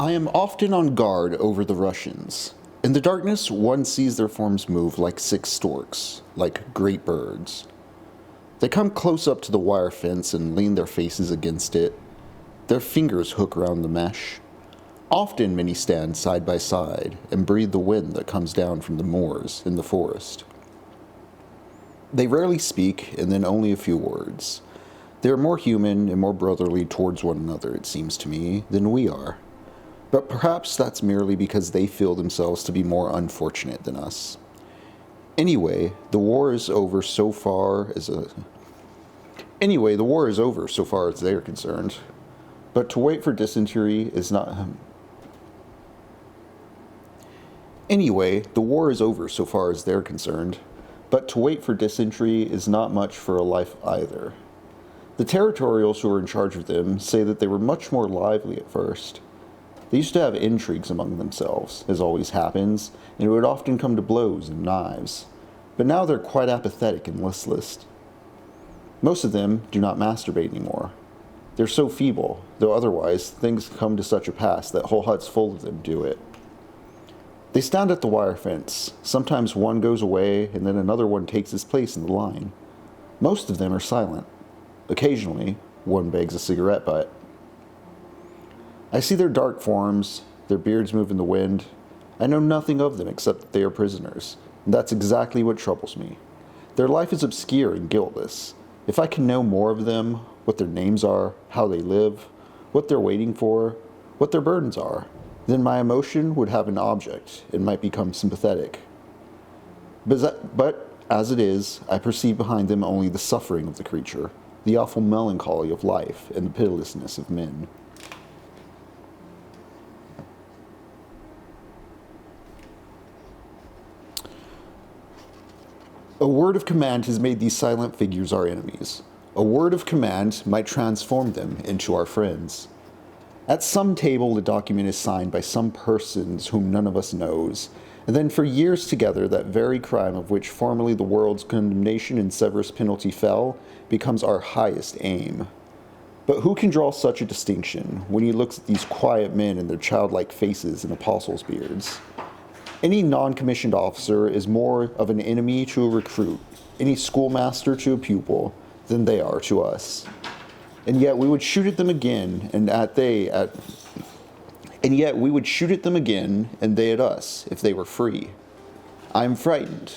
I am often on guard over the Russians. In the darkness, one sees their forms move like 6 storks, like great birds. They come close up to the wire fence and lean their faces against it. Their fingers hook around the mesh. Often many stand side by side and breathe the wind that comes down from the moors in the forest. They rarely speak, and then only a few words. They are more human and more brotherly towards one another, it seems to me, than we are. But perhaps that's merely because they feel themselves to be more unfortunate than us. Anyway, the war is over so far as they're concerned. But to wait for dysentery is not... Anyway, the war is over so far as they're concerned. But to wait for dysentery is not much for a life either. The territorials who are in charge of them say that they were much more lively at first. They used to have intrigues among themselves, as always happens, and it would often come to blows and knives. But now they're quite apathetic and listless. Most of them do not masturbate anymore. They're so feeble, though otherwise things come to such a pass that whole huts full of them do it. They stand at the wire fence. Sometimes one goes away, and then another one takes his place in the line. Most of them are silent. Occasionally, one begs a cigarette butt. I see their dark forms, their beards move in the wind. I know nothing of them except that they are prisoners, and that's exactly what troubles me. Their life is obscure and guiltless. If I can know more of them, what their names are, how they live, what they're waiting for, what their burdens are, then my emotion would have an object and might become sympathetic. But as it is, I perceive behind them only the suffering of the creature, the awful melancholy of life, and the pitilessness of men. A word of command has made these silent figures our enemies. A word of command might transform them into our friends. At some table, the document is signed by some persons whom none of us knows, and then for years together that very crime of which formerly the world's condemnation and severest penalty fell becomes our highest aim. But who can draw such a distinction when he looks at these quiet men and their childlike faces and apostles' beards? Any non-commissioned officer is more of an enemy to a recruit, any schoolmaster to a pupil, than they are to us. And yet we would shoot at them again, and they at us, if they were free. I am frightened.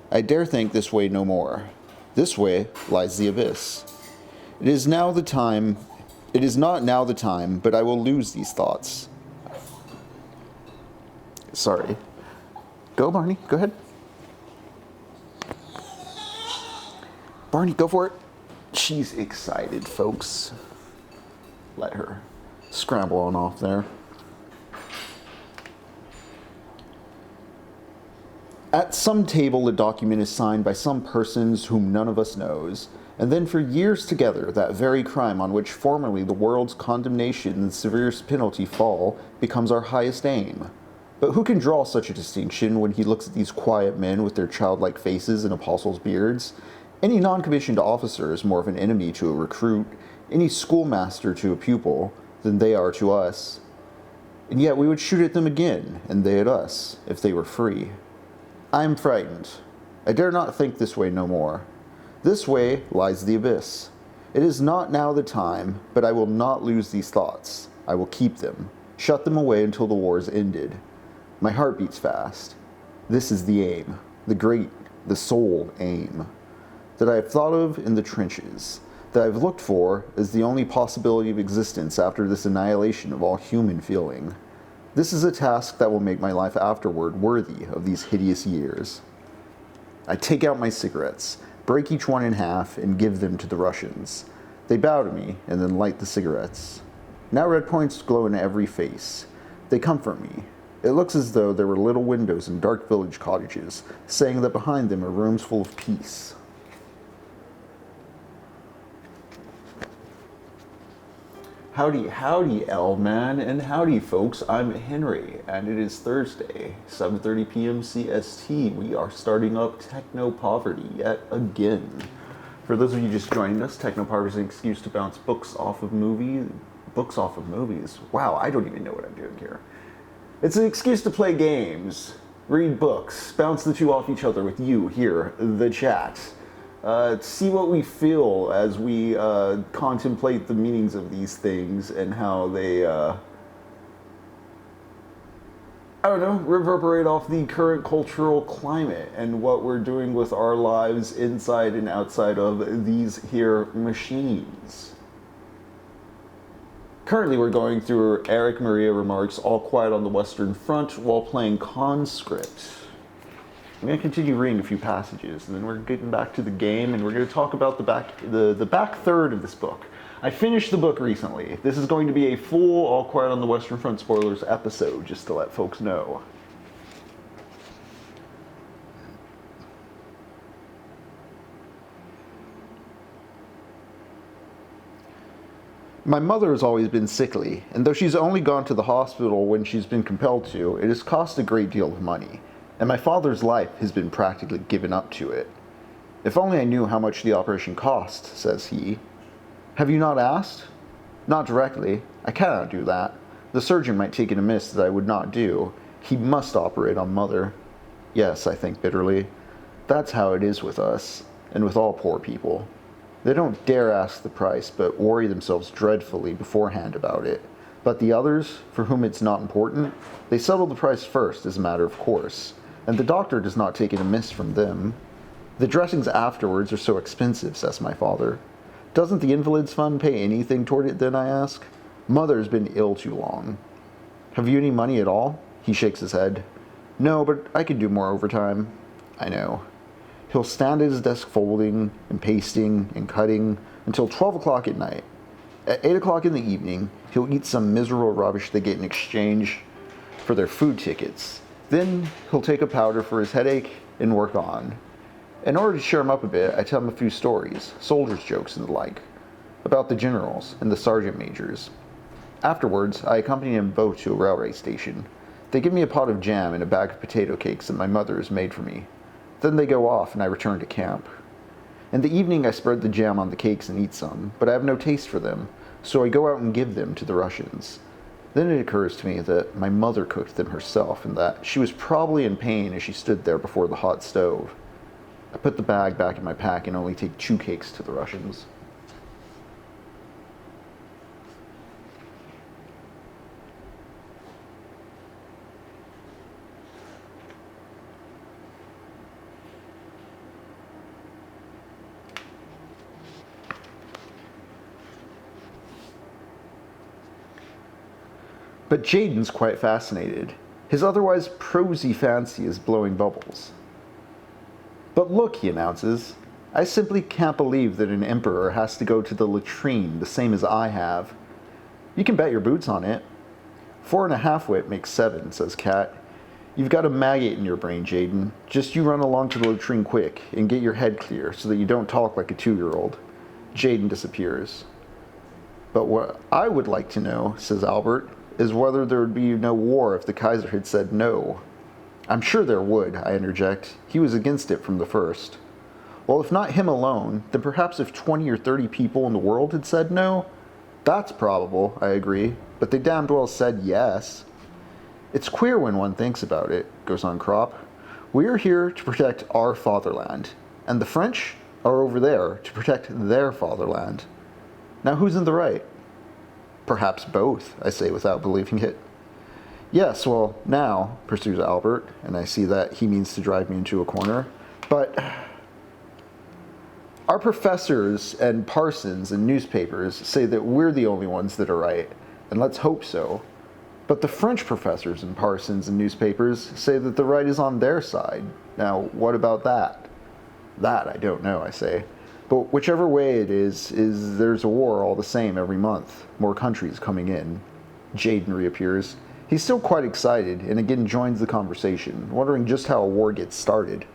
I dare think this way no more. This way lies the abyss. It is not now the time, but I will lose these thoughts. Sorry. Go, Barney. Go ahead. Barney, go for it. She's excited, folks. Let her scramble on off there. At some table, a document is signed by some persons whom none of us knows, and then for years together, that very crime on which formerly the world's condemnation and severest penalty fall becomes our highest aim. But who can draw such a distinction when he looks at these quiet men with their childlike faces and apostles' beards? Any non-commissioned officer is more of an enemy to a recruit, any schoolmaster to a pupil, than they are to us. And yet we would shoot at them again, and they at us, if they were free. I am frightened. I dare not think this way no more. This way lies the abyss. It is not now the time, but I will not lose these thoughts. I will keep them, shut them away until the war is ended. My heart beats fast. This is the aim, the great, the sole aim, that I have thought of in the trenches, that I have looked for as the only possibility of existence after this annihilation of all human feeling. This is a task that will make my life afterward worthy of these hideous years. I take out my cigarettes, break each one in half, and give them to the Russians. They bow to me and then light the cigarettes. Now red points glow in every face. They comfort me. It looks as though there were little windows in dark village cottages, saying that behind them are rooms full of peace. Howdy, L man, and howdy, folks. I'm Henry, and it is Thursday, 7:30 p.m. CST. We are starting up TECHNOPOVERTY yet again. For those of you just joining us, TECHNOPOVERTY is an excuse to bounce books off of books off of movies. Wow, I don't even know what I'm doing here. It's an excuse to play games, read books, bounce the two off each other with you here, the chat. See what we feel as we contemplate the meanings of these things and how they, reverberate off the current cultural climate and what we're doing with our lives inside and outside of these here machines. Currently, we're going through Erich Remarque's All Quiet on the Western Front while playing Conscript. I'm going to continue reading a few passages, and then we're getting back to the game, and we're going to talk about the back third of this book. I finished the book recently. This is going to be a full All Quiet on the Western Front spoilers episode, just to let folks know. My mother has always been sickly, and though she's only gone to the hospital when she's been compelled to, it has cost a great deal of money, and my father's life has been practically given up to it. If only I knew how much the operation cost, says he. Have you not asked? Not directly. I cannot do that. The surgeon might take it amiss that I would not do. He must operate on mother. Yes, I think bitterly. That's how it is with us, and with all poor people. They don't dare ask the price, but worry themselves dreadfully beforehand about it. But the others, for whom it's not important, they settle the price first as a matter of course, and the doctor does not take it amiss from them. The dressings afterwards are so expensive, says my father. Doesn't the Invalids Fund pay anything toward it then, I ask? Mother's been ill too long. Have you any money at all? He shakes his head. No, but I could do more overtime. I know. He'll stand at his desk folding and pasting and cutting until 12 o'clock at night. At 8 o'clock in the evening, he'll eat some miserable rubbish they get in exchange for their food tickets. Then he'll take a powder for his headache and work on. In order to cheer him up a bit, I tell him a few stories, soldiers' jokes and the like, about the generals and the sergeant majors. Afterwards, I accompany him both to a railway station. They give me a pot of jam and a bag of potato cakes that my mother has made for me. Then they go off and I return to camp. In the evening I spread the jam on the cakes and eat some, but I have no taste for them, so I go out and give them to the Russians. Then it occurs to me that my mother cooked them herself and that she was probably in pain as she stood there before the hot stove. I put the bag back in my pack and only take 2 cakes to the Russians. But Jaden's quite fascinated. His otherwise prosy fancy is blowing bubbles. But look, he announces, I simply can't believe that an emperor has to go to the latrine the same as I have. You can bet your boots on it. 4 1/2 wit makes 7, says Kat. You've got a maggot in your brain, Jaden. Just you run along to the latrine quick and get your head clear so that you don't talk like a 2-year-old. Jaden disappears. But what I would like to know, says Albert, is whether there would be no war if the Kaiser had said no. I'm sure there would, I interject. He was against it from the first. Well, if not him alone, then perhaps if 20 or 30 people in the world had said no? That's probable, I agree, but they damned well said yes. It's queer when one thinks about it, goes on Crop. We're here to protect our fatherland, and the French are over there to protect their fatherland. Now who's in the right? Perhaps both, I say without believing it. Yes, well, now, pursues Albert, and I see that he means to drive me into a corner, but our professors and parsons and newspapers say that we're the only ones that are right, and let's hope so. But the French professors and parsons and newspapers say that the right is on their side. Now, what about that? That I don't know, I say. But whichever way it is there's a war all the same every month. More countries coming in. Jaden reappears. He's still quite excited, and again joins the conversation, wondering just how a war gets started.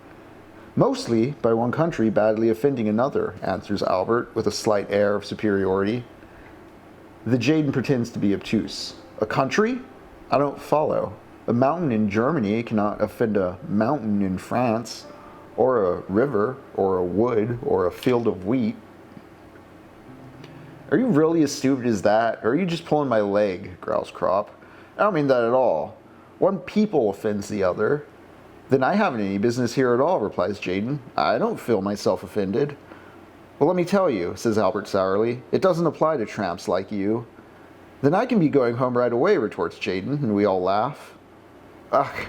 Mostly by one country badly offending another, answers Albert with a slight air of superiority. The Jaden pretends to be obtuse. A country? I don't follow. A mountain in Germany cannot offend a mountain in France, or a river, or a wood, or a field of wheat. Are you really as stupid as that, or are you just pulling my leg, growls Crop. I don't mean that at all. One people offends the other. Then I haven't any business here at all, replies Jaden. I don't feel myself offended. Well, let me tell you, says Albert sourly, it doesn't apply to tramps like you. Then I can be going home right away, retorts Jaden, and we all laugh. Ugh.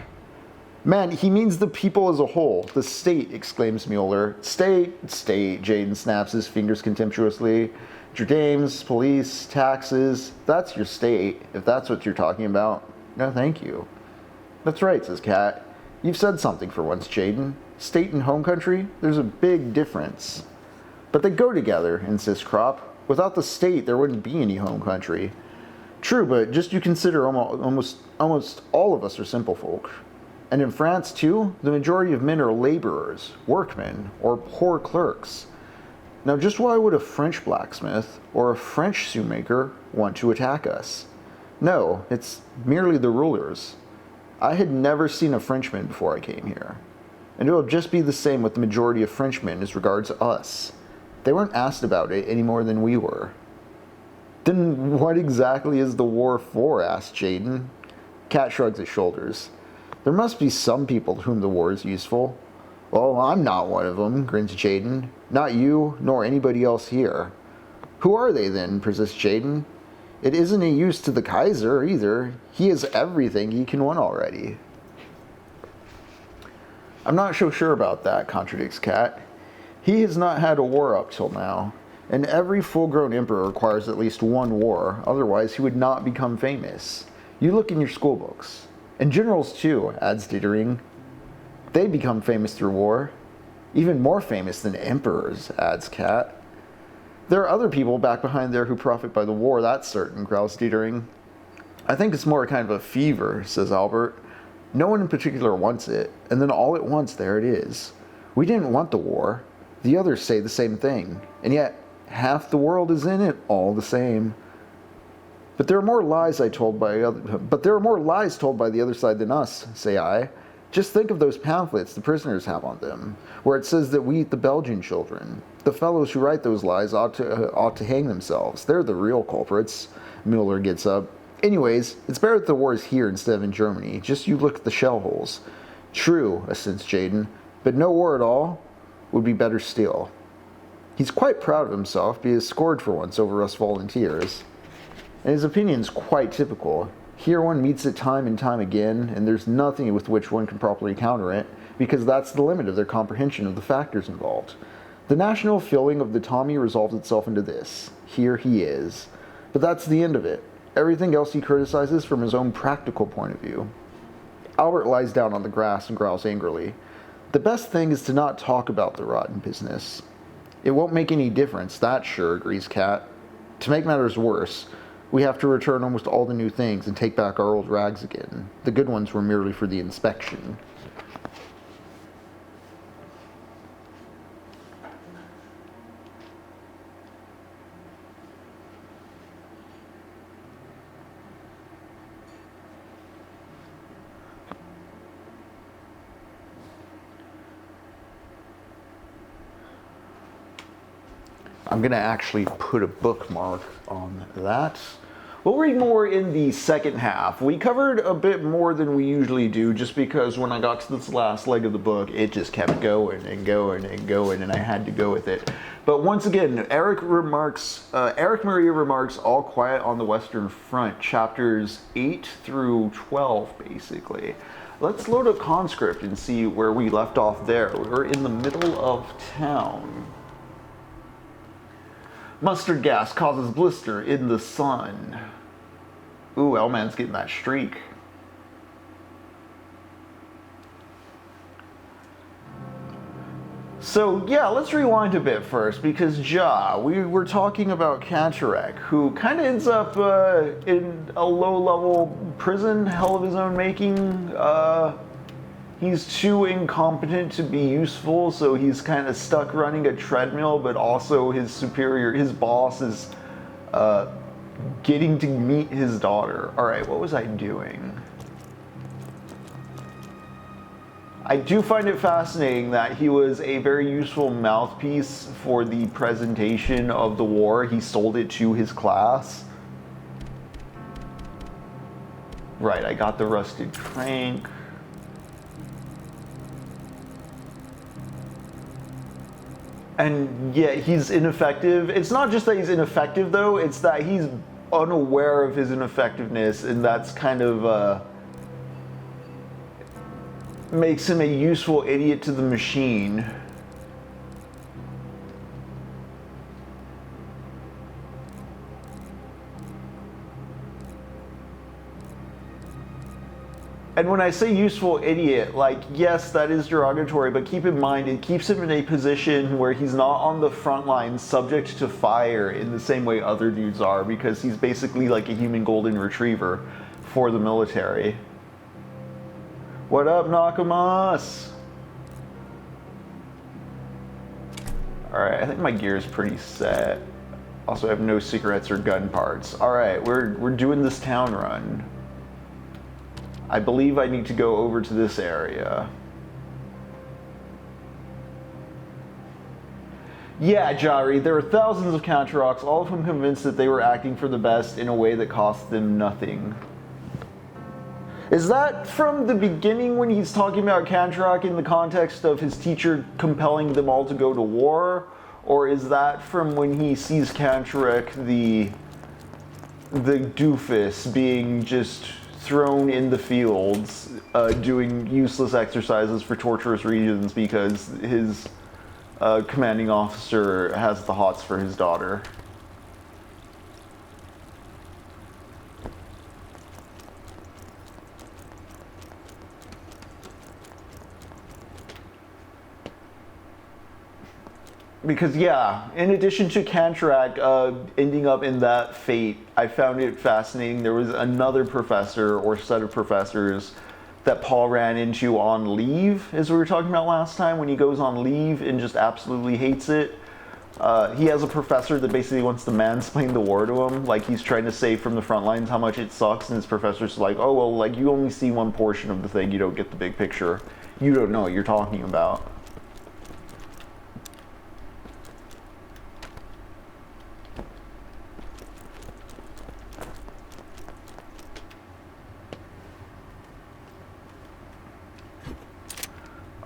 Man, he means the people as a whole, the state, exclaims Mueller. State, Jaden snaps his fingers contemptuously. Your games, police, taxes, that's your state, if that's what you're talking about. No, thank you. That's right, says Kat. You've said something for once, Jaden. State and home country, there's a big difference. But they go together, insists Crop. Without the state, there wouldn't be any home country. True, but just you consider almost all of us are simple folk. And in France, too, the majority of men are laborers, workmen, or poor clerks. Now, just why would a French blacksmith or a French shoemaker want to attack us? No, it's merely the rulers. I had never seen a Frenchman before I came here. And it will just be the same with the majority of Frenchmen as regards us. They weren't asked about it any more than we were. Then what exactly is the war for? Asked Jaden. Kat shrugs his shoulders. There must be some people to whom the war is useful. Well, I'm not one of them, grins Jaden. Not you, nor anybody else here. Who are they then, persists Jaden. It isn't a use to the Kaiser, either. He has everything he can win already. I'm not so sure about that, contradicts Kat. He has not had a war up till now, and every full-grown emperor requires at least one war, otherwise he would not become famous. You look in your school books. And generals too, adds Dittering. They become famous through war. Even more famous than emperors, adds Kat. There are other people back behind there who profit by the war, that's certain, growls Dittering. I think it's more kind of a fever, says Albert. No one in particular wants it, and then all at once there it is. We didn't want the war. The others say the same thing, and yet half the world is in it all the same. But there are more lies told by the other side than us, say I. Just think of those pamphlets the prisoners have on them, where it says that we eat the Belgian children. The fellows who write those lies ought to hang themselves. They're the real culprits. Mueller gets up. Anyways, it's better that the war is here instead of in Germany. Just you look at the shell holes. True, assents Jaden, but no war at all would be better still. He's quite proud of himself, but he has scored for once over us volunteers. And his opinion's quite typical. Here one meets it time and time again, and there's nothing with which one can properly counter it, because that's the limit of their comprehension of the factors involved. The national feeling of the Tommy resolves itself into this. Here he is. But that's the end of it. Everything else he criticizes from his own practical point of view. Albert lies down on the grass and growls angrily. The best thing is to not talk about the rotten business. It won't make any difference, that's sure, agrees Kat. To make matters worse, we have to return almost all the new things and take back our old rags again. The good ones were merely for the inspection. I'm going to actually put a bookmark on that. We'll read more in the second half. We covered a bit more than we usually do just because when I got to this last leg of the book, it just kept going and going and going, and I had to go with it. But once again, Erich Maria Remarque's All Quiet on the Western Front, chapters 8 through 12, basically. Let's load up Conscript and see where we left off there. We're in the middle of town. Mustard gas causes blister in the sun. Ooh, L-Man's getting that streak. So yeah, let's rewind a bit first, because we were talking about Cataract, who kind of ends up in a low-level prison, hell of his own making. He's too incompetent to be useful, so he's kind of stuck running a treadmill, but also his superior, his boss, is getting to meet his daughter. Alright, what was I doing? I do find it fascinating that he was a very useful mouthpiece for the presentation of the war. He sold it to his class. Right, I got the rusted crank. And yeah, he's ineffective. It's not just that he's ineffective, though. It's that he's unaware of his ineffectiveness, and that's kind of makes him a useful idiot to the machine. And when I say useful idiot, like, yes, that is derogatory, but keep in mind, it keeps him in a position where he's not on the front lines subject to fire in the same way other dudes are, because he's basically like a human golden retriever for the military. What up, Nakamas? Alright, I think my gear is pretty set. Also, I have no cigarettes or gun parts. Alright, we're doing this town run. I believe I need to go over to this area. Yeah, Jari, there are thousands of Counter-Rocks, all of whom convinced that they were acting for the best in a way that cost them nothing. Is that from the beginning when he's talking about Counter-Rock in the context of his teacher compelling them all to go to war? Or is that from when he sees Counter-Rock the doofus being just thrown in the fields, doing useless exercises for torturous reasons because his commanding officer has the hots for his daughter? Because yeah, in addition to Kantrak ending up in that fate, I found it fascinating. There was another professor or set of professors that Paul ran into on leave, as we were talking about last time, when he goes on leave and just absolutely hates it. He has a professor that basically wants to mansplain the war to him, like he's trying to say from the front lines how much it sucks, and his professor's like, oh, well, like, you only see one portion of the thing, you don't get the big picture. You don't know what you're talking about.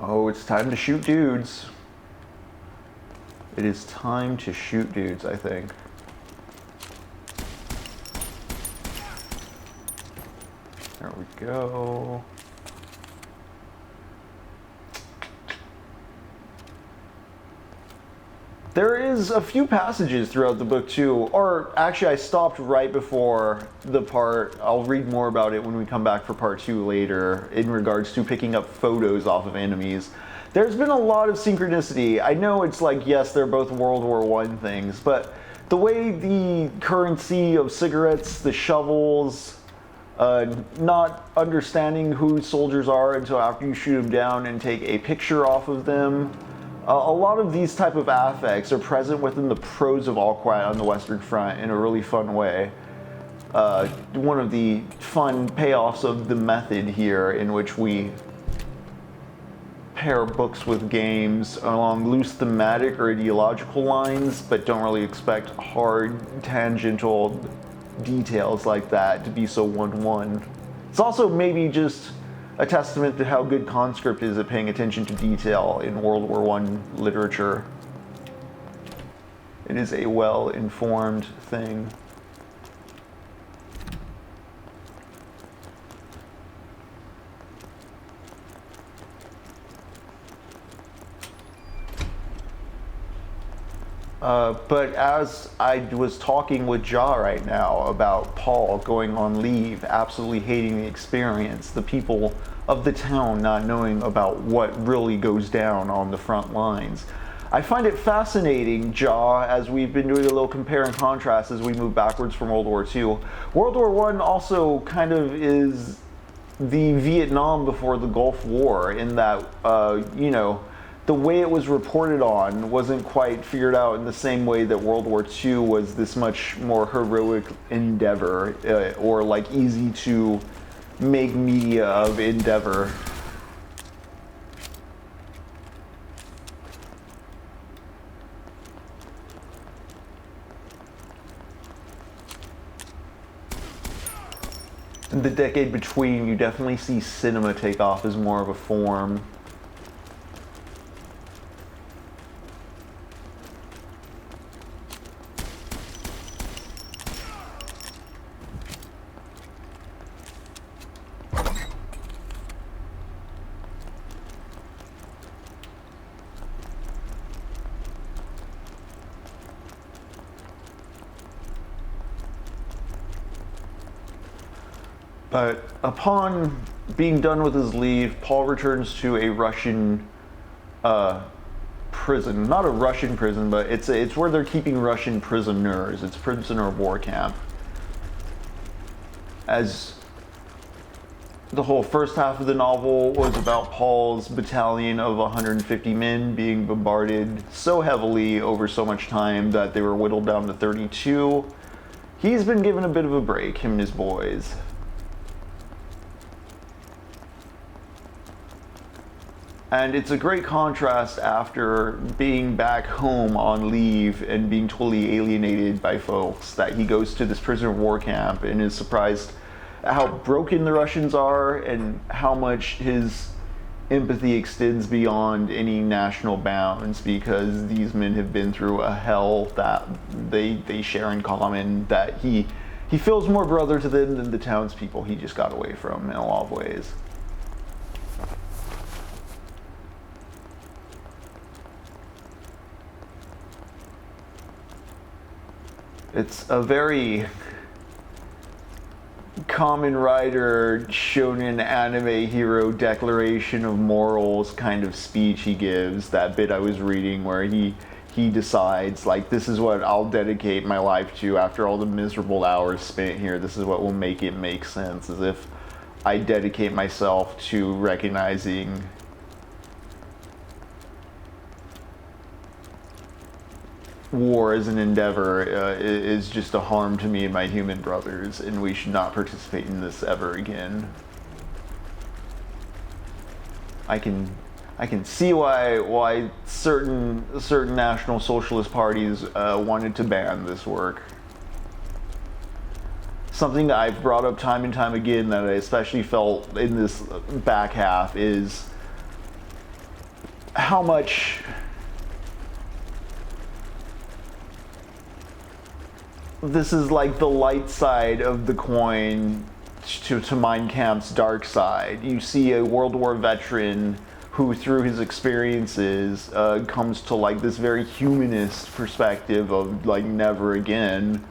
Oh, it's time to shoot dudes. It is time to shoot dudes, I think. There we go. There is a few passages throughout the book too, or actually I stopped right before the part, I'll read more about it when we come back for part 2 later, in regards to picking up photos off of enemies. There's been a lot of synchronicity. I know it's like, yes, they're both World War I things, but the way the currency of cigarettes, the shovels, not understanding who soldiers are until after you shoot them down and take a picture off of them, a lot of these type of affects are present within the prose of All Quiet on the Western Front in a really fun way. One of the fun payoffs of the method here, in which we pair books with games along loose thematic or ideological lines, but don't really expect hard, tangential details like that to be so one-to-one. It's also maybe just a testament to how good Conscript is at paying attention to detail in World War I literature. It is a well-informed thing. But as I was talking with Ja right now about Paul going on leave, absolutely hating the experience, the people of the town not knowing about what really goes down on the front lines, I find it fascinating, Ja, as we've been doing a little compare and contrast as we move backwards from World War II. World War I also kind of is the Vietnam before the Gulf War, in that, you know, the way it was reported on wasn't quite figured out in the same way that World War II was this much more heroic endeavor, or like easy to make media of endeavor. the decade between, you definitely see cinema take off as more of a form. But upon being done with his leave, Paul returns to a Russian prison. Not a Russian prison, but it's where they're keeping Russian prisoners. It's a prisoner of war camp. As the whole first half of the novel was about Paul's battalion of 150 men being bombarded so heavily over so much time that they were whittled down to 32. He's been given a bit of a break, him and his boys. And it's a great contrast after being back home on leave and being totally alienated by folks that he goes to this prisoner of war camp and is surprised at how broken the Russians are and how much his empathy extends beyond any national bounds, because these men have been through a hell that they share in common, that he feels more brother to them than the townspeople he just got away from in a lot of ways. It's a very Kamen Rider shonen anime hero declaration of morals kind of speech he gives, that bit I was reading where he decides, like, this is what I'll dedicate my life to after all the miserable hours spent here. This is what will make it make sense, as if I dedicate myself to recognizing war as an endeavor is just a harm to me and my human brothers, and we should not participate in this ever again. I can see why certain national socialist parties wanted to ban this work. Something that I've brought up time and time again that I especially felt in this back half is how much this is like the light side of the coin to Mein Kampf's dark side. You see a World War veteran who, through his experiences, comes to like this very humanist perspective of like never again.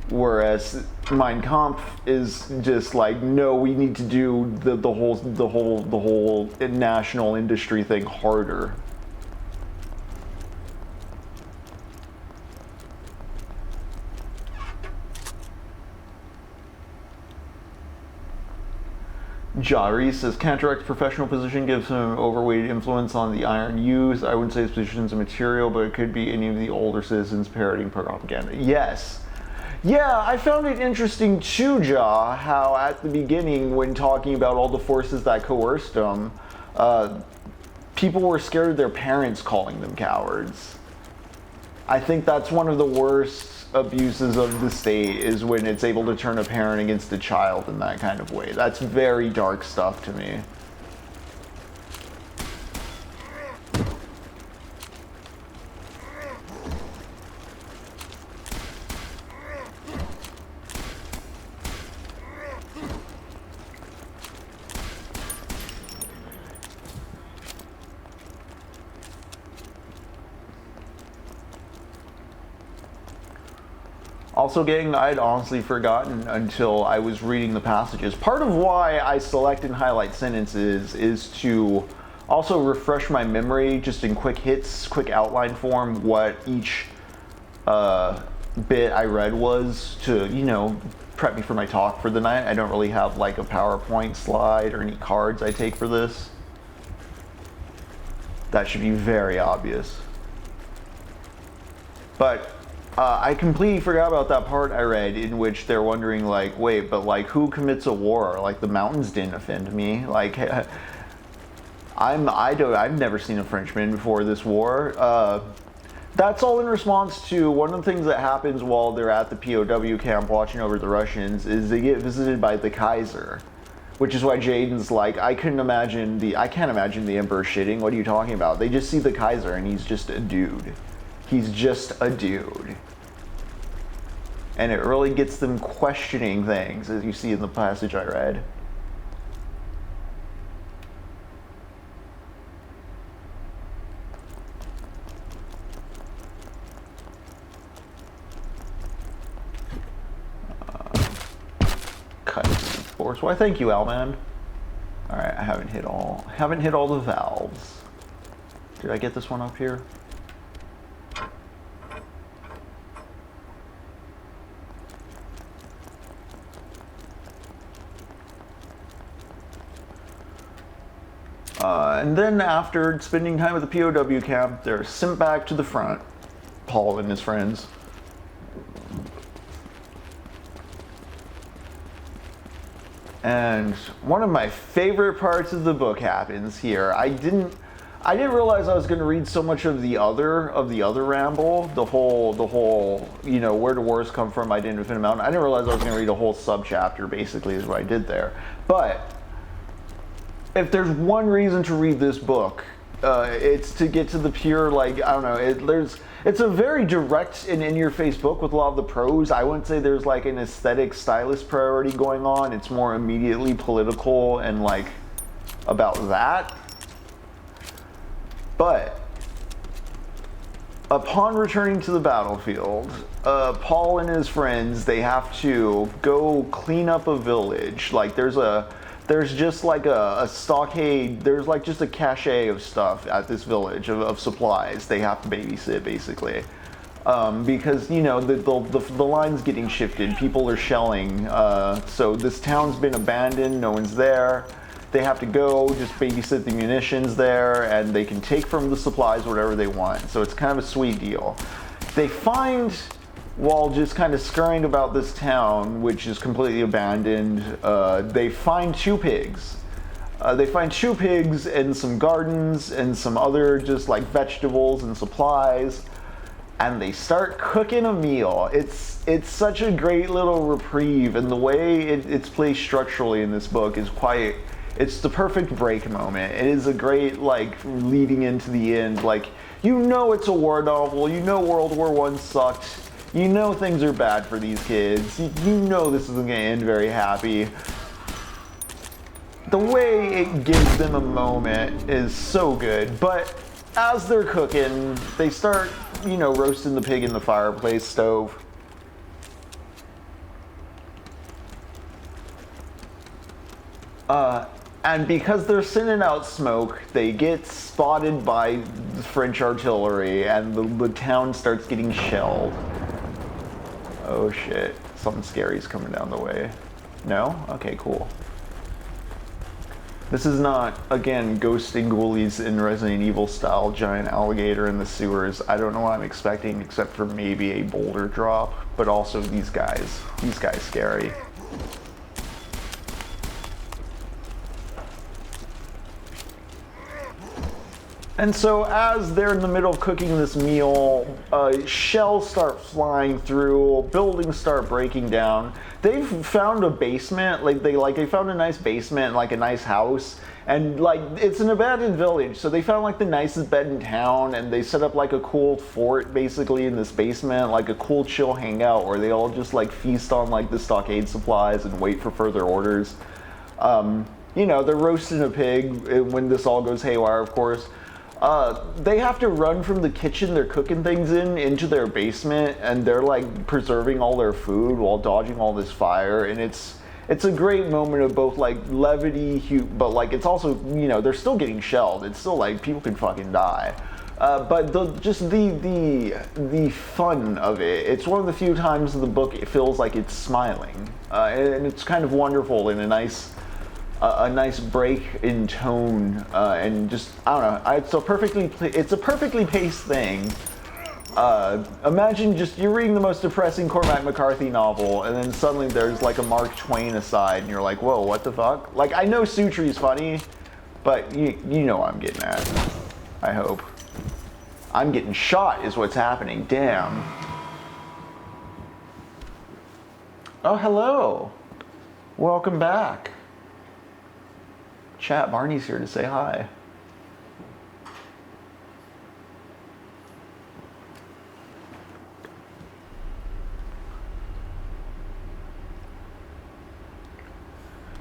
Whereas Mein Kampf is just like, no, we need to do the whole national industry thing harder. Jari says, Cantorac's professional position gives him an overweight influence on the iron used. I wouldn't say his position's a material, but it could be any of the older citizens parroting propaganda. Yes. Yeah, I found it interesting too, Ja, how at the beginning, when talking about all the forces that coerced them, people were scared of their parents calling them cowards. I think that's one of the worst abuses of the state, is when it's able to turn a parent against a child in that kind of way. That's very dark stuff to me. Also, gang, I'd honestly forgotten until I was reading the passages. Part of why I select and highlight sentences is to also refresh my memory, just in quick hits, quick outline form, what each bit I read was, to, you know, prep me for my talk for the night. I don't really have like a PowerPoint slide or any cards I take for this. That should be very obvious. But I completely forgot about that part I read in which they're wondering, like, wait, but like, who commits a war? Like, the mountains didn't offend me. Like, I've never seen a Frenchman before this war. That's all in response to one of the things that happens while they're at the POW camp watching over the Russians is they get visited by the Kaiser, which is why Jaden's like, I can't imagine the Emperor shitting. What are you talking about? They just see the Kaiser and he's just a dude. He's just a dude. And it really gets them questioning things, as you see in the passage I read. Cut force. Why, thank you, Alman. All right, I haven't hit all the valves. Did I get this one up here? And then after spending time at the POW camp, they're sent back to the front, Paul and his friends. And one of my favorite parts of the book happens here. I didn't realize I was going to read so much of the other ramble, the whole, you know, where do wars come from, I didn't defend a mountain. I didn't realize I was going to read a whole subchapter, basically, is what I did there. But if there's one reason to read this book, it's to get to the pure, like, I don't know, it's a very direct and in-your-face book with a lot of the prose. I wouldn't say there's like an aesthetic stylist priority going on. It's more immediately political and like about that. But upon returning to the battlefield, Paul and his friends, they have to go clean up a village. Like there's just like a stockade, there's like just a cache of stuff at this village of supplies they have to babysit, basically. Because, you know, the line's getting shifted, people are shelling, so this town's been abandoned, no one's there. They have to go just babysit the munitions there, and they can take from the supplies whatever they want. So it's kind of a sweet deal. They find, while just kind of scurrying about this town, which is completely abandoned, they find two pigs. They find two pigs and some gardens and some other just like vegetables and supplies, and they start cooking a meal. It's such a great little reprieve, and the way it's placed structurally in this book is quite, it's the perfect break moment. It is a great, like, leading into the end. Like, you know it's a war novel, you know World War I sucked, you know things are bad for these kids, you know this isn't going to end very happy. The way it gives them a moment is so good, but as they're cooking, they start, you know, roasting the pig in the fireplace stove. And because they're sending out smoke, they get spotted by French artillery, and the town starts getting shelled. Oh shit, something scary's coming down the way. No? Okay, cool. This is not, again, ghost and ghoulies in Resident Evil style giant alligator in the sewers. I don't know what I'm expecting except for maybe a boulder drop, but also these guys scary. And so as they're in the middle of cooking this meal, shells start flying through, buildings start breaking down. They've found a basement, they found a nice basement, like a nice house, and like it's an abandoned village, so they found like the nicest bed in town, and they set up like a cool fort basically in this basement, like a cool chill hangout where they all just like feast on like the stockade supplies and wait for further orders. You know, they're roasting a pig when this all goes haywire, of course. They have to run from the kitchen they're cooking things in into their basement, and they're like preserving all their food while dodging all this fire, and it's a great moment of both like levity, but like it's also, you know, they're still getting shelled. It's still like people can fucking die, but the fun of it. It's one of the few times in the book it feels like it's smiling, and it's kind of wonderful in a nice break in tone, and just, I don't know, it's a perfectly paced thing. Imagine just, you're reading the most depressing Cormac McCarthy novel, and then suddenly there's like a Mark Twain aside, and you're like, whoa, what the fuck? Like, I know Sutri's funny, but you know what I'm getting at, I hope. I'm getting shot is what's happening. Damn. Oh, hello. Welcome back. Chat, Barney's here to say hi.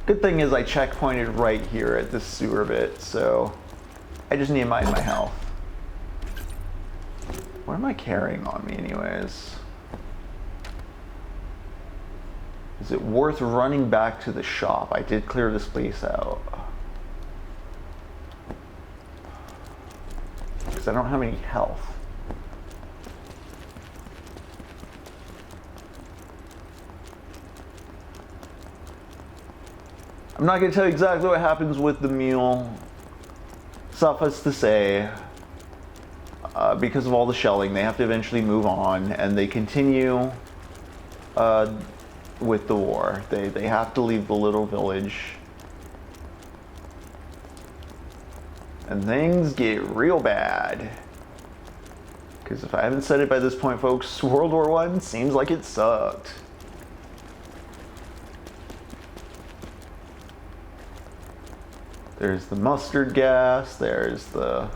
Good thing is I checkpointed right here at this sewer bit, so I just need to mind my health. What am I carrying on me anyways? Is it worth running back to the shop? I did clear this place out. Because I don't have any health. I'm not going to tell you exactly what happens with the meal. Suffice to say, because of all the shelling, they have to eventually move on, and they continue with the war. They have to leave the little village. And things get real bad. Because if I haven't said it by this point, folks, World War I seems like it sucked. There's the mustard gas, there's the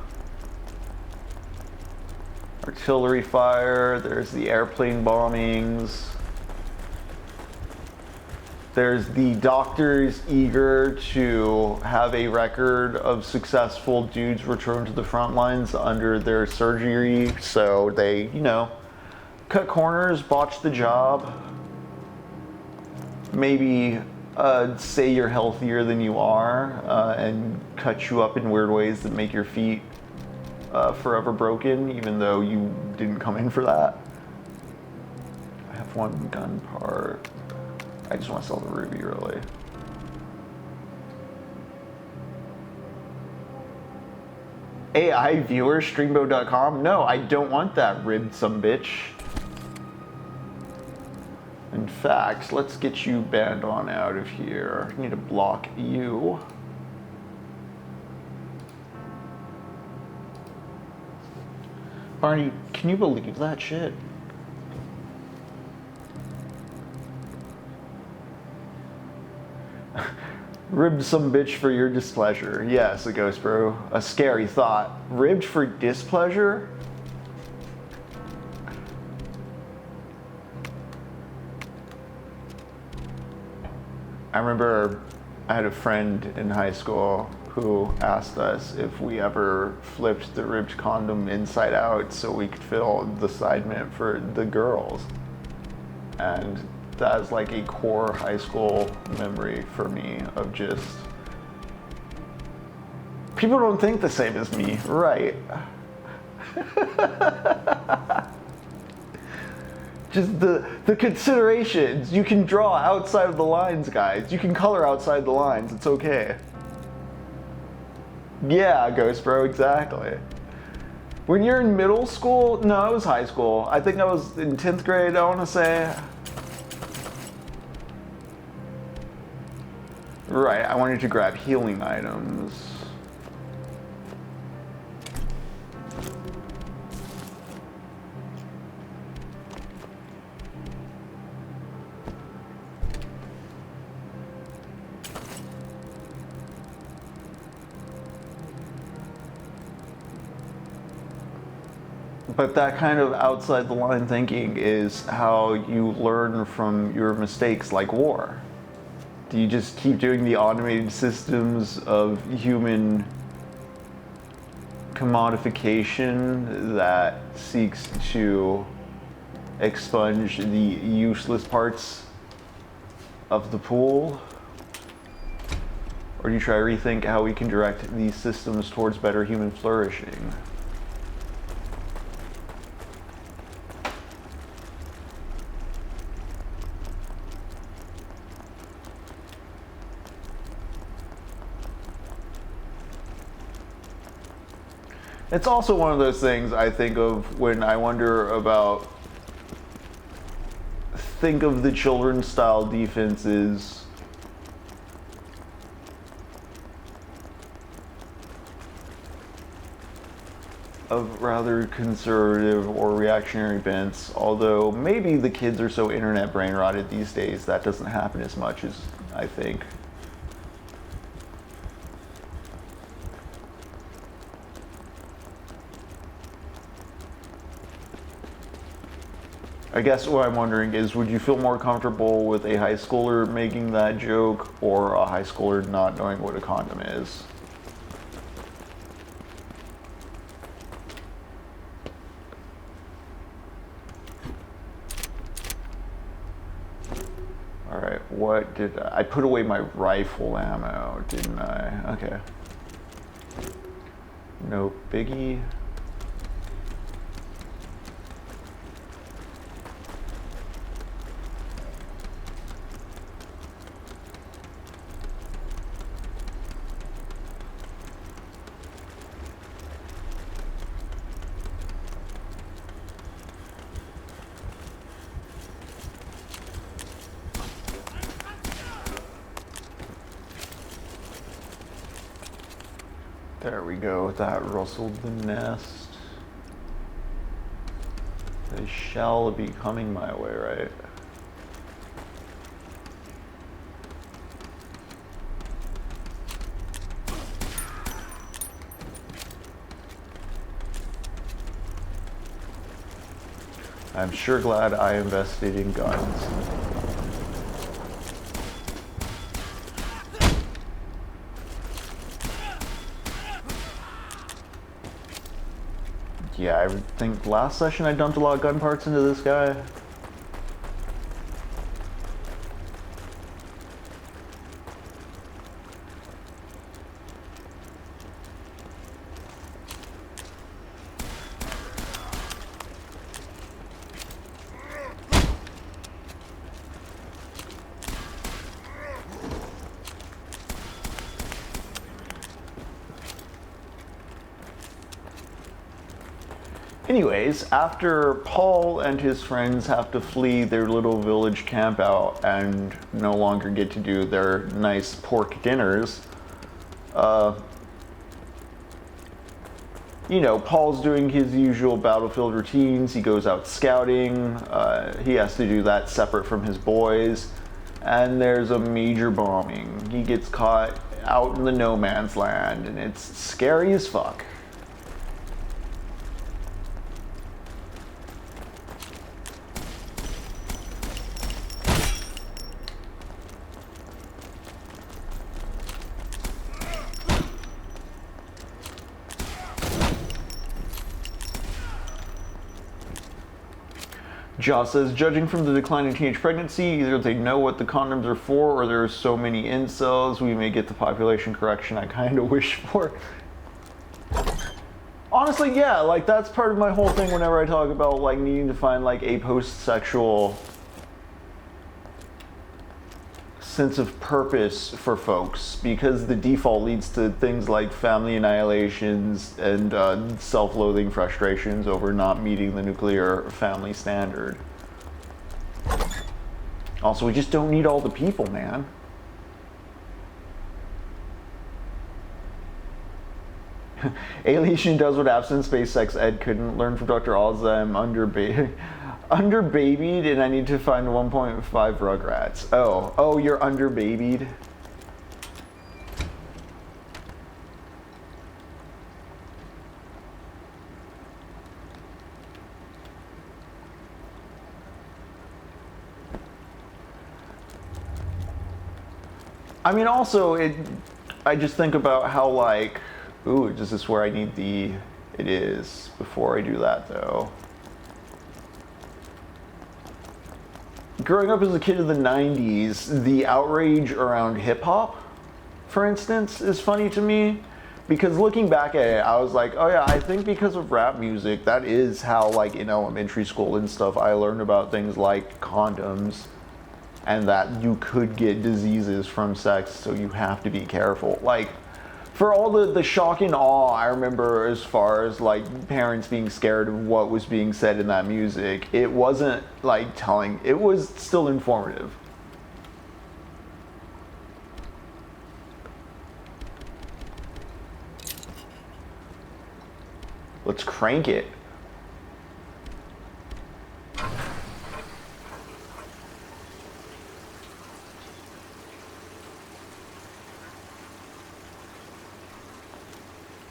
artillery fire, there's the airplane bombings, there's the doctors eager to have a record of successful dudes return to the front lines under their surgery, so they, you know, cut corners, botch the job, maybe say you're healthier than you are, and cut you up in weird ways that make your feet forever broken, even though you didn't come in for that. I have one gun part. I just want to sell the ruby, really. AI viewer, streambo.com? No, I don't want that ribbed sumbitch. In fact, let's get you banned on out of here. I need to block you. Barney, can you believe that shit? Ribbed some bitch for your displeasure. Yes, a ghost bro. A scary thought. Ribbed for displeasure? I remember I had a friend in high school who asked us if we ever flipped the ribbed condom inside out so we could fill the side mint for the girls. And that is like a core high school memory for me of just, people don't think the same as me, right? Just the considerations. You can draw outside of the lines, guys. You can color outside the lines. It's okay. Yeah, Ghost Bro, exactly. When you're in middle school, no, it was high school. I think I was in 10th grade, I want to say. Right, I wanted to grab healing items. But that kind of outside the line thinking is how you learn from your mistakes, like war. Do you just keep doing the automated systems of human commodification that seeks to expunge the useless parts of the pool? Or do you try to rethink how we can direct these systems towards better human flourishing? It's also one of those things I think of when I wonder about, think of the children's style defenses of rather conservative or reactionary bents, although maybe the kids are so internet brain rotted these days that doesn't happen as much as I think. I guess what I'm wondering is, would you feel more comfortable with a high schooler making that joke or a high schooler not knowing what a condom is? Alright, what did I put away my rifle ammo, didn't I? Okay. No biggie. There we go, that rustled the nest. They shall be coming my way, right? I'm sure glad I invested in guns. Yeah, I think last session I dumped a lot of gun parts into this guy. Anyways, after Paul and his friends have to flee their little village camp out and no longer get to do their nice pork dinners, you know, Paul's doing his usual battlefield routines. He goes out scouting. He has to do that separate from his boys. And there's a major bombing. He gets caught out in the no man's land, and it's scary as fuck. Joss says, judging from the decline in teenage pregnancy, either they know what the condoms are for or there are so many incels, we may get the population correction I kind of wish for. Honestly, yeah, like that's part of my whole thing whenever I talk about like needing to find like a post-sexual sense of purpose for folks, because the default leads to things like family annihilations and self-loathing frustrations over not meeting the nuclear family standard. Also, we just don't need all the people, man. Alienation does what absence-based sex ed couldn't. Learn from Dr. Oz that I'm underbabied and I need to find 1.5 Rugrats. Oh, you're underbabied? I mean, also, I just think about how, like, ooh, is this where I need the, it is, before I do that, though. Growing up as a kid of the 90s, the outrage around hip-hop, for instance, is funny to me. Because looking back at it, I was like, oh yeah, I think because of rap music, that is how, like, in elementary school and stuff, I learned about things like condoms, and that you could get diseases from sex, so you have to be careful. Like, for all the shock and awe I remember as far as like parents being scared of what was being said in that music, it wasn't like telling, it was still informative. Let's crank it.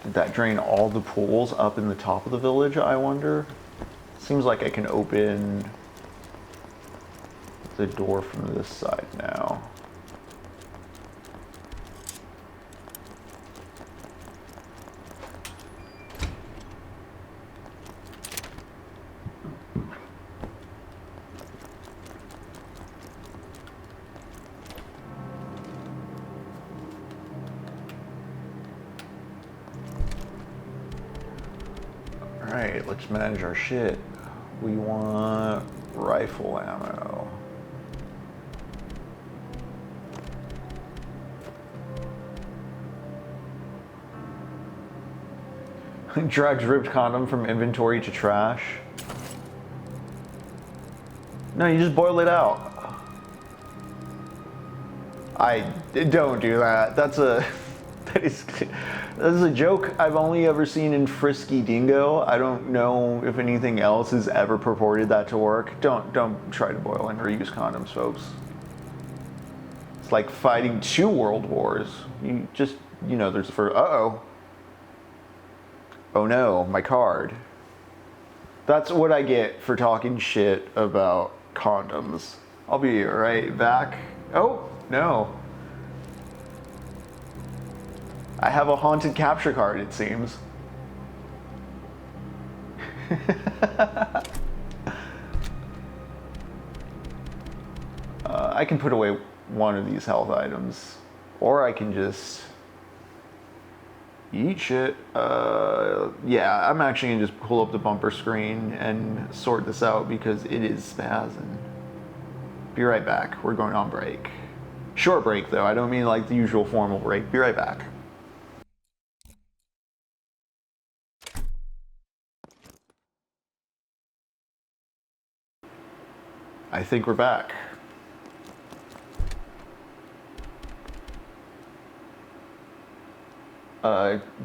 Did that drain all the pools up in the top of the village, I wonder? Seems like I can open the door from this side now. Alright, let's manage our shit. We want rifle ammo. Drags ripped condom from inventory to trash. No, you just boil it out. I don't do that. That is a joke I've only ever seen in Frisky Dingo. I don't know if anything else has ever purported that to work. Don't try to boil and reuse condoms, folks. It's like fighting 2 world wars. You just, you know, there's the first, uh-oh. Oh no, my card. That's what I get for talking shit about condoms. I'll be right back. Oh, no. I have a haunted capture card, it seems. I can put away one of these health items, or I can just eat shit. Yeah, I'm actually gonna just pull up the bumper screen and sort this out because it is spazzing. Be right back. We're going on break. Short break though. I don't mean like the usual formal break. Be right back. I think we're back.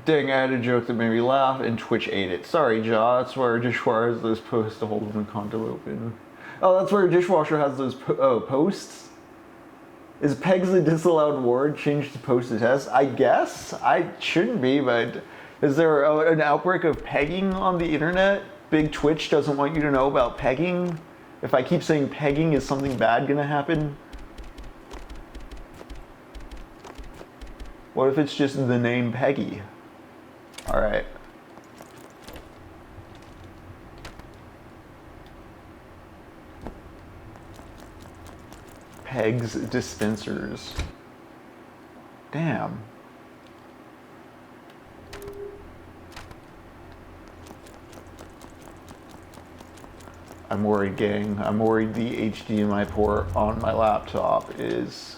Dang, I had a joke that made me laugh and Twitch ate it. Sorry, Ja, that's where a dishwasher has those posts to hold the condom open. Oh, that's where a dishwasher has those posts? Is pegs a disallowed word changed to post to test? I guess. I shouldn't be, but is there an outbreak of pegging on the internet? Big Twitch doesn't want you to know about pegging? If I keep saying pegging, is something bad gonna happen? What if it's just the name Peggy? All right. Pegs dispensers. Damn. I'm worried, gang. I'm worried the HDMI port on my laptop is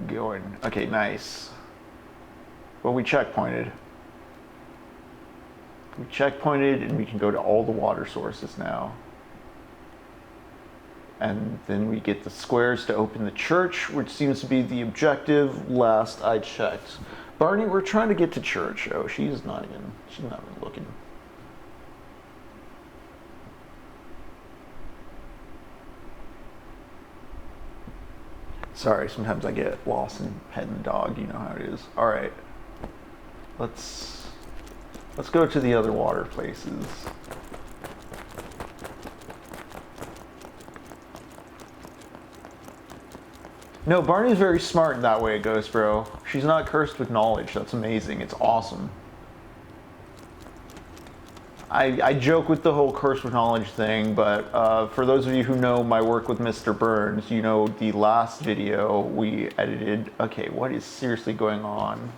going. Okay, nice. Well, we checkpointed. We checkpointed and we can go to all the water sources now. And then we get the squares to open the church, which seems to be the objective last I checked. Barney, we're trying to get to church. Oh, she's not even looking. Sorry, sometimes I get lost in petting the dog, you know how it is. All right, let's go to the other water places. No, Barney's very smart in that way, Ghost Bro. She's not cursed with knowledge. That's amazing. It's awesome. I joke with the whole curse with knowledge thing, but for those of you who know my work with Mr. Burns, you know the last video we edited. Okay, what is seriously going on?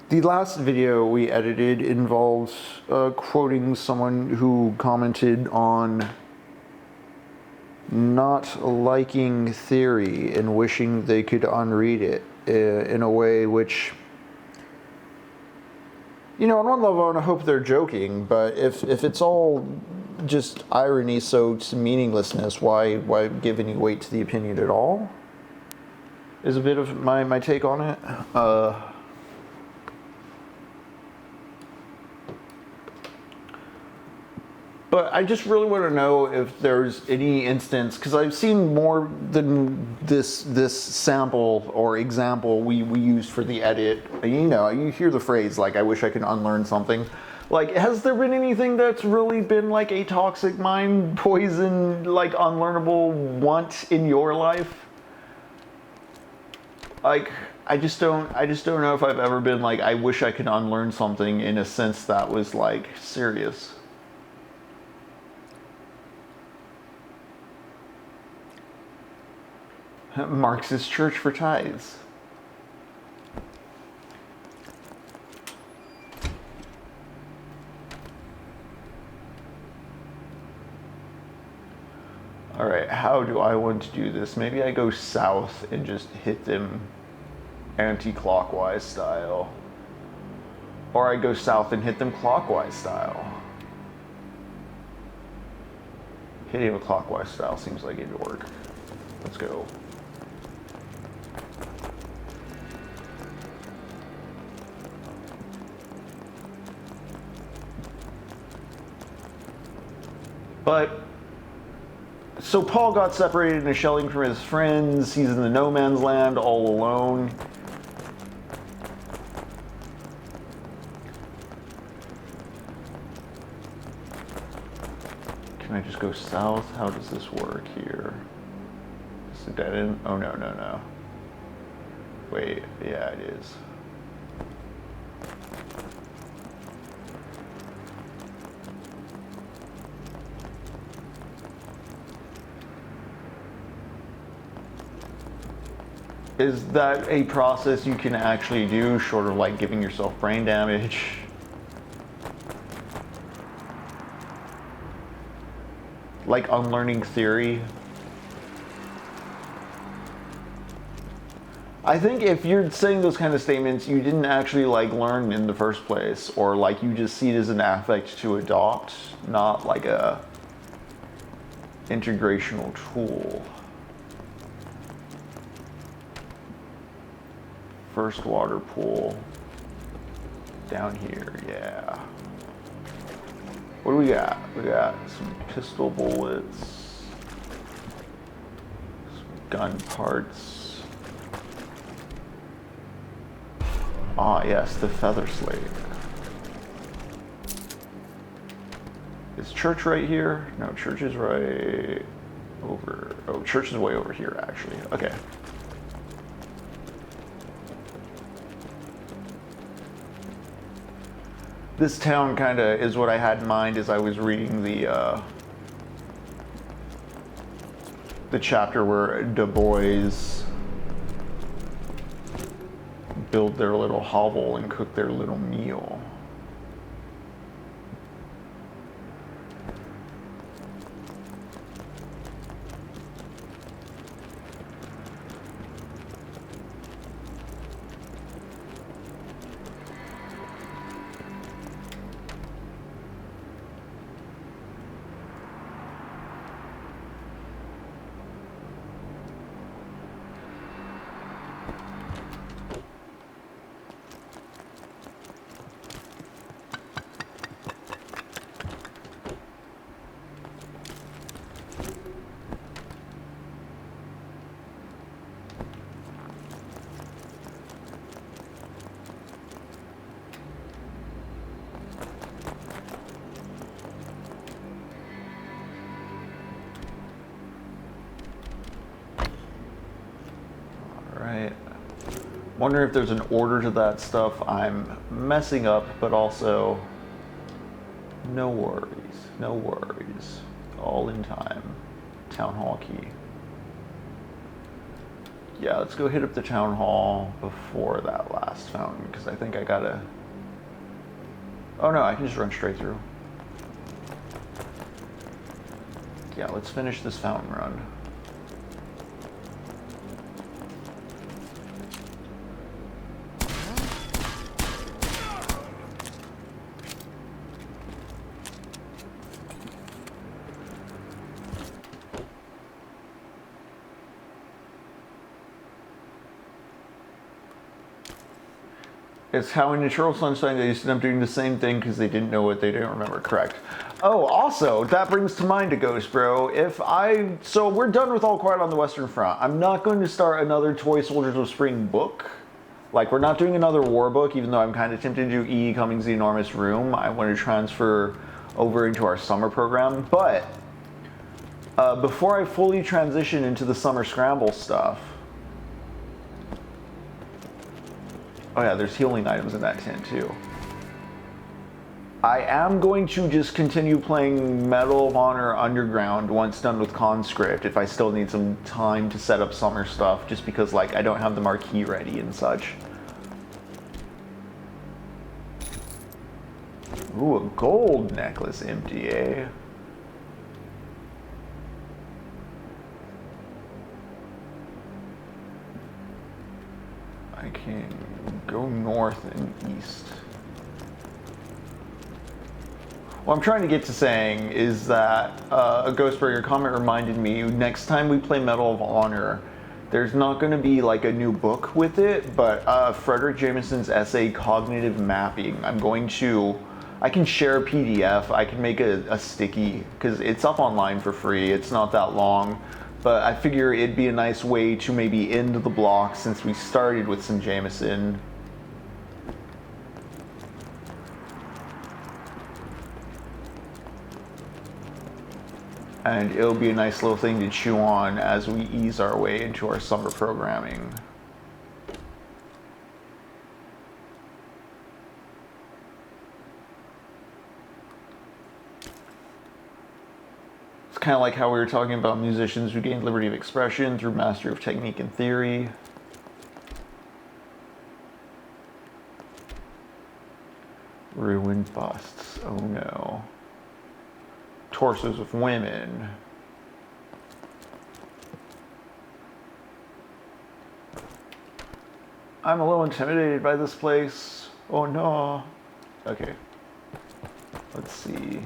The last video we edited involves quoting someone who commented on not liking theory and wishing they could unread it in a way which, you know, on one level I hope they're joking, but if it's all just irony so to meaninglessness. Why give any weight to the opinion at all? Is a bit of my take on it. But I just really want to know if there's any instance, because I've seen more than this sample or example we used for the edit. You know, you hear the phrase like, "I wish I could unlearn something." Like, has there been anything that's really been like a toxic mind poison, like unlearnable want in your life? Like, I just don't know if I've ever been like, I wish I could unlearn something in a sense that was like serious. Marxist Church for Tithes. All right, how do I want to do this? Maybe I go south and just hit them anti-clockwise style. Or I go south and hit them clockwise style. Hitting them clockwise style seems like it'd work. Let's go. But, so Paul got separated and shelling from his friends. He's in the no man's land all alone. Can I just go south? How does this work here? Is it dead end? Oh, no. Wait, yeah, it is. Is that a process you can actually do, short of like giving yourself brain damage? Like unlearning theory? I think if you're saying those kind of statements, you didn't actually like learn in the first place, or like you just see it as an affect to adopt, not like a integrational tool. First water pool. Down here, yeah. What do we got? We got some pistol bullets, some gun parts. Ah, yes, the feather slate. Is church right here? No, church is right over. Oh, church is way over here, actually. Okay. This town kind of is what I had in mind as I was reading the chapter where Du Bois build their little hovel and cook their little meal. Wonder if there's an order to that stuff I'm messing up, but also no worries, all in time. Town hall key. Yeah, let's go hit up the town hall before that last fountain, because I think I gotta... Oh no, I can just run straight through. Yeah, let's finish this fountain run. It's how in Eternal Sunshine they used to end up doing the same thing because they didn't know what they didn't remember. Correct. Oh, also, that brings to mind a Ghost Bro. So we're done with All Quiet on the Western Front. I'm not going to start another Toy Soldiers of Spring book. Like, we're not doing another war book, even though I'm kind of tempted to do E. Cummings' The Enormous Room. I want to transfer over into our summer program. But before I fully transition into the Summer Scramble stuff, oh yeah, there's healing items in that tin too. I am going to just continue playing Medal of Honor Underground once done with Conscript if I still need some time to set up summer stuff, just because like I don't have the marquee ready and such. Ooh, a gold necklace empty, eh? I can go north and east. What I'm trying to get to saying is that a Ghostburger comment reminded me, next time we play Medal of Honor, there's not going to be like a new book with it, but Fredric Jameson's essay, Cognitive Mapping. I can share a PDF, I can make a sticky, because it's up online for free, it's not that long, but I figure it'd be a nice way to maybe end the block since we started with some Jameson. And it'll be a nice little thing to chew on as we ease our way into our summer programming. It's kind of like how we were talking about musicians who gained liberty of expression through mastery of technique and theory. Ruined busts, oh no. Torsos of women. I'm a little intimidated by this place. Oh no. Okay. Let's see.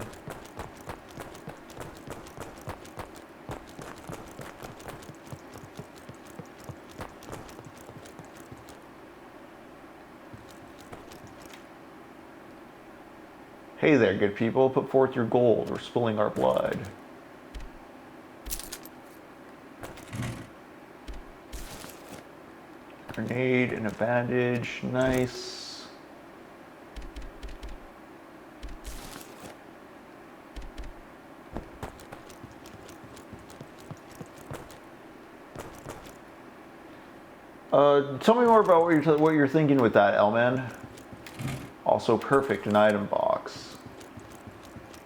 Hey there, good people, put forth your gold, we're spilling our blood. Grenade and a bandage, nice. Tell me more about what you're thinking with that, Elman. Also perfect, an item box.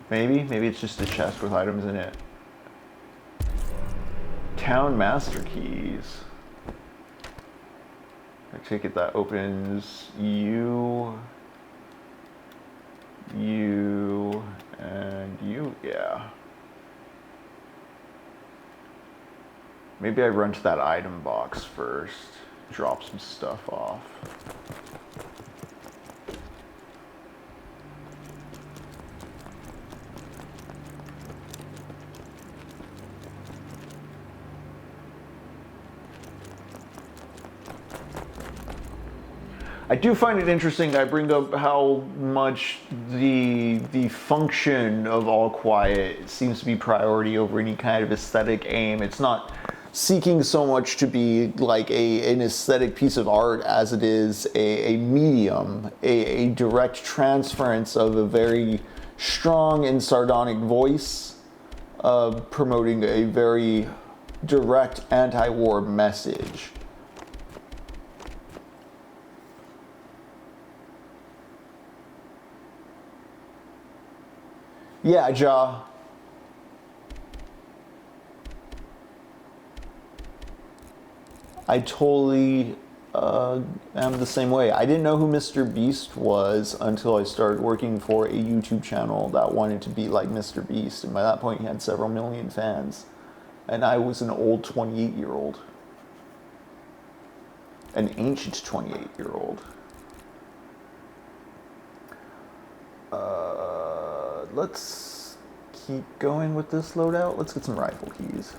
Maybe it's just a chest with items in it. Town master keys. I take it that opens you, and you, yeah. Maybe I run to that item box first, drop some stuff off. I do find it interesting. I bring up how much the function of All Quiet seems to be priority over any kind of aesthetic aim. It's not seeking so much to be like an aesthetic piece of art as it is a medium, a direct transference of a very strong and sardonic voice, promoting a very direct anti-war message. Yeah, Ja. I totally am the same way. I didn't know who Mr. Beast was until I started working for a YouTube channel that wanted to be like Mr. Beast, and by that point he had several million fans. And I was an old 28-year-old. An ancient 28-year-old. Let's keep going with this loadout. Let's get some rifle keys.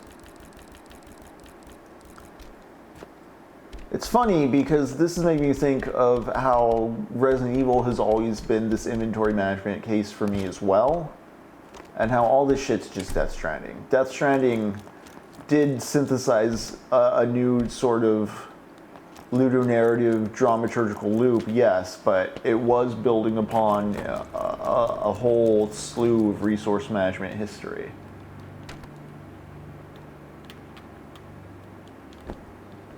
It's funny because this is making me think of how Resident Evil has always been this inventory management case for me as well, and how all this shit's just Death Stranding. Death Stranding did synthesize a new sort of ludonarrative dramaturgical loop, yes, but it was building upon a whole slew of resource management history.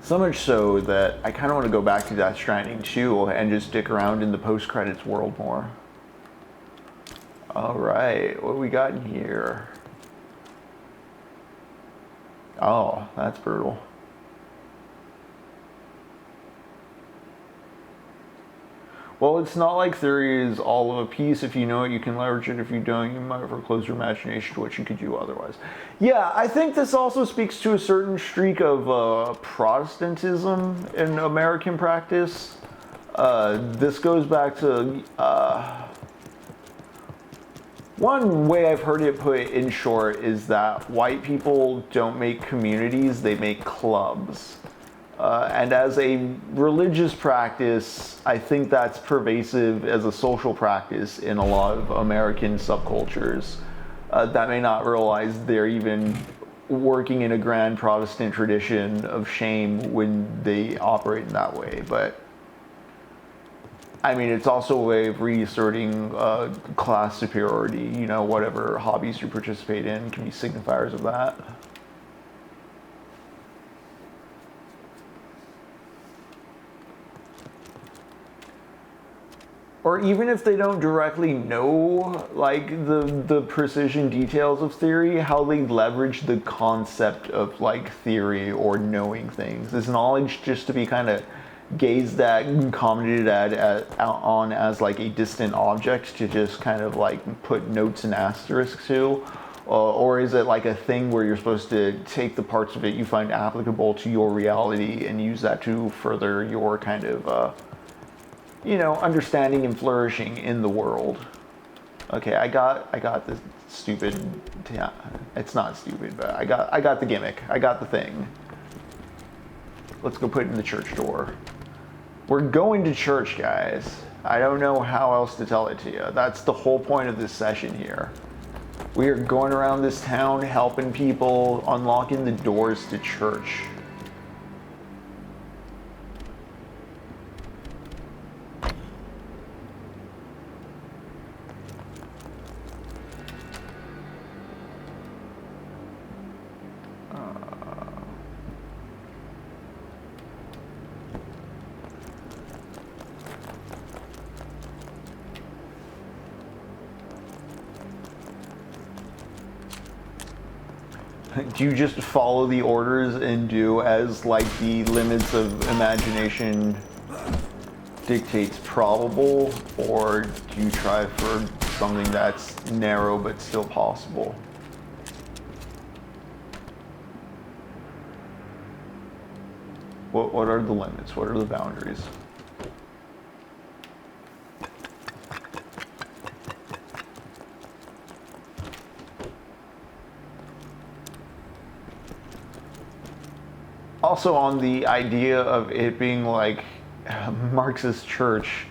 So much so that I kind of want to go back to Death Stranding 2 and just stick around in the post-credits world more. Alright, what we got in here? Oh, that's brutal. Well, it's not like theory is all of a piece. If you know it, you can leverage it. If you don't, you might foreclose your imagination to what you could do otherwise. Yeah, I think this also speaks to a certain streak of Protestantism in American practice. This goes back to one way I've heard it put in short is that white people don't make communities, they make clubs. And as a religious practice, I think that's pervasive as a social practice in a lot of American subcultures that may not realize they're even working in a grand Protestant tradition of shame when they operate in that way. But I mean, it's also a way of reasserting class superiority. You know, whatever hobbies you participate in can be signifiers of that. Or even if they don't directly know, like, the precision details of theory, how they leverage the concept of, like, theory or knowing things. Is knowledge just to be kind of gazed at and commented on as, like, a distant object to just kind of, like, put notes and asterisks to? Or is it like a thing where you're supposed to take the parts of it you find applicable to your reality and use that to further your kind of, you know, understanding and flourishing in the world? Okay, I got this stupid, yeah, it's not stupid, but I got the gimmick. I got the thing. Let's go put it in the church door. We're going to church, guys. I don't know how else to tell it to you. That's the whole point of this session here. We are going around this town helping people, unlocking the doors to church. Do you just follow the orders and do as, like, the limits of imagination dictates probable, or do you try for something that's narrow but still possible? What are the limits? What are the boundaries? Also, on the idea of it being like Marxist church,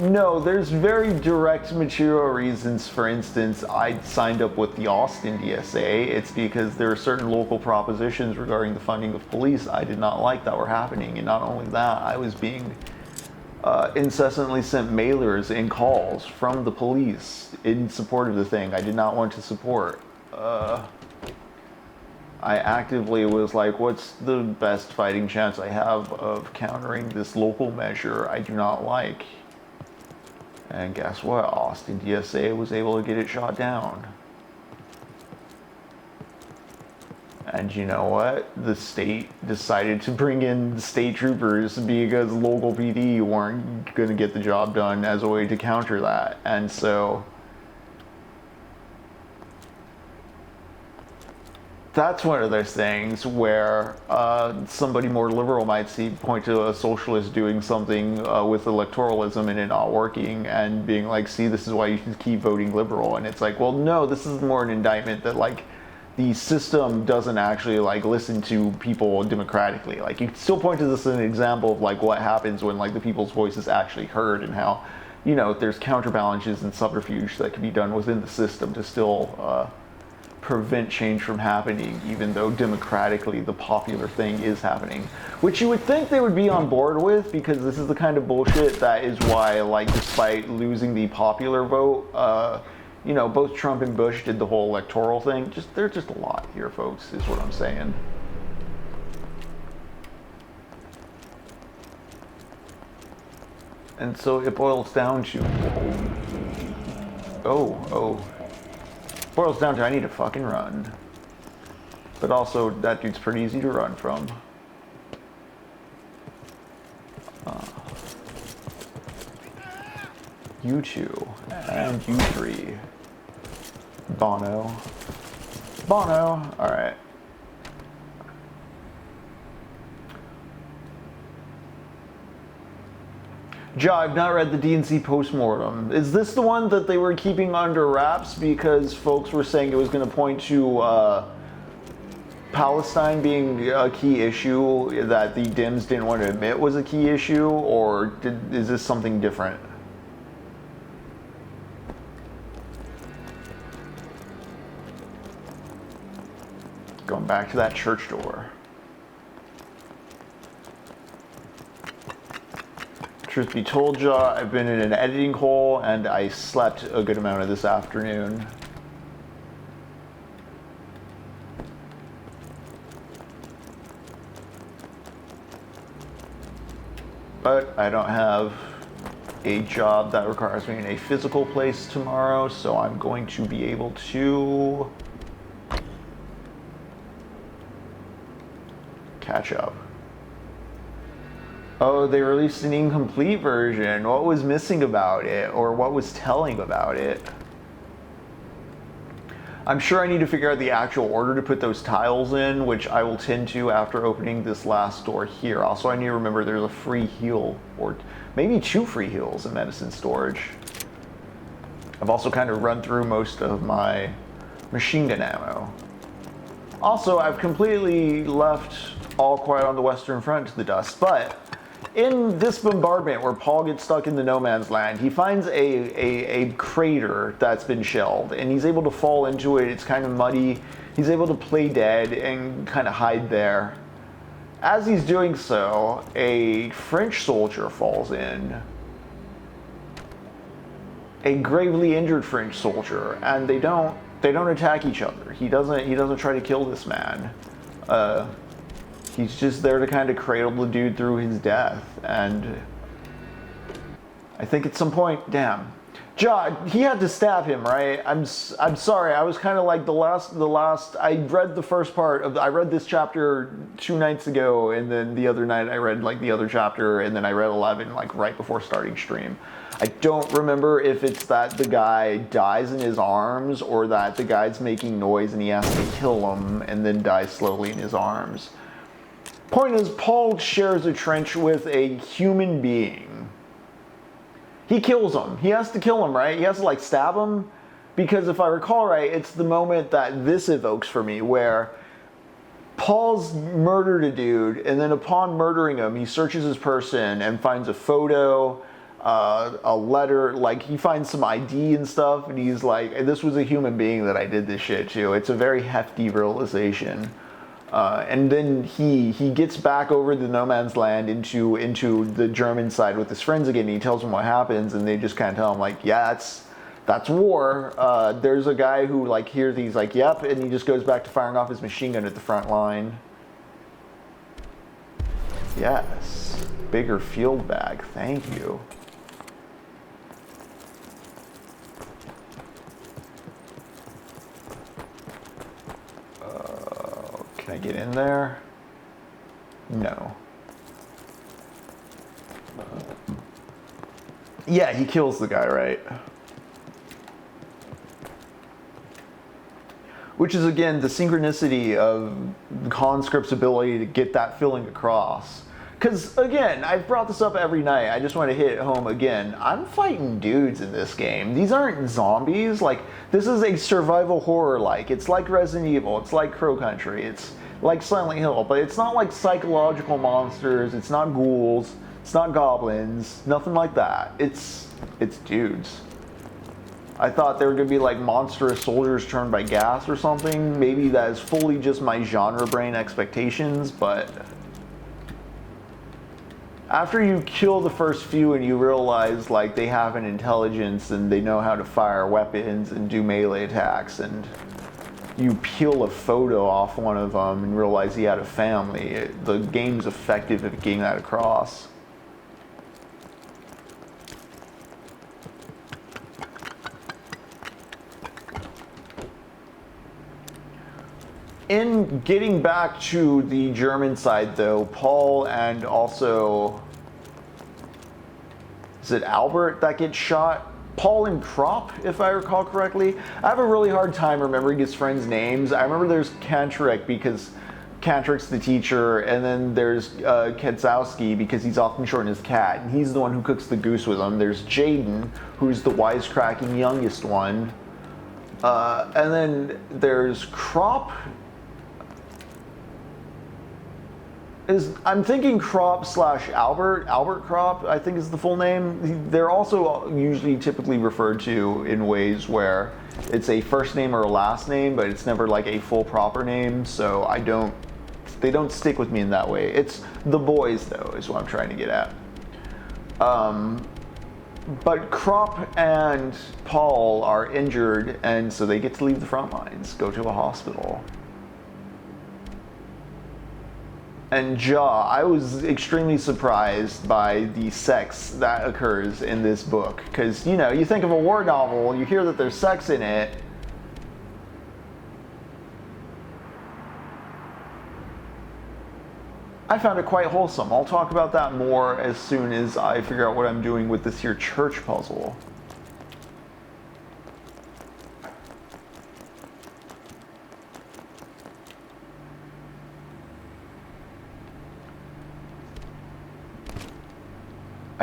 no, there's very direct material reasons. For instance, I signed up with the Austin DSA. It's because there are certain local propositions regarding the funding of police I did not like that were happening. And not only that, I was being incessantly sent mailers and calls from the police in support of the thing I did not want to support. I actively was like, what's the best fighting chance I have of countering this local measure I do not like? And guess what? Austin DSA was able to get it shot down. And you know what? The state decided to bring in the state troopers because local PD weren't going to get the job done as a way to counter that. And so that's one of those things where somebody more liberal might point to a socialist doing something with electoralism and it not working and being like, see, this is why you should keep voting liberal. And it's like, well, no, this is more an indictment that, like, the system doesn't actually like listen to people democratically. Like you still point to this as an example of like what happens when like the people's voice is actually heard, and how, you know, there's counterbalances and subterfuge that can be done within the system to still prevent change from happening, even though democratically the popular thing is happening, which you would think they would be on board with, because this is the kind of bullshit that is why, like, despite losing the popular vote, you know, both Trump and Bush did the whole electoral thing. There's just a lot here, folks, is what I'm saying. And so it boils down to, boils down to I need to fucking run. But also, that dude's pretty easy to run from. You two, and you three. Bono. Alright. Ja, I've not read the D&C Postmortem. Is this the one that they were keeping under wraps because folks were saying it was going to point to Palestine being a key issue that the Dems didn't want to admit was a key issue, or is this something different? Going back to that church door. Truth be told, Ja, I've been in an editing hole and I slept a good amount of this afternoon. But I don't have a job that requires me in a physical place tomorrow, so I'm going to be able to catch up. Oh, they released an incomplete version. What was missing about it, or what was telling about it? I'm sure I need to figure out the actual order to put those tiles in, which I will tend to after opening this last door here. Also, I need to remember there's a free heal, or maybe 2 free heals in medicine storage. I've also kind of run through most of my machine gun ammo. Also, I've completely left All Quiet on the Western Front to the dust, but in this bombardment where Paul gets stuck in the no man's land, he finds a crater that's been shelled, and he's able to fall into it. It's kind of muddy. He's able to play dead and kind of hide there. As he's doing so, a French soldier falls in. A gravely injured French soldier, and they don't attack each other. He doesn't try to kill this man. He's just there to kind of cradle the dude through his death. And I think at some point, damn, Ja, he had to stab him, right? I'm sorry. I was kind of like the last. I read the first part of. I read this chapter 2 nights ago, and then the other night I read like the other chapter, and then I read 11 like right before starting stream. I don't remember if it's that the guy dies in his arms, or that the guy's making noise and he has to kill him and then dies slowly in his arms. Point is, Paul shares a trench with a human being. He kills him. He has to kill him, right? He has to like stab him, because if I recall right, it's the moment that this evokes for me, where Paul's murdered a dude, and then upon murdering him, he searches his person and finds a photo, a letter, like he finds some ID and stuff, and he's like, this was a human being that I did this shit to. It's a very hefty realization. And then he gets back over the no man's land into the German side with his friends again. And he tells them what happens, and they just kind of tell him like, yeah, that's war. There's a guy who like hears these like, yep, and he just goes back to firing off his machine gun at the front line. Yes, bigger field bag, thank you. Can I get in there? No. Yeah, he kills the guy, right? Which is, again, the synchronicity of CONSCRIPT's ability to get that feeling across. Because, again, I've brought this up every night. I just want to hit it home again. I'm fighting dudes in this game. These aren't zombies. Like, this is a survival horror-like. It's like Resident Evil. It's like Crow Country. It's like Silent Hill. But it's not like psychological monsters. It's not ghouls. It's not goblins. Nothing like that. It's dudes. I thought they were going to be like monstrous soldiers turned by gas or something. Maybe that is fully just my genre brain expectations, but after you kill the first few and you realize like they have an intelligence and they know how to fire weapons and do melee attacks, and you peel a photo off one of them and realize he had a family, the game's effective at getting that across. In getting back to the German side, though, Paul and also, is it Albert that gets shot? Paul and Krop, if I recall correctly. I have a really hard time remembering his friends' names. I remember there's Kantrek because Kantrik's the teacher, and then there's Ketzowski because he's often shortened as Cat, and he's the one who cooks the goose with him. There's Jaden, who's the wisecracking youngest one. And then there's Krop. I'm thinking Krop / Albert Krop, I think is the full name. They're also usually typically referred to in ways where it's a first name or a last name, but it's never like a full proper name, so they don't stick with me in that way. It's the boys, though, is what I'm trying to get at. But Krop and Paul are injured, and so they get to leave the front lines, go to a hospital. And I was extremely surprised by the sex that occurs in this book. Because, you know, you think of a war novel, you hear that there's sex in it. I found it quite wholesome. I'll talk about that more as soon as I figure out what I'm doing with this here church puzzle.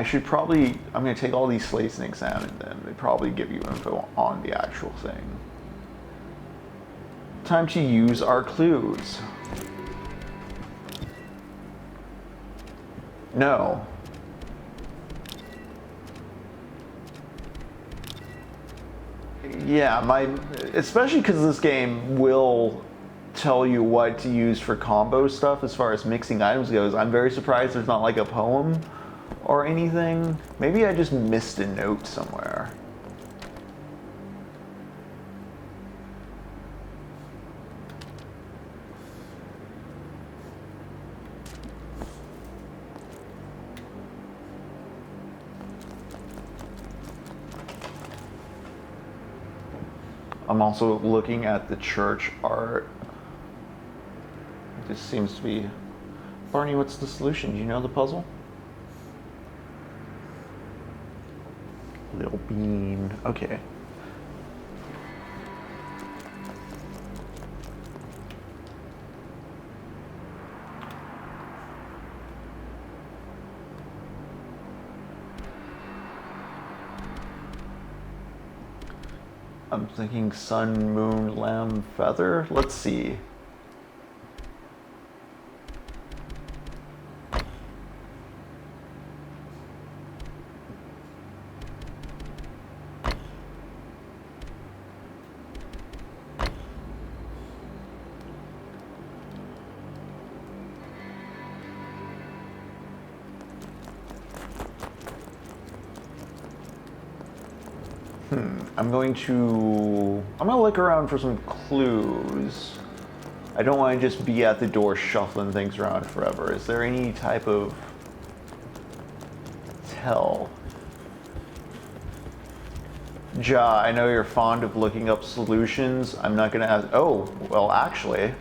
I'm going to take all these slates and examine them. They probably give you info on the actual thing. Time to use our clues. No. Yeah, especially because this game will tell you what to use for combo stuff as far as mixing items goes. I'm very surprised there's not like a poem or anything. Maybe I just missed a note somewhere. I'm also looking at the church art. This seems to be... Barney, what's the solution? Do you know the puzzle? Little bean. Okay. I'm thinking sun, moon, lamb, feather. Let's see. I'm going to look around for some clues. I don't want to just be at the door shuffling things around forever. Is there any type of tell? I know you're fond of looking up solutions. I'm not going to ask. Oh, well, actually.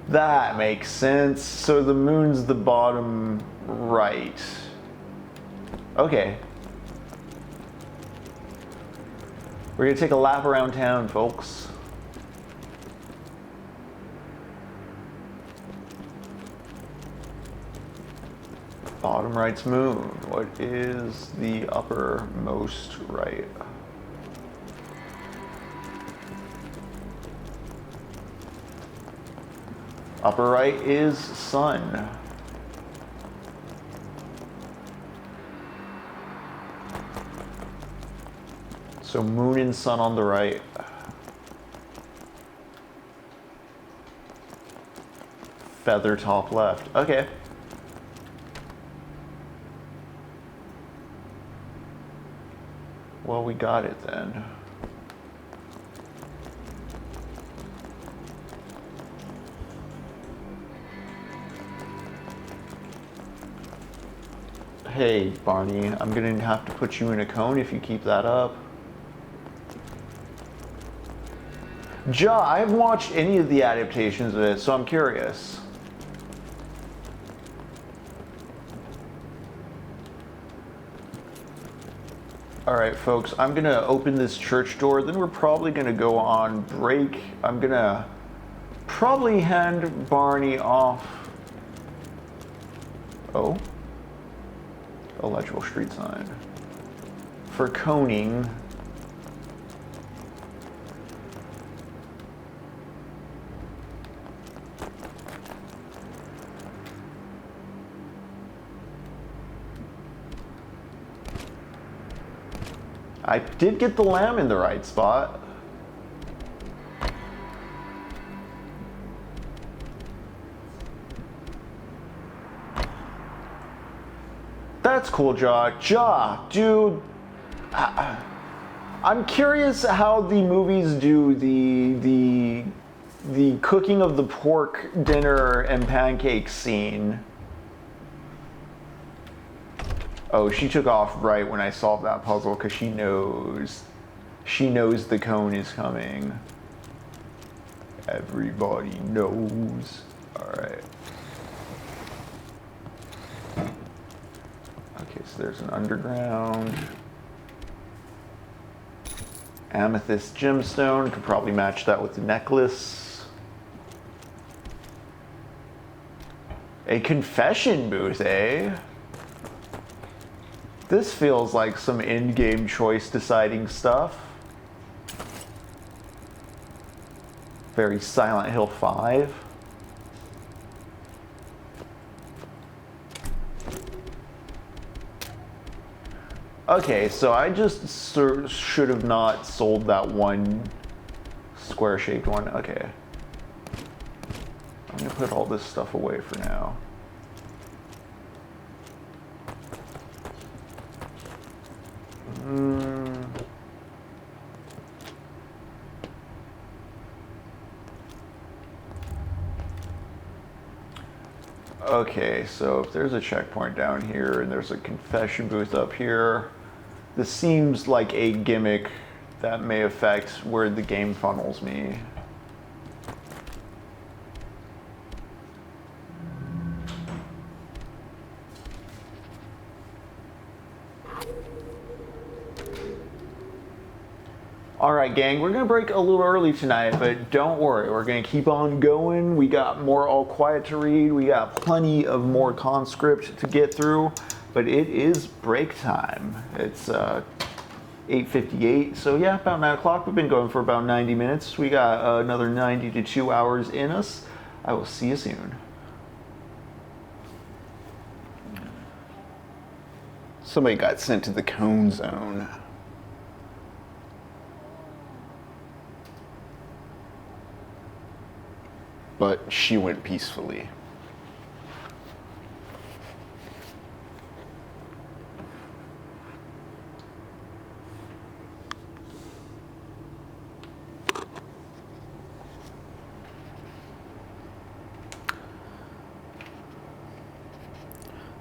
That makes sense. So the moon's the bottom right. Okay. We're gonna take a lap around town, folks. Bottom right's moon. What is the uppermost right? Upper right is sun. So moon and sun on the right. Feather top left. Okay. Well, we got it then. Hey, Barney, I'm gonna have to put you in a cone if you keep that up. I haven't watched any of the adaptations of it, so I'm curious. Alright, folks, I'm gonna open this church door, then we're probably gonna go on break. I'm gonna probably hand Barney off. Oh. Illegible street sign. For coning. I did get the lamb in the right spot. That's cool, dude. I'm curious how the movies do the cooking of the pork dinner and pancakes scene. Oh, she took off right when I solved that puzzle because she knows the cone is coming. Everybody knows. All right. Okay, so there's an underground. Amethyst gemstone, could probably match that with the necklace. A confession booth, eh? This feels like some in-game choice deciding stuff. Very Silent Hill 5. Okay, so I just should have not sold that one square-shaped one. Okay. I'm gonna put all this stuff away for now. Okay, so if there's a checkpoint down here and there's a confession booth up here, this seems like a gimmick that may affect where the game funnels me. Alright gang, we're gonna break a little early tonight, but don't worry, we're gonna keep on going. We got more All Quiet to read, we got plenty of more Conscript to get through, but it is break time. It's 8:58, so yeah, about 9 o'clock. We've been going for about 90 minutes. We got another 90 to 2 hours in us. I will see you soon. Somebody got sent to the cone zone. But she went peacefully.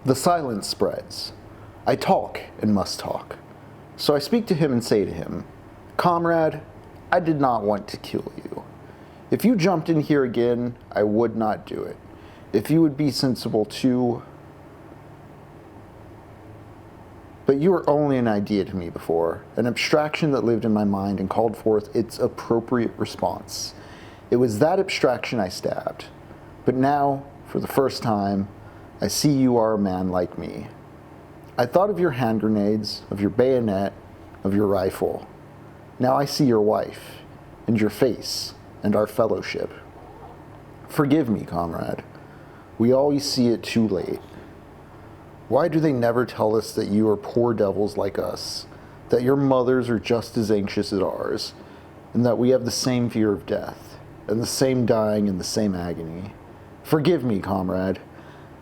The silence spreads. I talk and must talk. So I speak to him and say to him, "Comrade, I did not want to kill you. If you jumped in here again, I would not do it. If you would be sensible too. But you were only an idea to me before, an abstraction that lived in my mind and called forth its appropriate response. It was that abstraction I stabbed. But now, for the first time, I see you are a man like me. I thought of your hand grenades, of your bayonet, of your rifle. Now I see your wife, and your face, and our fellowship. Forgive me, comrade. We always see it too late. Why do they never tell us that you are poor devils like us, that your mothers are just as anxious as ours, and that we have the same fear of death, and the same dying and the same agony? Forgive me, comrade.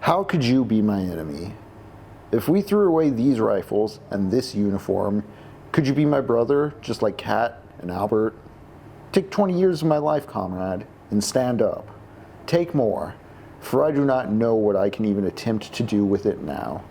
How could you be my enemy? If we threw away these rifles and this uniform, could you be my brother, just like Kat and Albert? Take 20 years of my life, comrade, and stand up. Take more, for I do not know what I can even attempt to do with it now.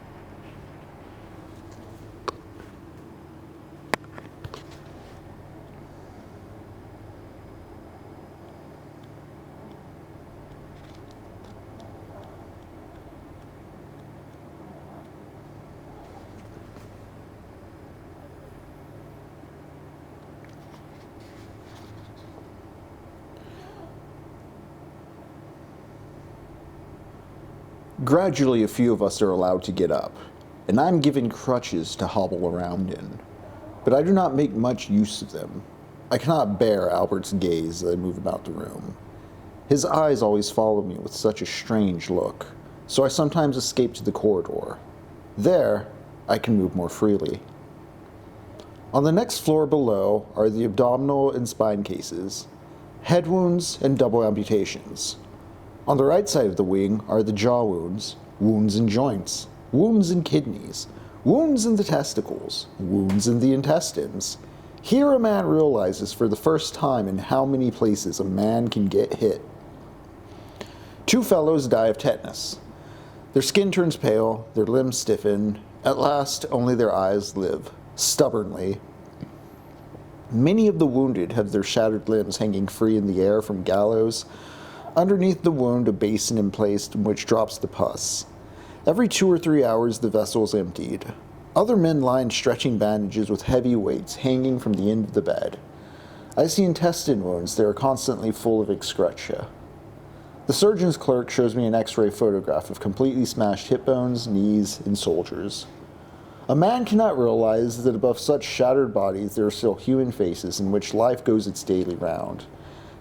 Gradually, a few of us are allowed to get up, and I'm given crutches to hobble around in. But I do not make much use of them. I cannot bear Albert's gaze as I move about the room. His eyes always follow me with such a strange look, so I sometimes escape to the corridor. There, I can move more freely. On the next floor below are the abdominal and spine cases, head wounds, and double amputations. On the right side of the wing are the jaw wounds, wounds in joints, wounds in kidneys, wounds in the testicles, wounds in the intestines. Here a man realizes for the first time in how many places a man can get hit. 2 fellows die of tetanus. Their skin turns pale, their limbs stiffen. At last, only their eyes live, stubbornly. Many of the wounded have their shattered limbs hanging free in the air from gallows. Underneath the wound, a basin is placed in which drops the pus. Every 2 or 3 hours, the vessel is emptied. Other men lie in stretching bandages with heavy weights hanging from the end of the bed. I see intestine wounds that are constantly full of excreta. The surgeon's clerk shows me an X-ray photograph of completely smashed hip bones, knees, and soldiers. A man cannot realize that above such shattered bodies there are still human faces in which life goes its daily round.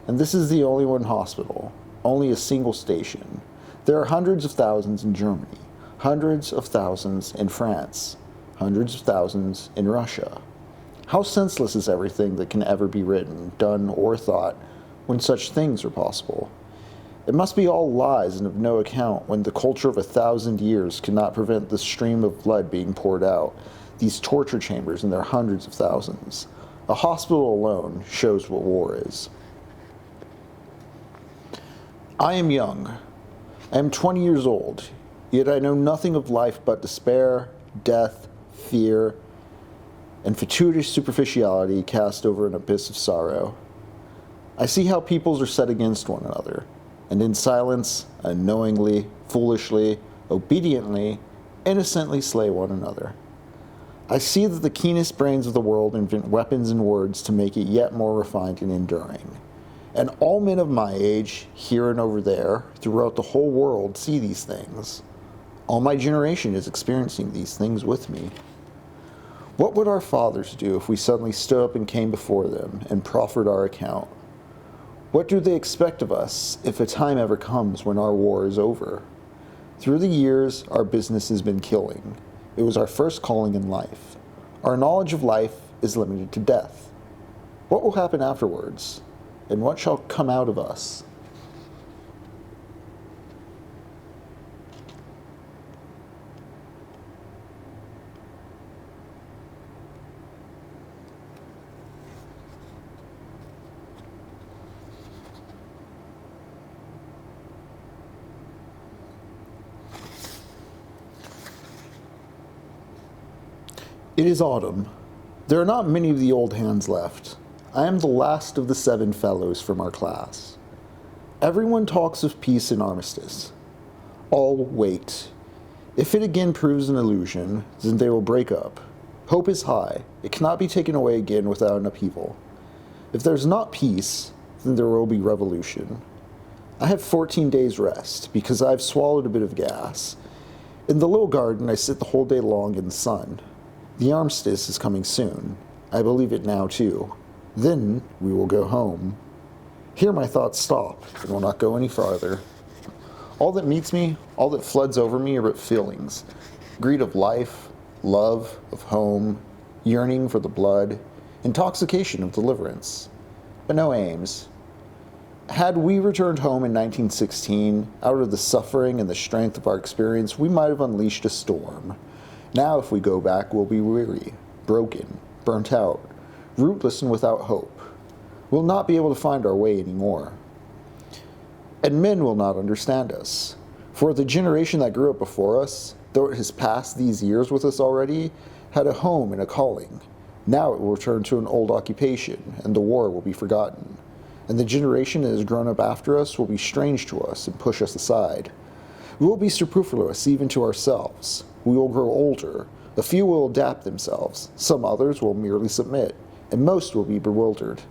And this is the only one hospital. Only a single station. There are hundreds of thousands in Germany, hundreds of thousands in France, hundreds of thousands in Russia. How senseless is everything that can ever be written, done, or thought when such things are possible? It must be all lies and of no account when the culture of 1,000 years cannot prevent the stream of blood being poured out, these torture chambers in their hundreds of thousands. A hospital alone shows what war is. I am young. I am 20 years old, yet I know nothing of life but despair, death, fear, and fatuous superficiality cast over an abyss of sorrow. I see how peoples are set against one another, and in silence, unknowingly, foolishly, obediently, innocently slay one another. I see that the keenest brains of the world invent weapons and words to make it yet more refined and enduring. And all men of my age, here and over there, throughout the whole world, see these things. All my generation is experiencing these things with me. What would our fathers do if we suddenly stood up and came before them and proffered our account? What do they expect of us if a time ever comes when our war is over? Through the years, our business has been killing. It was our first calling in life. Our knowledge of life is limited to death. What will happen afterwards? And what shall come out of us? It is autumn. There are not many of the old hands left. I am the last of the 7 fellows from our class. Everyone talks of peace and armistice. All wait. If it again proves an illusion, then they will break up. Hope is high. It cannot be taken away again without an upheaval. If there's not peace, then there will be revolution. I have 14 days rest because I've swallowed a bit of gas, In the little garden, I sit the whole day long in the sun. The armistice is coming soon. I believe it now, too. Then we will go home. Here my thoughts stop and will not go any farther. All that meets me, all that floods over me are but feelings. Greed of life, love of home, yearning for the blood, intoxication of deliverance. But no aims. Had we returned home in 1916, out of the suffering and the strength of our experience, we might have unleashed a storm. Now if we go back, we'll be weary, broken, burnt out, rootless and without hope. We'll not be able to find our way anymore. And men will not understand us. For the generation that grew up before us, though it has passed these years with us already, had a home and a calling. Now it will return to an old occupation, and the war will be forgotten. And the generation that has grown up after us will be strange to us and push us aside. We will be superfluous even to ourselves. We will grow older. A few will adapt themselves. Some others will merely submit, and most will be bewildered.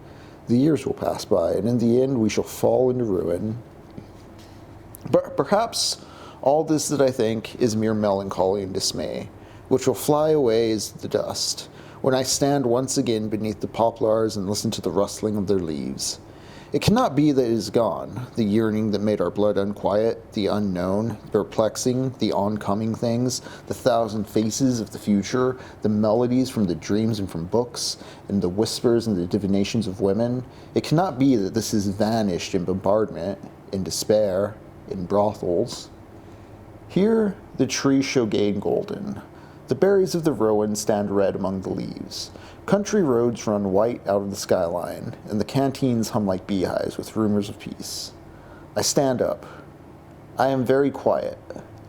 The years will pass by, and in the end we shall fall into ruin. But perhaps all this that I think is mere melancholy and dismay, which will fly away as the dust, when I stand once again beneath the poplars and listen to the rustling of their leaves. It cannot be that it is gone, the yearning that made our blood unquiet, the unknown, perplexing, the oncoming things, the thousand faces of the future, the melodies from the dreams and from books, and the whispers and the divinations of women. It cannot be that this has vanished in bombardment, in despair, in brothels. Here the trees show gay and golden. The berries of the rowan stand red among the leaves. Country roads run white out of the skyline, and the canteens hum like beehives with rumors of peace. I stand up. I am very quiet.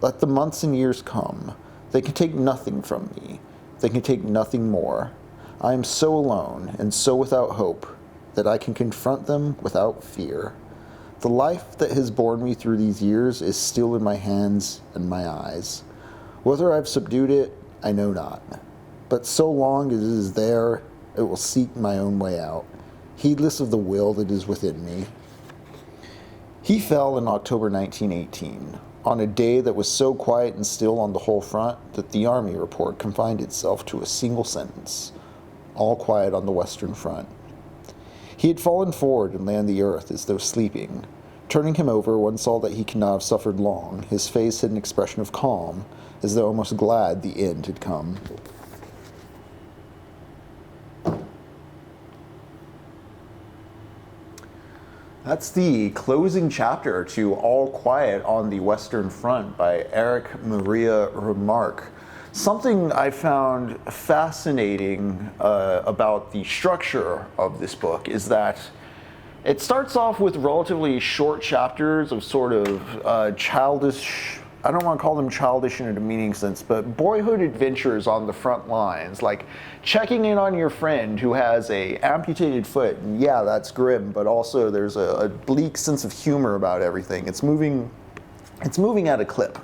Let the months and years come. They can take nothing from me. They can take nothing more. I am so alone and so without hope that I can confront them without fear. The life that has borne me through these years is still in my hands and my eyes. Whether I've subdued it, I know not. But so long as it is there, it will seek my own way out, heedless of the will that is within me. He fell in October 1918, on a day that was so quiet and still on the whole front that the Army report confined itself to a single sentence: all quiet on the Western Front. He had fallen forward and lay on the earth as though sleeping. Turning him over, one saw that he could not have suffered long. His face had an expression of calm, as though almost glad the end had come. That's the closing chapter to All Quiet on the Western Front by Erich Maria Remarque. Something I found fascinating about the structure of this book is that it starts off with relatively short chapters of sort of childish, I don't want to call them childish in a demeaning sense, but boyhood adventures on the front lines, like checking in on your friend who has a amputated foot. And yeah, that's grim, but also there's a bleak sense of humor about everything. It's moving at a clip.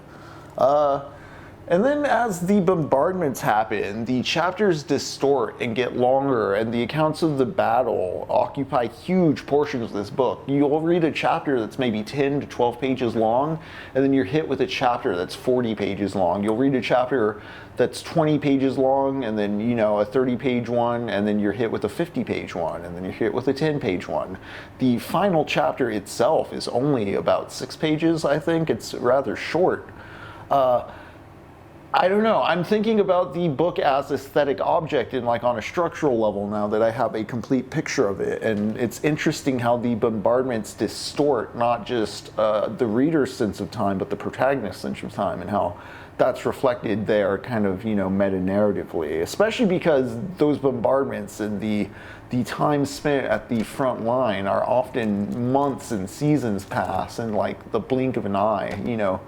And then as the bombardments happen, the chapters distort and get longer, and the accounts of the battle occupy huge portions of this book. You'll read a chapter that's maybe 10 to 12 pages long, and then you're hit with a chapter that's 40 pages long. You'll read a chapter that's 20 pages long, and then, you know, a 30-page one, and then you're hit with a 50-page one, and then you're hit with a 10-page one. The final chapter itself is only about 6 pages, I think. It's rather short. I don't know. I'm thinking about the book as aesthetic object and like on a structural level now that I have a complete picture of it. And it's interesting how the bombardments distort not just the reader's sense of time, but the protagonist's sense of time, and how that's reflected there kind of, you know, meta-narratively, especially because those bombardments and the time spent at the front line are often months and seasons pass in like the blink of an eye, you know.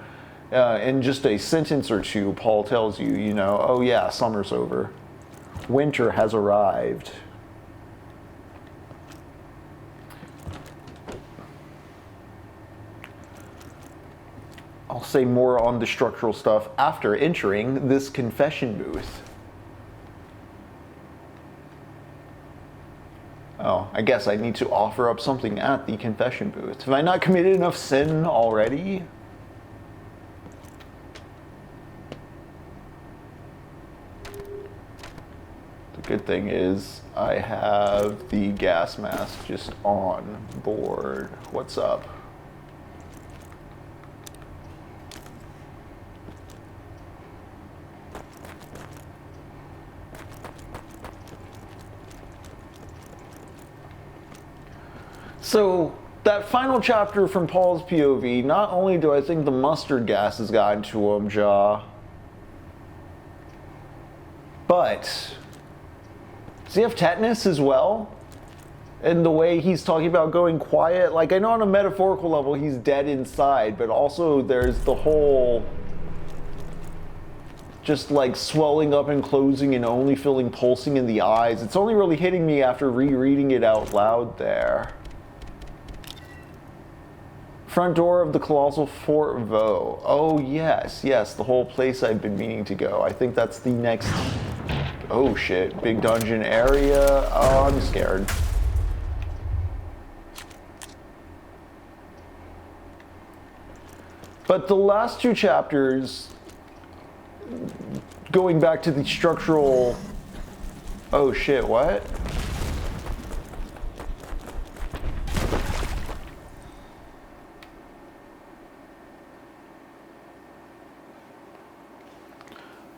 In just a sentence or two, Paul tells you, you know, oh yeah, summer's over. Winter has arrived. I'll say more on the structural stuff after entering this confession booth. Oh, I guess I need to offer up something at the confession booth. Have I not committed enough sin already? good thing is I have the gas mask just on board. What's up? So that final chapter from Paul's POV, not only do I think the mustard gas has gotten to him, but does he have tetanus as well? And the way he's talking about going quiet, like I know on a metaphorical level he's dead inside, but also there's the whole just like swelling up and closing and only feeling pulsing in the eyes. It's only really hitting me after rereading it out loud there. Front door of the colossal Fort Vaux. Oh yes, yes, the whole place I've been meaning to go. I think that's the next, oh shit, big dungeon area. Oh, I'm scared. But the last two chapters, going back to the structural, oh shit, what?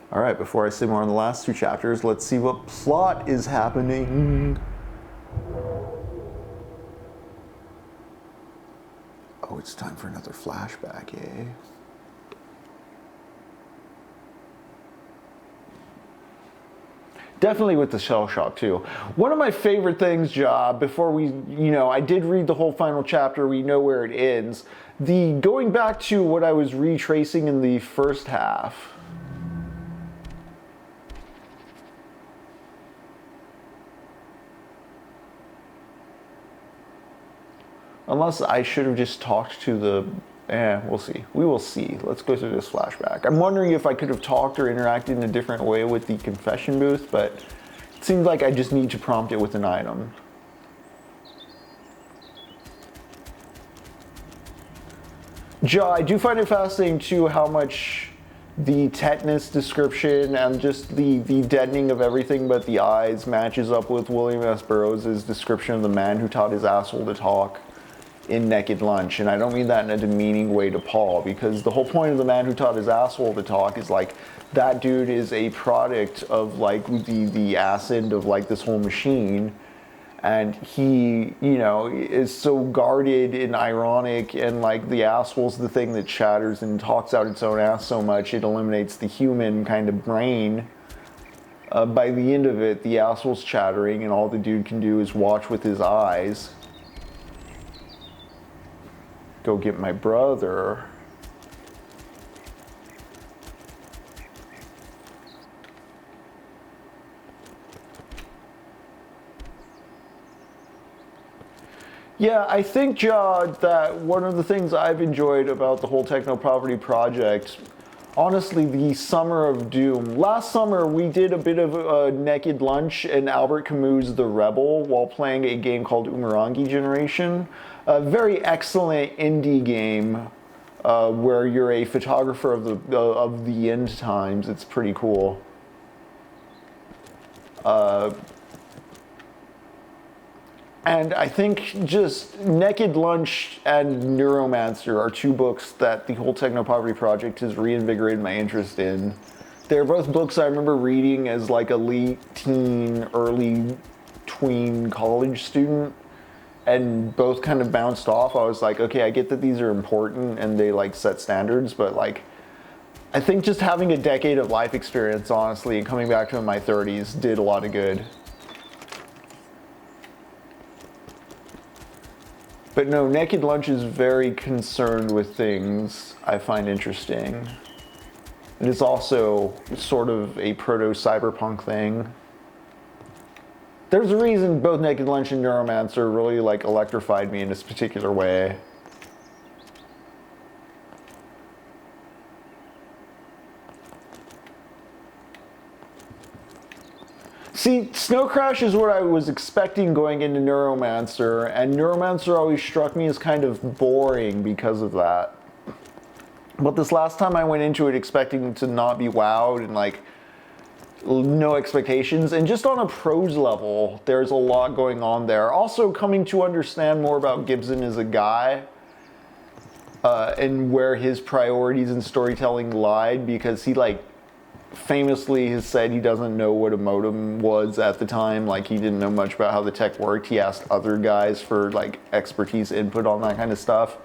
All right, before I say more on the last two chapters, let's see what plot is happening. Oh, it's time for another flashback, eh? Definitely with the shell shock too. One of my favorite things, before we, I did read the whole final chapter, we know where it ends. Going back to what I was retracing in the first half. Unless I should have just talked to the, we'll see. We will see. Let's go through this flashback. I'm wondering if I could have talked or interacted in a different way with the confession booth, but it seems like I just need to prompt it with an item. I do find it fascinating too how much the tetanus description and just the deadening of everything but the eyes matches up with William S. Burroughs' description of the man who taught his asshole to talk in Naked Lunch. And I don't mean that in a demeaning way to Paul, because the whole point of the man who taught his asshole to talk is like, that dude is a product of like the acid of like this whole machine. And he, is so guarded and ironic, and like the asshole's the thing that chatters and talks out its own ass so much it eliminates the human kind of brain. By the end of it, the asshole's chattering and all the dude can do is watch with his eyes. Go get my brother. Yeah, I think, that one of the things I've enjoyed about the whole Technopoverty project, honestly, the Summer of Doom. Last summer, we did a bit of a Naked Lunch and Albert Camus' The Rebel while playing a game called Umurangi Generation. A very excellent indie game where you're a photographer of the end times. It's pretty cool. And I think just Naked Lunch and Neuromancer are two books that the whole Technopoverty project has reinvigorated my interest in. They're both books I remember reading as like a late teen, early tween college student, and both kind of bounced off. I was like, okay, I get that these are important and they like set standards, but like, I think just having a decade of life experience, honestly, and coming back to in my 30s did a lot of good. But no, Naked Lunch is very concerned with things I find interesting. It is also sort of a proto-cyberpunk thing. There's a reason both Naked Lunch and Neuromancer really like electrified me in this particular way. See, Snow Crash is what I was expecting going into Neuromancer, and Neuromancer always struck me as kind of boring because of that. But this last time I went into it expecting to not be wowed and like no expectations. And just on a prose level, there's a lot going on there. Also coming to understand more about Gibson as a guy, and where his priorities in storytelling lied, because he like famously has said he doesn't know what a modem was at the time. Like, he didn't know much about how the tech worked. He asked other guys for like expertise input on that kind of stuff.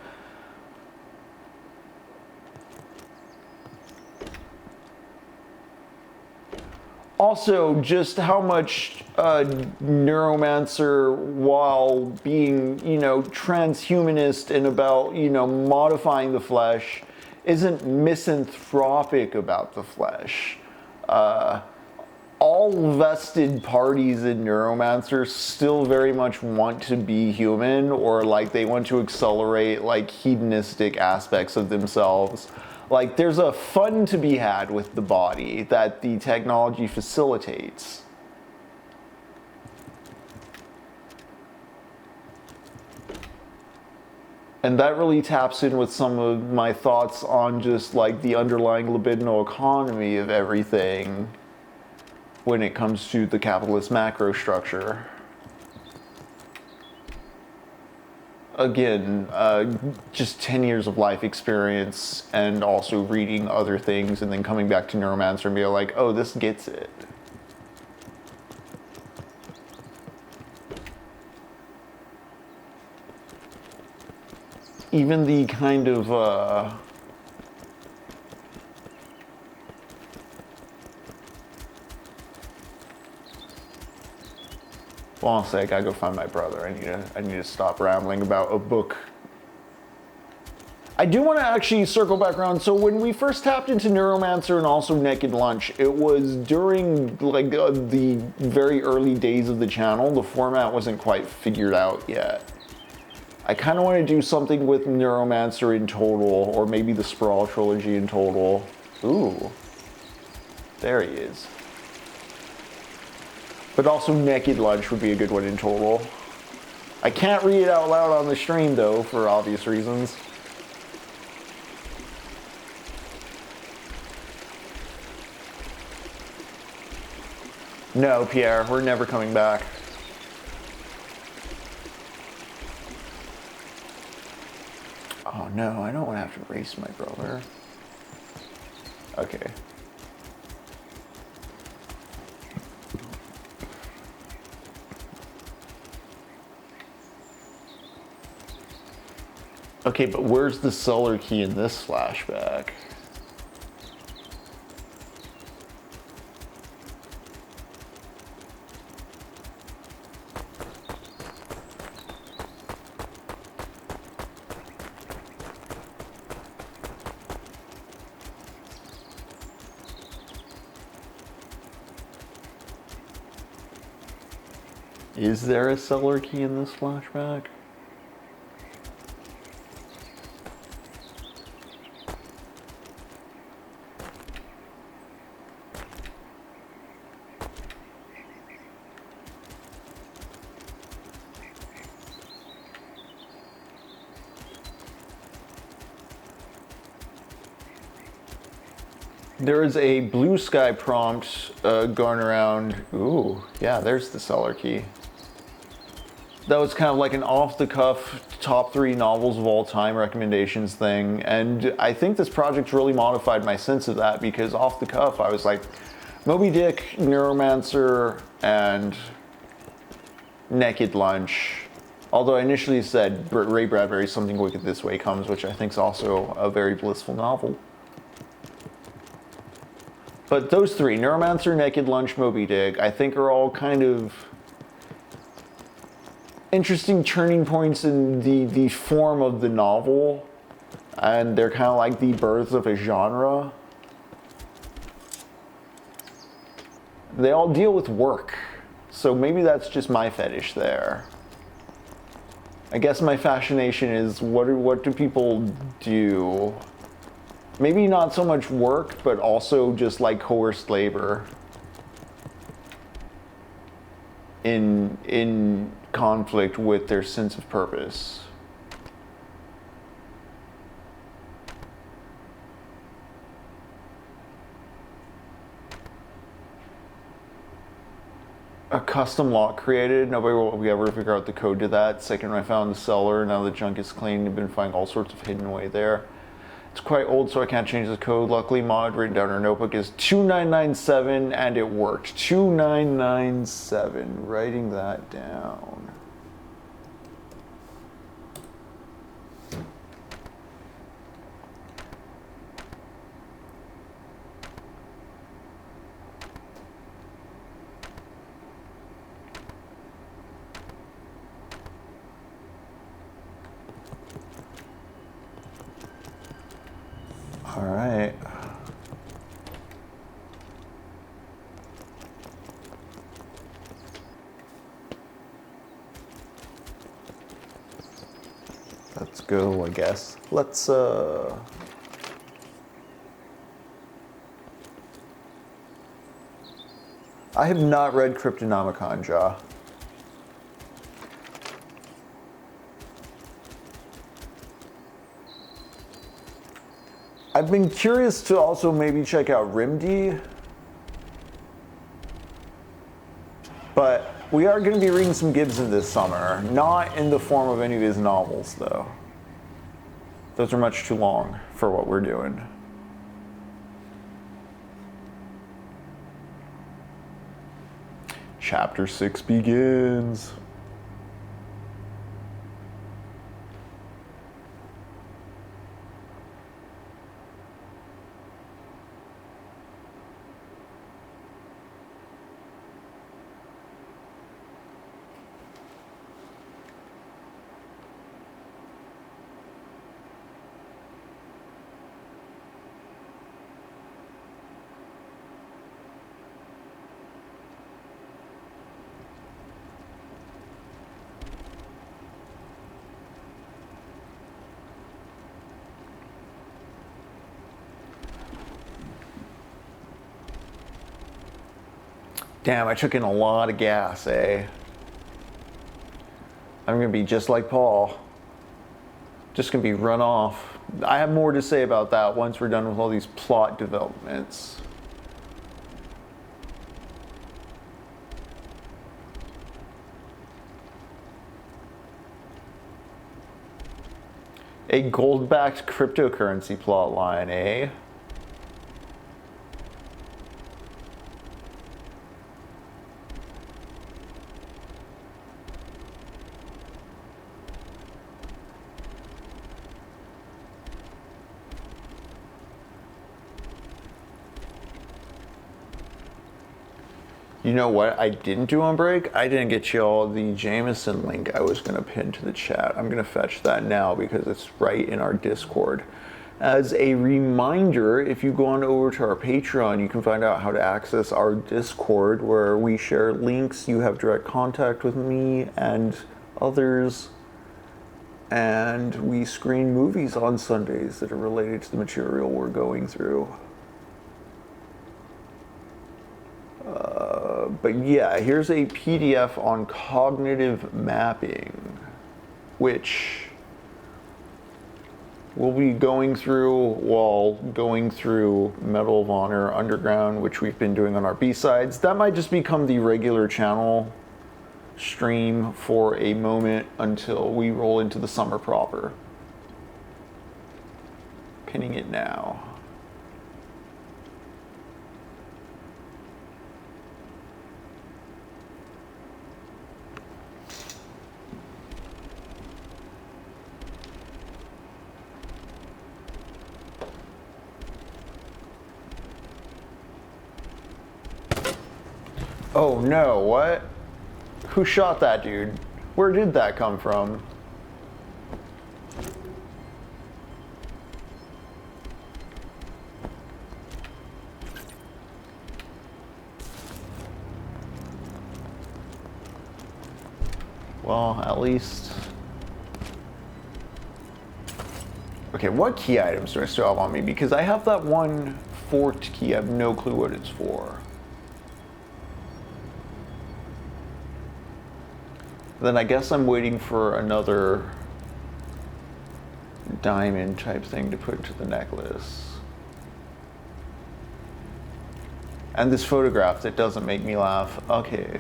Also, just how much Neuromancer, while being, you know, transhumanist and about, you know, modifying the flesh, isn't misanthropic about the flesh. All vested parties in Neuromancer still very much want to be human, or like they want to accelerate like hedonistic aspects of themselves. Like, there's a fun to be had with the body that the technology facilitates. And that really taps in with some of my thoughts on just like the underlying libidinal economy of everything when it comes to the capitalist macro structure. Again, just 10 years of life experience and also reading other things and then coming back to Neuromancer and being like, oh, this gets it. Even the kind of, well, I'll say I gotta go find my brother. I need to stop rambling about a book. I do want to actually circle back around. So when we first tapped into Neuromancer and also Naked Lunch, it was during like the very early days of the channel. The format wasn't quite figured out yet. I kind of want to do something with Neuromancer in total, or maybe the Sprawl trilogy in total. Ooh, there he is. But also Naked Lunch would be a good one in total. I can't read it out loud on the stream though, for obvious reasons. No, Pierre, we're never coming back. Oh no, I don't want to have to race my brother. Okay. Okay, but where's the cellar key in this flashback? Is there a cellar key in this flashback? There is a blue sky prompt going around. Ooh, yeah, there's the cellar key. That was kind of like an off-the-cuff top 3 novels of all time recommendations thing, and I think this project really modified my sense of that, because off the cuff I was like, Moby Dick, Neuromancer, and Naked Lunch. Although I initially said Ray Bradbury's Something Wicked This Way Comes, which I think is also a very blissful novel. But those 3, Neuromancer, Naked Lunch, Moby Dick, I think are all kind of interesting turning points in the form of the novel. And they're kind of like the births of a genre. They all deal with work. So maybe that's just my fetish there. I guess my fascination is what do people do? Maybe not so much work, but also just like coerced labor in conflict with their sense of purpose. a custom lock created. Nobody will ever figure out the code to that. Second, I found the cellar. Now the junk is clean. I've been finding all sorts of hidden away there. It's quite old, so I can't change the code. Luckily, mod written down in her notebook is 2997, and it worked. 2997. Writing that down. All right. Let's go, I guess. Let's, I have not read Cryptonomicon, Ja. I've been curious to also maybe check out Rimdi, but we are going to be reading some Gibson this summer, not in the form of any of his novels, though. Those are much too long for what we're doing. Chapter 6 begins. Damn, I took in a lot of gas, eh? I'm gonna be just like Paul. Just gonna be run off. I have more to say about that once we're done with all these plot developments. A gold-backed cryptocurrency plotline, eh? You know what I didn't do on break? I didn't get you all the Jameson link I was going to pin to the chat. I'm going to fetch that now because it's right in our Discord. As a reminder, if you go on over to our Patreon, you can find out how to access our Discord where we share links. You have direct contact with me and others. And we screen movies on Sundays that are related to the material we're going through. But yeah, here's a PDF on cognitive mapping, which we'll be going through while going through Medal of Honor Underground, which we've been doing on our B-sides. That might just become the regular channel stream for a moment until we roll into the summer proper. Pinning it now. Oh no, what? Who shot that dude? Where did that come from? Well, at least... Okay, what key items do I still have on me? Because I have that one FORT key, I have no clue what it's for. Then I guess I'm waiting for another diamond type thing to put into the necklace. And this photograph that doesn't make me laugh. Okay.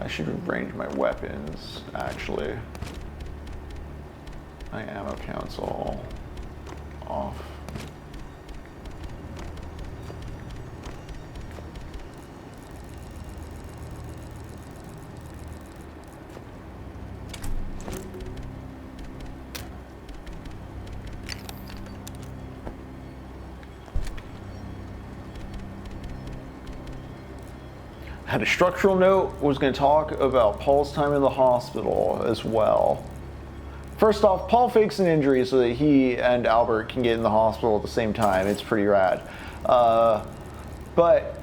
I should arrange my weapons, actually. My ammo count's all off. Had a structural note, was going to talk about Paul's time in the hospital as well. First off, Paul fakes an injury so that he and Albert can get in the hospital at the same time. It's pretty rad. But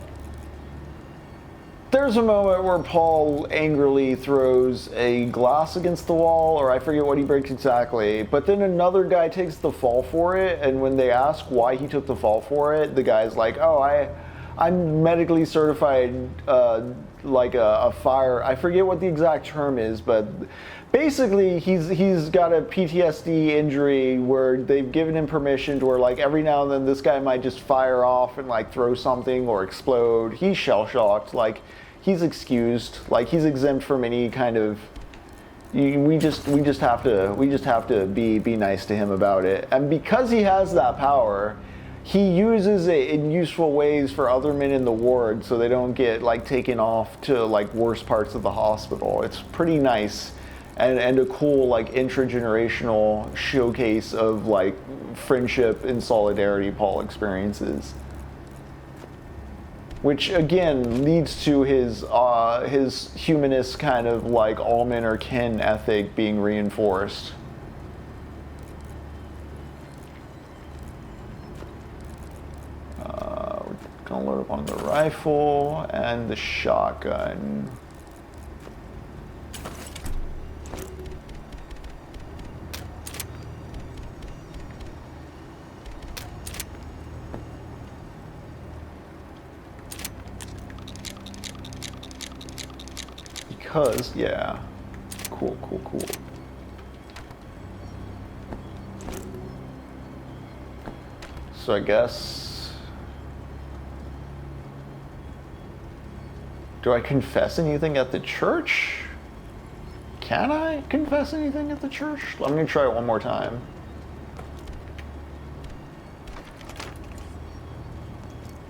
there's a moment where Paul angrily throws a glass against the wall, or I forget what he breaks exactly, but then another guy takes the fall for it, and when they ask why he took the fall for it, the guy's like, oh, I'm medically certified, like a fire. I forget what the exact term is, but basically he's got a PTSD injury where they've given him permission to where like every now and then this guy might just fire off and like throw something or explode. He's shell shocked. Like he's excused. Like he's exempt from any kind of. We just have to be nice to him about it. And because he has that power, he uses it in useful ways for other men in the ward so they don't get like taken off to like worse parts of the hospital. It's pretty nice and a cool like intragenerational showcase of like friendship and solidarity Paul experiences. Which again leads to his humanist kind of like all men are kin ethic being reinforced. Gonna load up on the rifle and the shotgun. Because, yeah. Cool. So I guess... Do I confess anything at the church? Can I confess anything at the church? Let me try it one more time.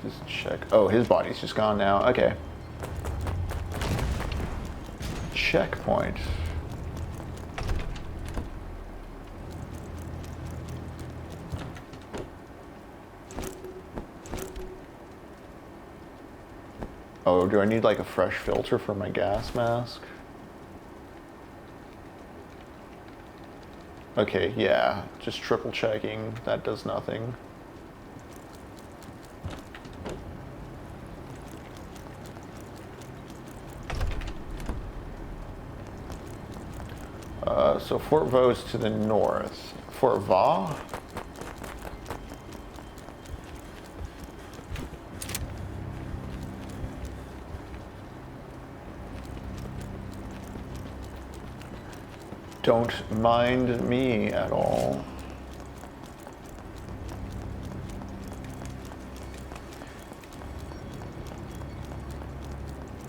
Just check. Oh, his body's just gone now. Okay. Checkpoint. Oh, do I need like a fresh filter for my gas mask? Okay, yeah, just triple checking. That does nothing. So Fort Vaux's to the north. Fort Vaux? Don't mind me at all.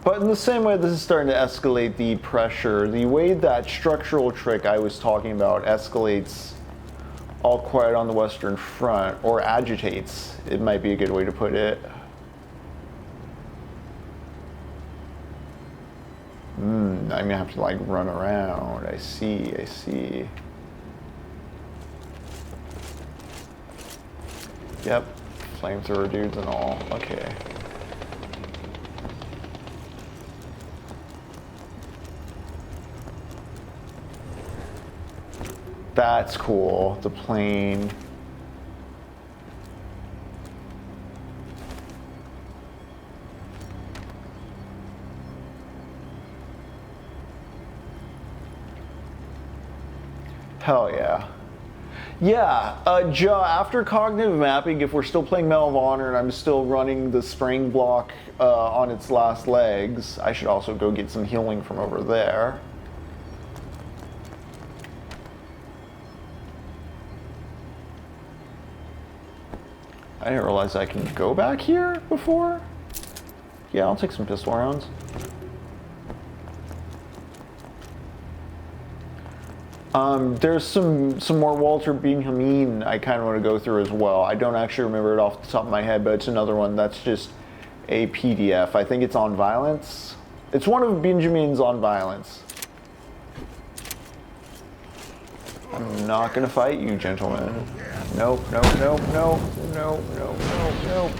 But in the same way this is starting to escalate the pressure, the way that structural trick I was talking about escalates all quiet on the Western Front, or agitates, it might be a good way to put it. I'm gonna have to like run around. I see. Yep, flamethrower dudes and all. Okay. That's cool, the plane. Hell yeah. Yeah, after cognitive mapping, if we're still playing Medal of Honor and I'm still running the spring block on its last legs, I should also go get some healing from over there. I didn't realize I can go back here before. Yeah, I'll take some pistol rounds. There's some more Walter Benjamin I kind of want to go through as well. I don't actually remember it off the top of my head, but it's another one that's just a PDF. I think it's on violence. It's one of Benjamin's on violence. I'm not gonna fight you, gentlemen. Nope, nope, nope, nope, nope, nope, nope, nope.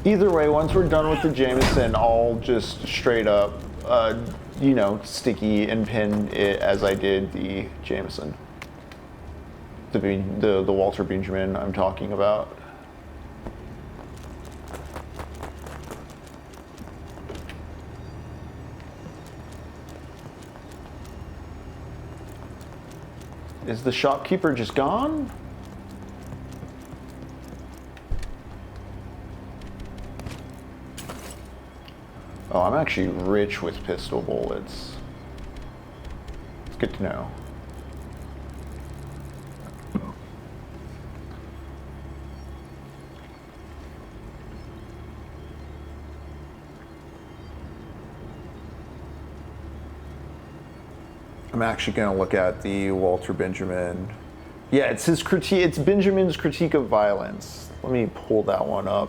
Either way, once we're done with the Jameson, I'll just straight up, you know, sticky and pin it as I did the Jameson. The Walter Benjamin I'm talking about. Is the shopkeeper just gone? Oh, I'm actually rich with pistol bullets. It's good to know. I'm actually going to look at the Walter Benjamin. Yeah, it's his critique. It's Benjamin's critique of violence. Let me pull that one up.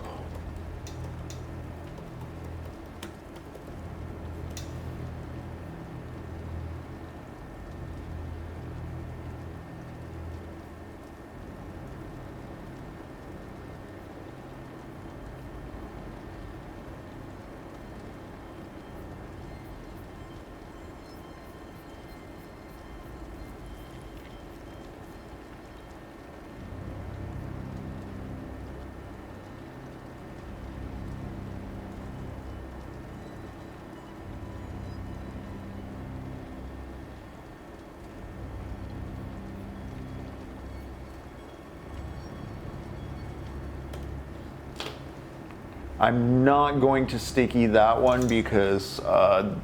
I'm not going to sticky that one because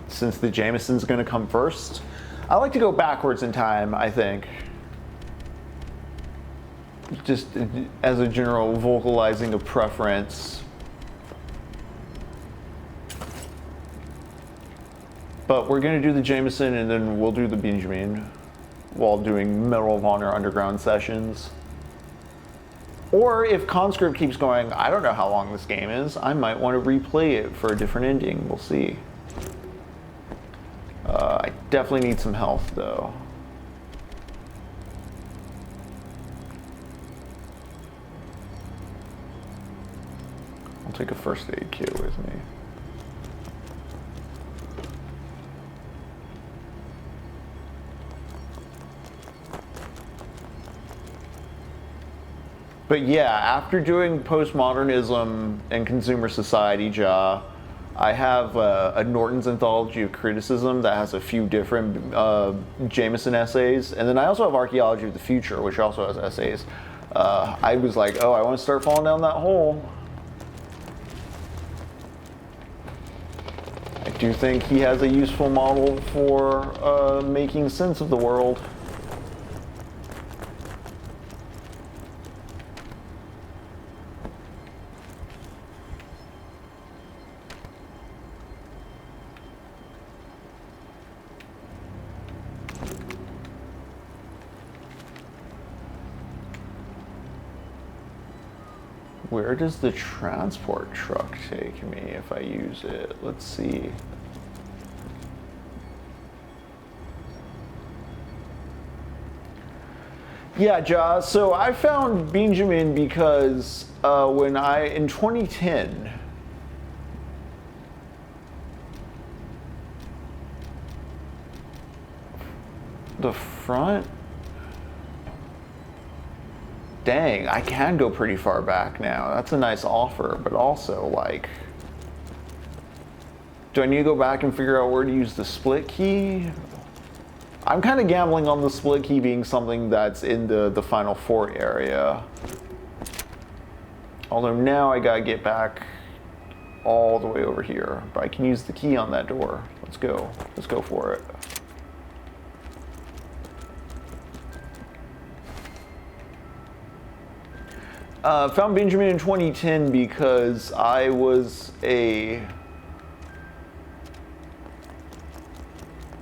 since the Jameson's going to come first, I like to go backwards in time, I think. Just as a general vocalizing of preference. But we're going to do the Jameson and then we'll do the Benjamin while doing Medal of Honor Underground sessions. Or if Conscript keeps going, I don't know how long this game is, I might want to replay it for a different ending. We'll see. I definitely need some health, though. I'll take a first aid kit with me. But yeah, after doing Postmodernism and Consumer Society, I have a Norton's Anthology of Criticism that has a few different Jameson essays. And then I also have Archaeology of the Future, which also has essays. I was like, oh, I want to start falling down that hole. I do think he has a useful model for making sense of the world. Where does the transport truck take me if I use it? Let's see. Yeah, so I found Benjamin because in 2010, the front, dang, I can go pretty far back now. That's a nice offer, but also, like, do I need to go back and figure out where to use the split key? I'm kind of gambling on the split key being something that's in the final fort area. Although now I gotta get back all the way over here. But I can use the key on that door. Let's go. Let's go for it. Found Benjamin in 2010 because I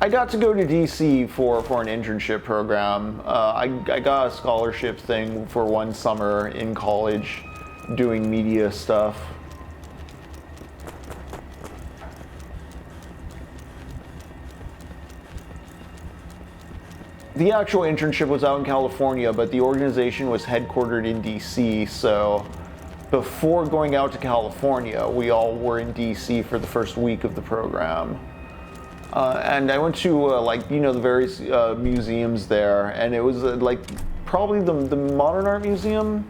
got to go to DC for an internship program. I got a scholarship thing for one summer in college doing media stuff. The actual internship was out in California, but the organization was headquartered in DC, so before going out to California, we all were in DC for the first week of the program. And I went to, like, you know, the various museums there, and it was, like, probably the Modern Art Museum?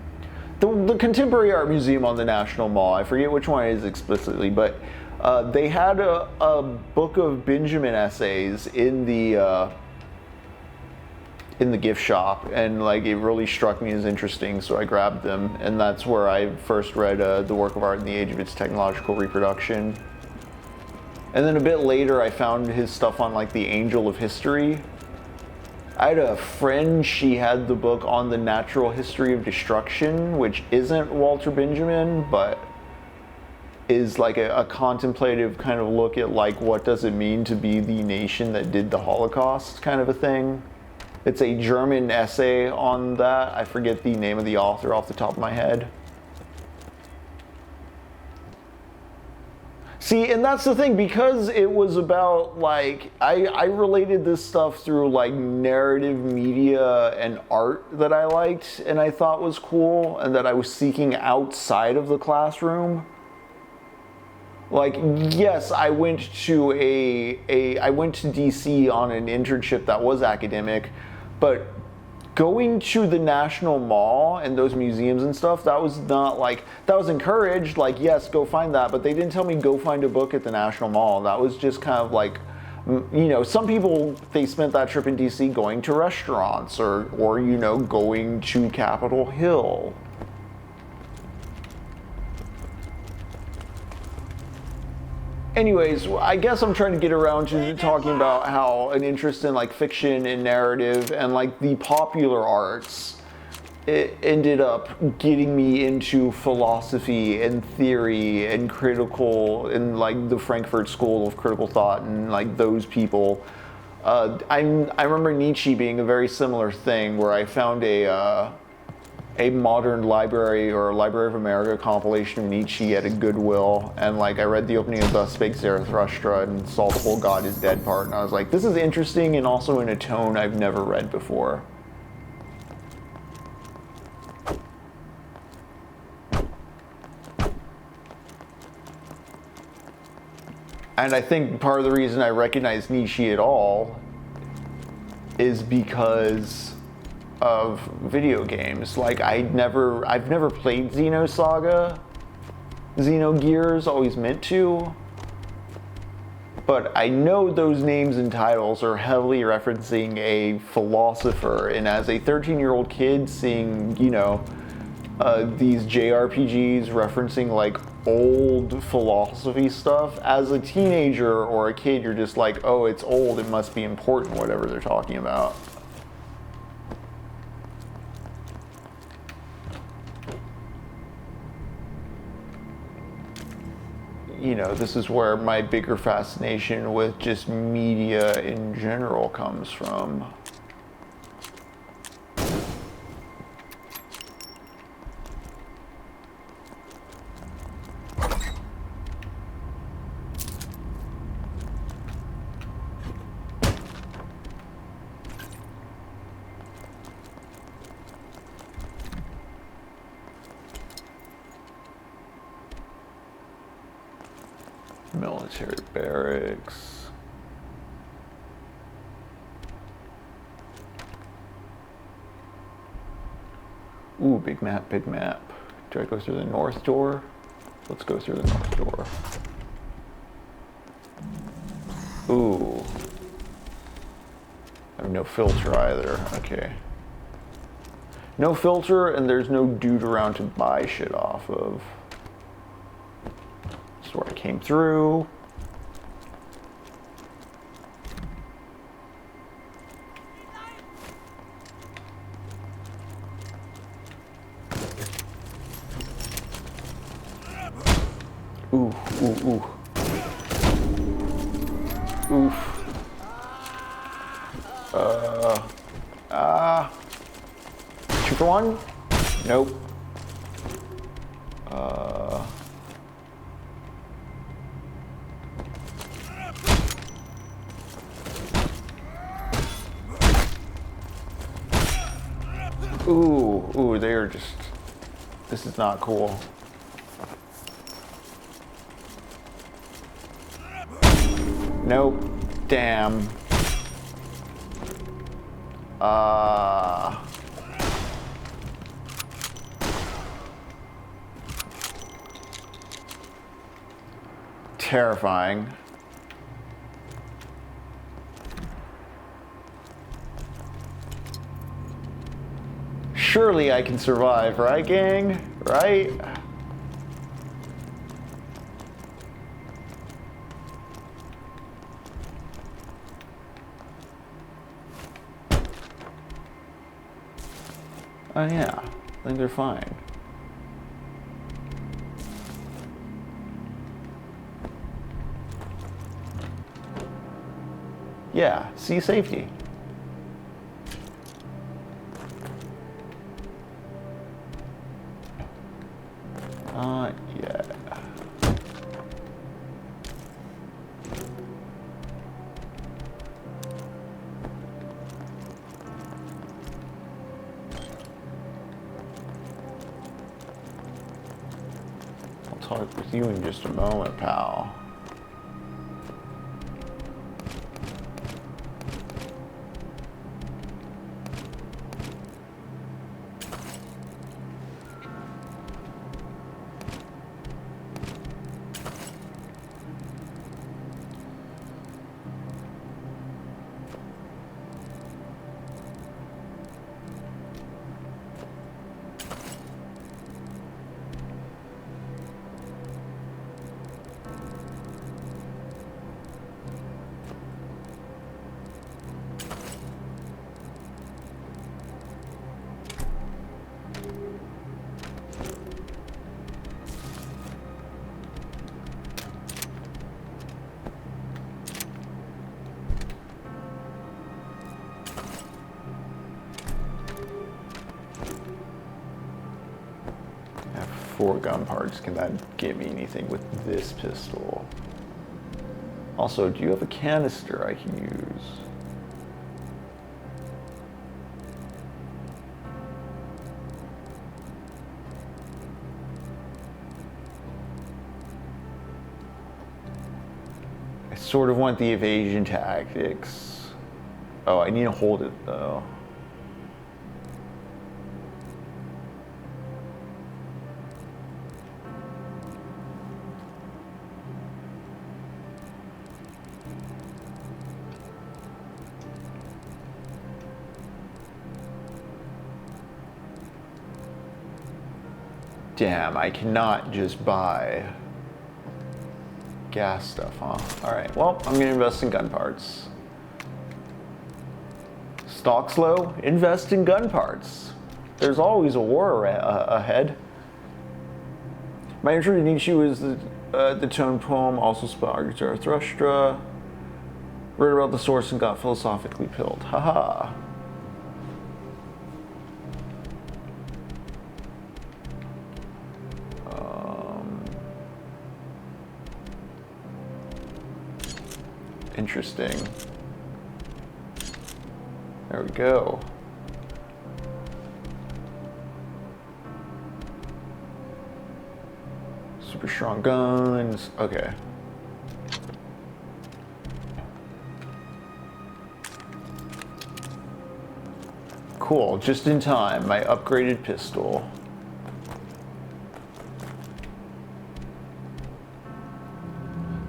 The Contemporary Art Museum on the National Mall. I forget which one it is explicitly, but they had a book of Benjamin essays in the gift shop, and like it really struck me as interesting, so I grabbed them, and that's where I first read The Work of Art in the Age of Its Technological Reproduction. And then a bit later I found his stuff on like the Angel of History. I had a friend, she had the book on the Natural History of Destruction, which isn't Walter Benjamin, but is like a contemplative kind of look at like what does it mean to be the nation that did the Holocaust kind of a thing. It's a German essay on that. I forget the name of the author off the top of my head. See, and that's the thing, because it was about like, I related this stuff through like narrative media and art that I liked and I thought was cool and that I was seeking outside of the classroom. Like, yes, I went to I went to DC on an internship that was academic, but going to the National Mall and those museums and stuff, that was not like, that was encouraged, like, yes, go find that, but they didn't tell me go find a book at the National Mall. That was just kind of like, you know, some people, they spent that trip in DC going to restaurants or you know, going to Capitol Hill. Anyways, I guess I'm trying to get around to talking about how an interest in like fiction and narrative and like the popular arts, it ended up getting me into philosophy and theory and critical and like the Frankfurt School of Critical Thought and like those people. I remember Nietzsche being a very similar thing, where I found a modern library or Library of America compilation of Nietzsche at a Goodwill, and like I read the opening of Thus Spake Zarathustra and saw the whole God is dead part, and I was like, this is interesting and also in a tone I've never read before. And I think part of the reason I recognize Nietzsche at all is because of video games. Like I've never played Xenosaga, Xenogears, always meant to, but I know those names and titles are heavily referencing a philosopher, and as a 13-year-old kid seeing, you know, these JRPGs referencing like old philosophy stuff, as a teenager or a kid, you're just like, oh, it's old, it must be important, whatever they're talking about. You know, this is where my bigger fascination with just media in general comes from. Military barracks. Ooh, big map, big map. Do I go through the north door? Let's go through the north door. Ooh. I have no filter either. Okay. No filter, and there's no dude around to buy shit off of. That's where I came through. Ooh, ooh, ooh. Oof. Two for one? Nope. Ooh, they are just, this is not cool. Nope. Damn. Terrifying. Surely I can survive, right, gang? Right? Oh yeah, I think they're fine. Yeah, see safety. Yeah. I'll talk with you in just a moment, pal. I have 4 gun parts. Can that get me anything with this pistol? Also, do you have a canister I can use? I sort of want the evasion tactics. Oh, I need to hold it though. Damn, I cannot just buy gas stuff, huh? Alright, well, I'm gonna invest in gun parts. Stock slow, invest in gun parts. There's always a war ahead. My intro to Nietzsche was the tone poem, also spelled Zarathustra. Read about the source and got philosophically pilled. Haha. Interesting. There we go. Super strong guns. Okay. Cool, just in time, my upgraded pistol.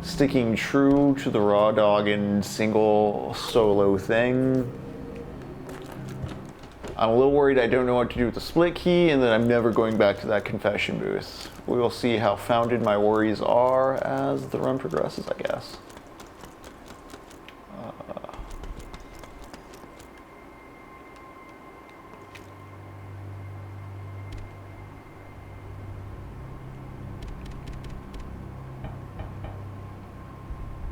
Sticking true to the raw dog and single solo thing. I'm a little worried I don't know what to do with the split key, and then I'm never going back to that confession booth. We will see how founded my worries are as the run progresses, I guess.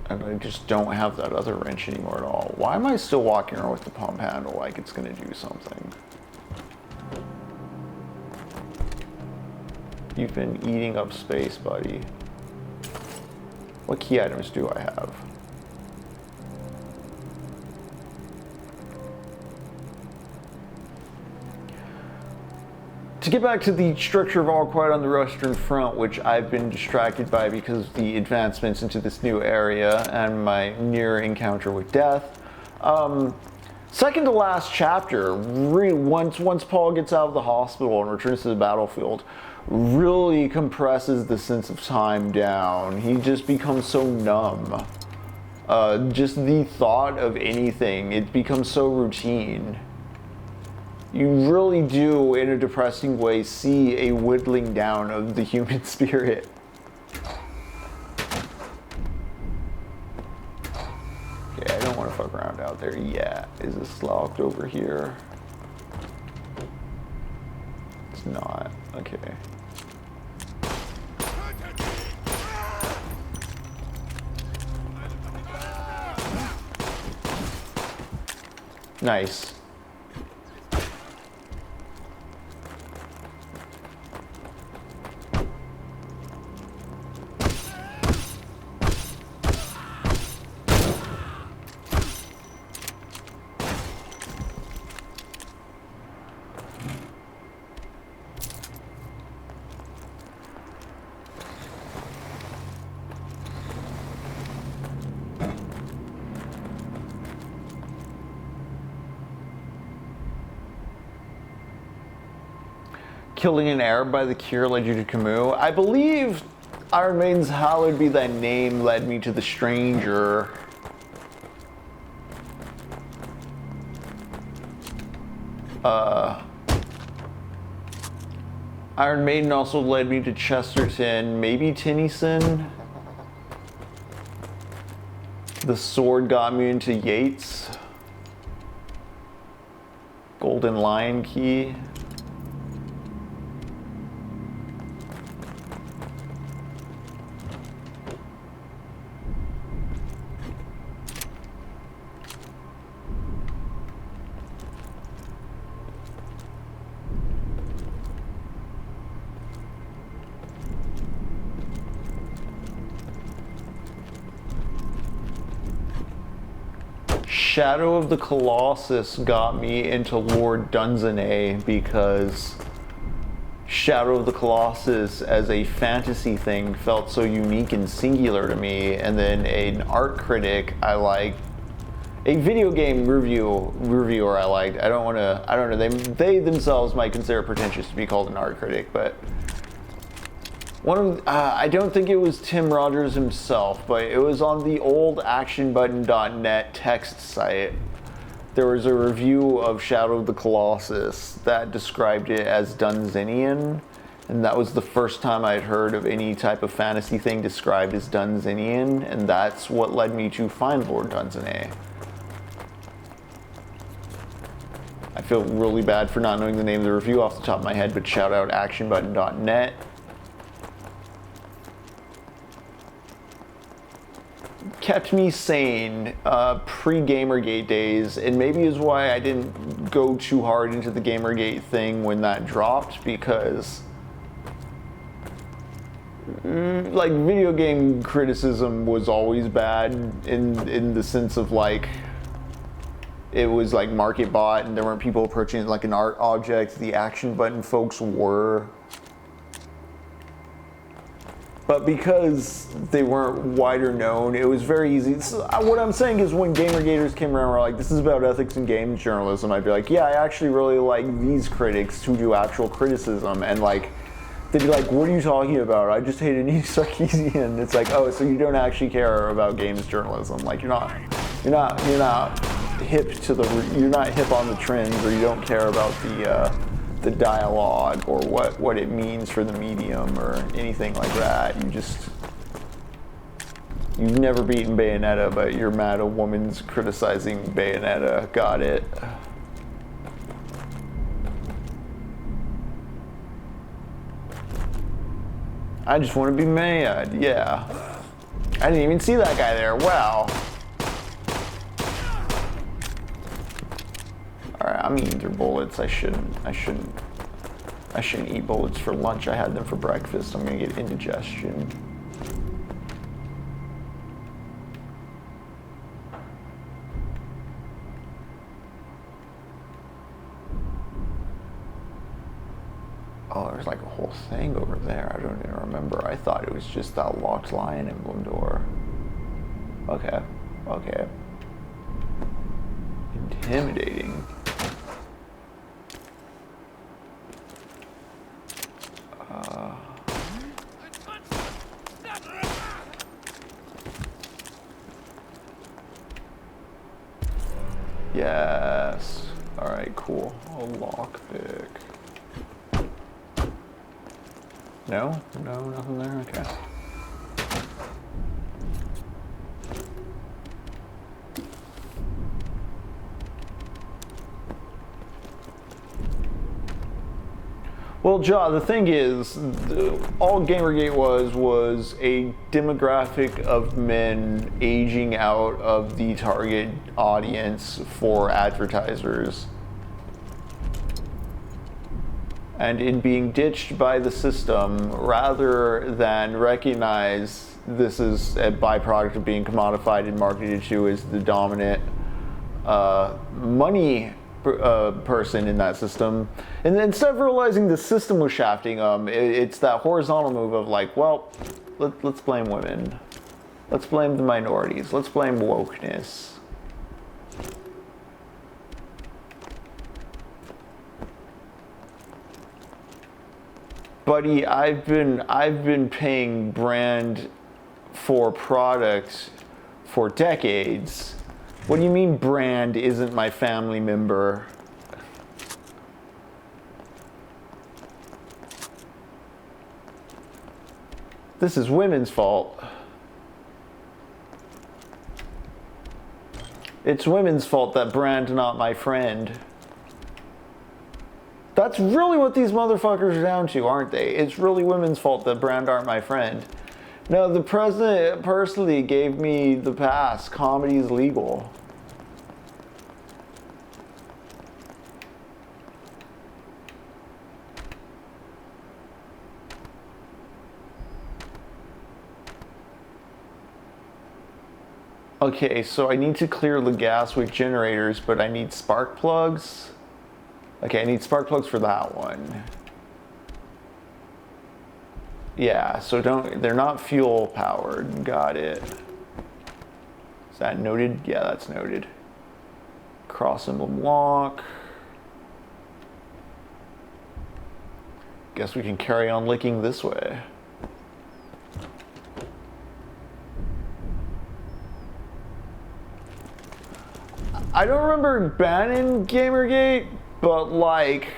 And I just don't have that other wrench anymore at all. Why am I still walking around with the pump handle like it's going to do something? You've been eating up space, buddy. What key items do I have? To get back to the structure of All Quiet on the Western Front, which I've been distracted by because of the advancements into this new area and my near encounter with death. Second to last chapter, once Paul gets out of the hospital and returns to the battlefield, really compresses the sense of time down. He just becomes so numb. Just the thought of anything, it becomes so routine. You really do, in a depressing way, see a whittling down of the human spirit. Okay, I don't want to fuck around out there yet. Is this locked over here? It's not. Okay. Nice. Killing an Arab by the cure led you to Camus. I believe Iron Maiden's Hallowed Be Thy Name led me to the Stranger. Iron Maiden also led me to Chesterton, maybe Tennyson. The Sword got me into Yeats. Golden Lion Key. Shadow of the Colossus got me into Lord Dunsany because Shadow of the Colossus as a fantasy thing felt so unique and singular to me, and then an art critic I liked, a video game reviewer I liked. I don't know, they themselves might consider it pretentious to be called an art critic, but I don't think it was Tim Rogers himself, but it was on the old actionbutton.net text site. There was a review of Shadow of the Colossus that described it as Dunsanian, and that was the first time I'd heard of any type of fantasy thing described as Dunsanian, and that's what led me to find Lord Dunsany. I feel really bad for not knowing the name of the review off the top of my head, but shout out actionbutton.net. Kept me sane pre-Gamergate days, and maybe is why I didn't go too hard into the Gamergate thing when that dropped, because like video game criticism was always bad in the sense of like it was like market bought and there weren't people approaching it like an art object. The action button folks were. But because they weren't wider known, it was very easy. So what I'm saying is when Gamergaters came around and were like, this is about ethics in game journalism, I'd be like, yeah, I actually really like these critics who do actual criticism. And like, they'd be like, what are you talking about? I just hate Anita Sarkeesian. It's like, oh, so you don't actually care about games journalism. Like, you're not hip to you're not hip on the trends, or you don't care about the dialogue or what it means for the medium or anything like that. You've never beaten Bayonetta, but you're mad a woman's criticizing Bayonetta. Got it. I just want to be mad. Yeah. I didn't even see that guy there. Wow. Alright, I'm eating through bullets. I shouldn't eat bullets for lunch. I had them for breakfast. I'm gonna get indigestion. Oh, there's like a whole thing over there. I don't even remember. I thought it was just that locked lion emblem door. Okay. Okay. Intimidating. Yes. Alright, cool. A lockpick. No? No, nothing there? Okay. Well, Ja, the thing is, all Gamergate was a demographic of men aging out of the target audience for advertisers. And in being ditched by the system, rather than recognize this is a byproduct of being commodified and marketed to as the dominant money person in that system, and instead of realizing the system was shafting them, it's that horizontal move of like, well, let's blame women, let's blame the minorities, let's blame wokeness. Buddy, I've been paying brand for products for decades. What do you mean brand isn't my family member? This is women's fault. It's women's fault that brand not my friend. That's really what these motherfuckers are down to, aren't they? It's really women's fault that brand aren't my friend. No, the president personally gave me the pass. Comedy is legal. Okay, so I need to clear the gas with generators, but I need spark plugs. Okay, I need spark plugs for that one. Yeah, so they're not fuel powered. Got it. Is that noted? Yeah, that's noted. Cross emblem lock. Guess we can carry on licking this way. I don't remember banning Gamergate, but like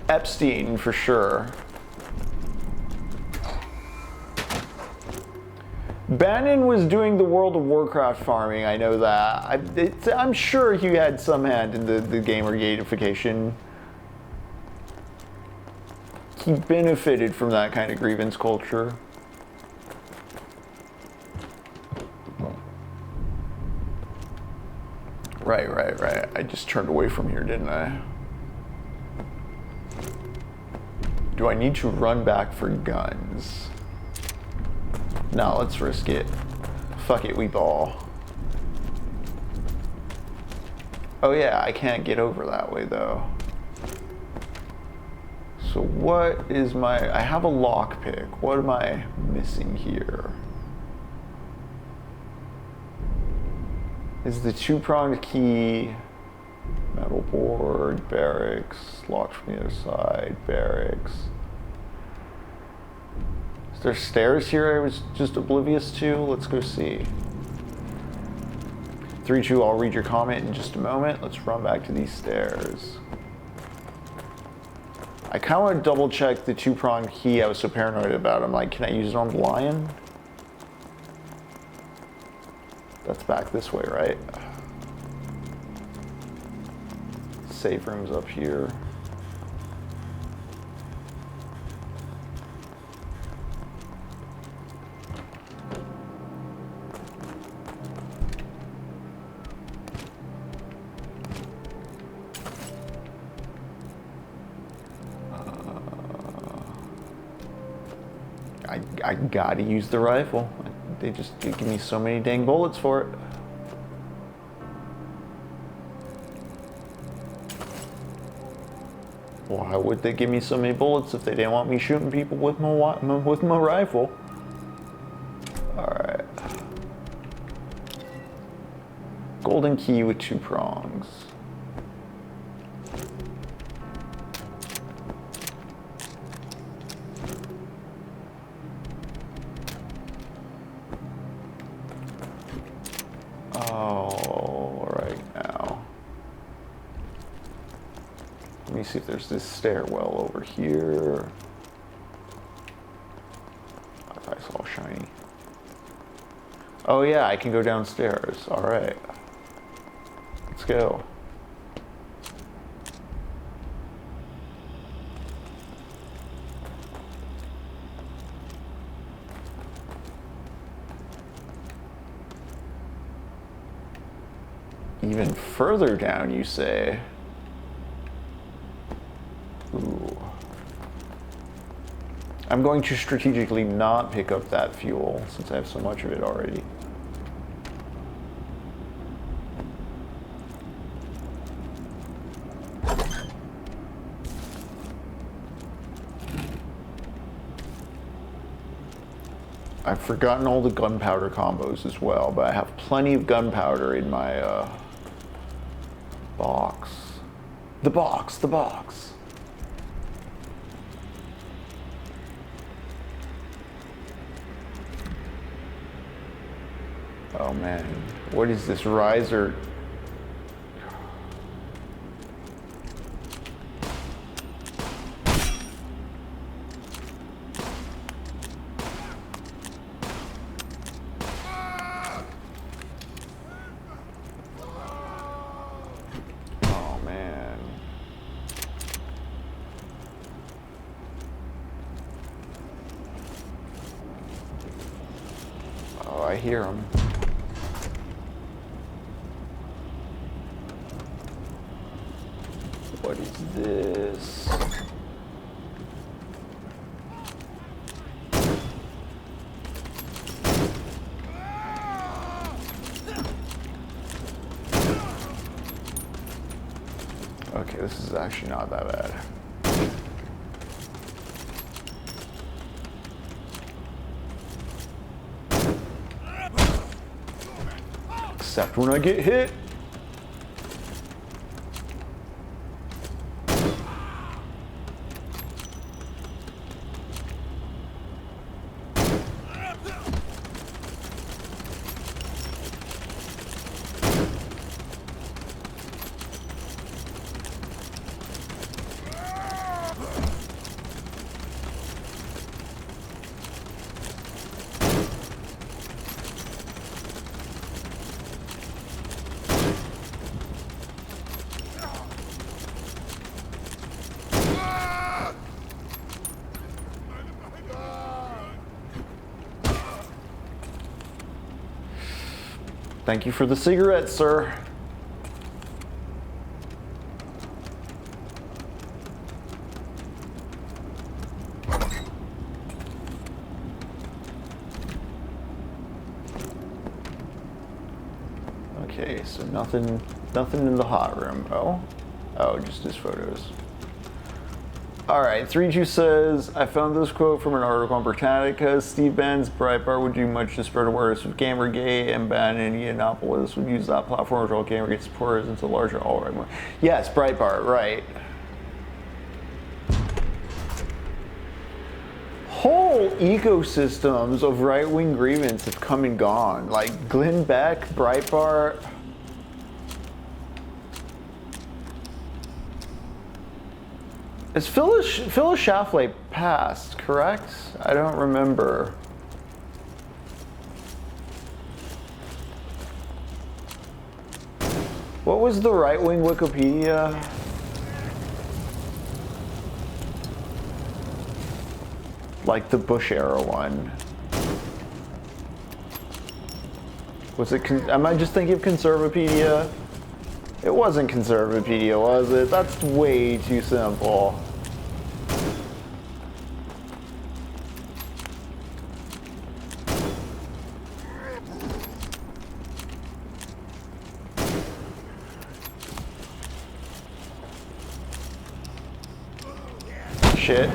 Epstein for sure. Bannon was doing the World of Warcraft farming, I know that. I'm sure he had some hand in the Gamergateification. He benefited from that kind of grievance culture. Right. I just turned away from here, didn't I? Do I need to run back for guns? No, let's risk it. Fuck it, we ball. Oh yeah, I can't get over that way though. So what is I have a lockpick. What am I missing here? Is the two-pronged key, metal board, barracks, locked from the other side, barracks. Is there stairs here I was just oblivious to? Let's go see. 3-2, I'll read your comment in just a moment. Let's run back to these stairs. I kind of want to double check the two-pronged key I was so paranoid about. I'm like, can I use it on the lion? That's back this way, right? Safe room's up here. I gotta use the rifle. They just give me so many dang bullets for it. Why would they give me so many bullets if they didn't want me shooting people with my rifle? Alright. Golden key with 2 prongs. See if there's this stairwell over here. I thought I saw shiny. Oh yeah, I can go downstairs. All right, let's go. Even further down, you say? Ooh. I'm going to strategically not pick up that fuel since I have so much of it already. I've forgotten all the gunpowder combos as well, but I have plenty of gunpowder in my box. The box. Oh man, what is this riser? Oh man. Oh, I hear him. What is this? Okay, this is actually not that bad. Except when I get hit. Thank you for the cigarette, sir. Okay, so nothing in the hot room. Oh, just his photos. All right, 3-2 says, I found this quote from an article on Britannica. Steve Bannon's Breitbart would do much to spread awareness of Gamergate, and Bannon in Indianapolis would use that platform to draw Gamergate supporters into larger alt-right movement. Yes, Breitbart, right. Whole ecosystems of right-wing grievance have come and gone. Like Glenn Beck, Breitbart. Is Phyllis Schlafly passed, correct? I don't remember. What was the right-wing Wikipedia? Like the Bush era one. Was it, am I just thinking of Conservapedia? It wasn't Conservapedia, was it? That's way too simple. Shit.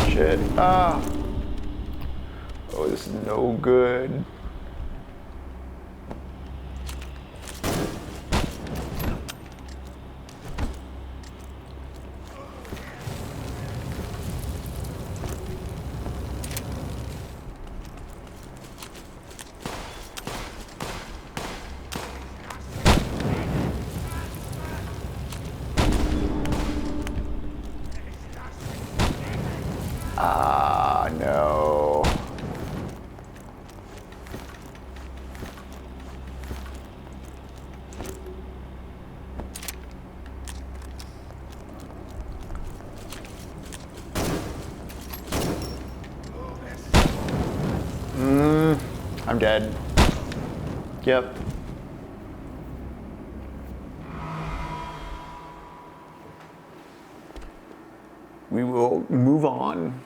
Shit. Oh, this is no good. No. I'm dead. Yep. We will move on.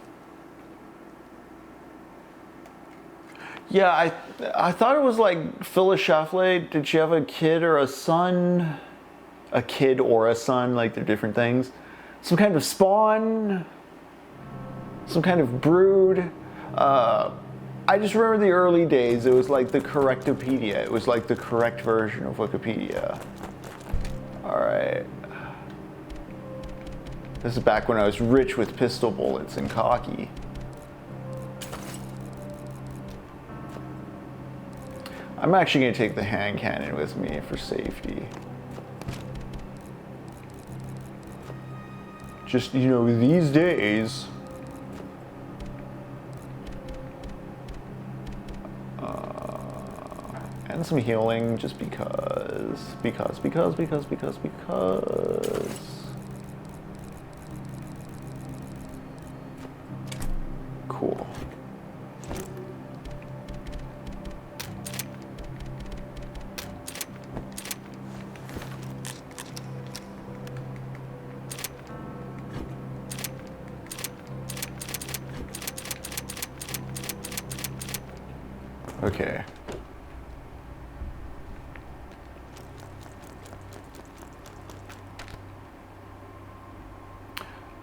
Yeah, I thought it was like Phyllis Schlafly. Did she have a kid or a son? A kid or a son, like they're different things. Some kind of spawn. Some kind of brood. I just remember the early days. It was like the Correctopedia. It was like the correct version of Wikipedia. All right. This is back when I was rich with pistol bullets and cocky. I'm actually going to take the hand cannon with me for safety. Just, you know, these days. And some healing just because. Cool. Okay.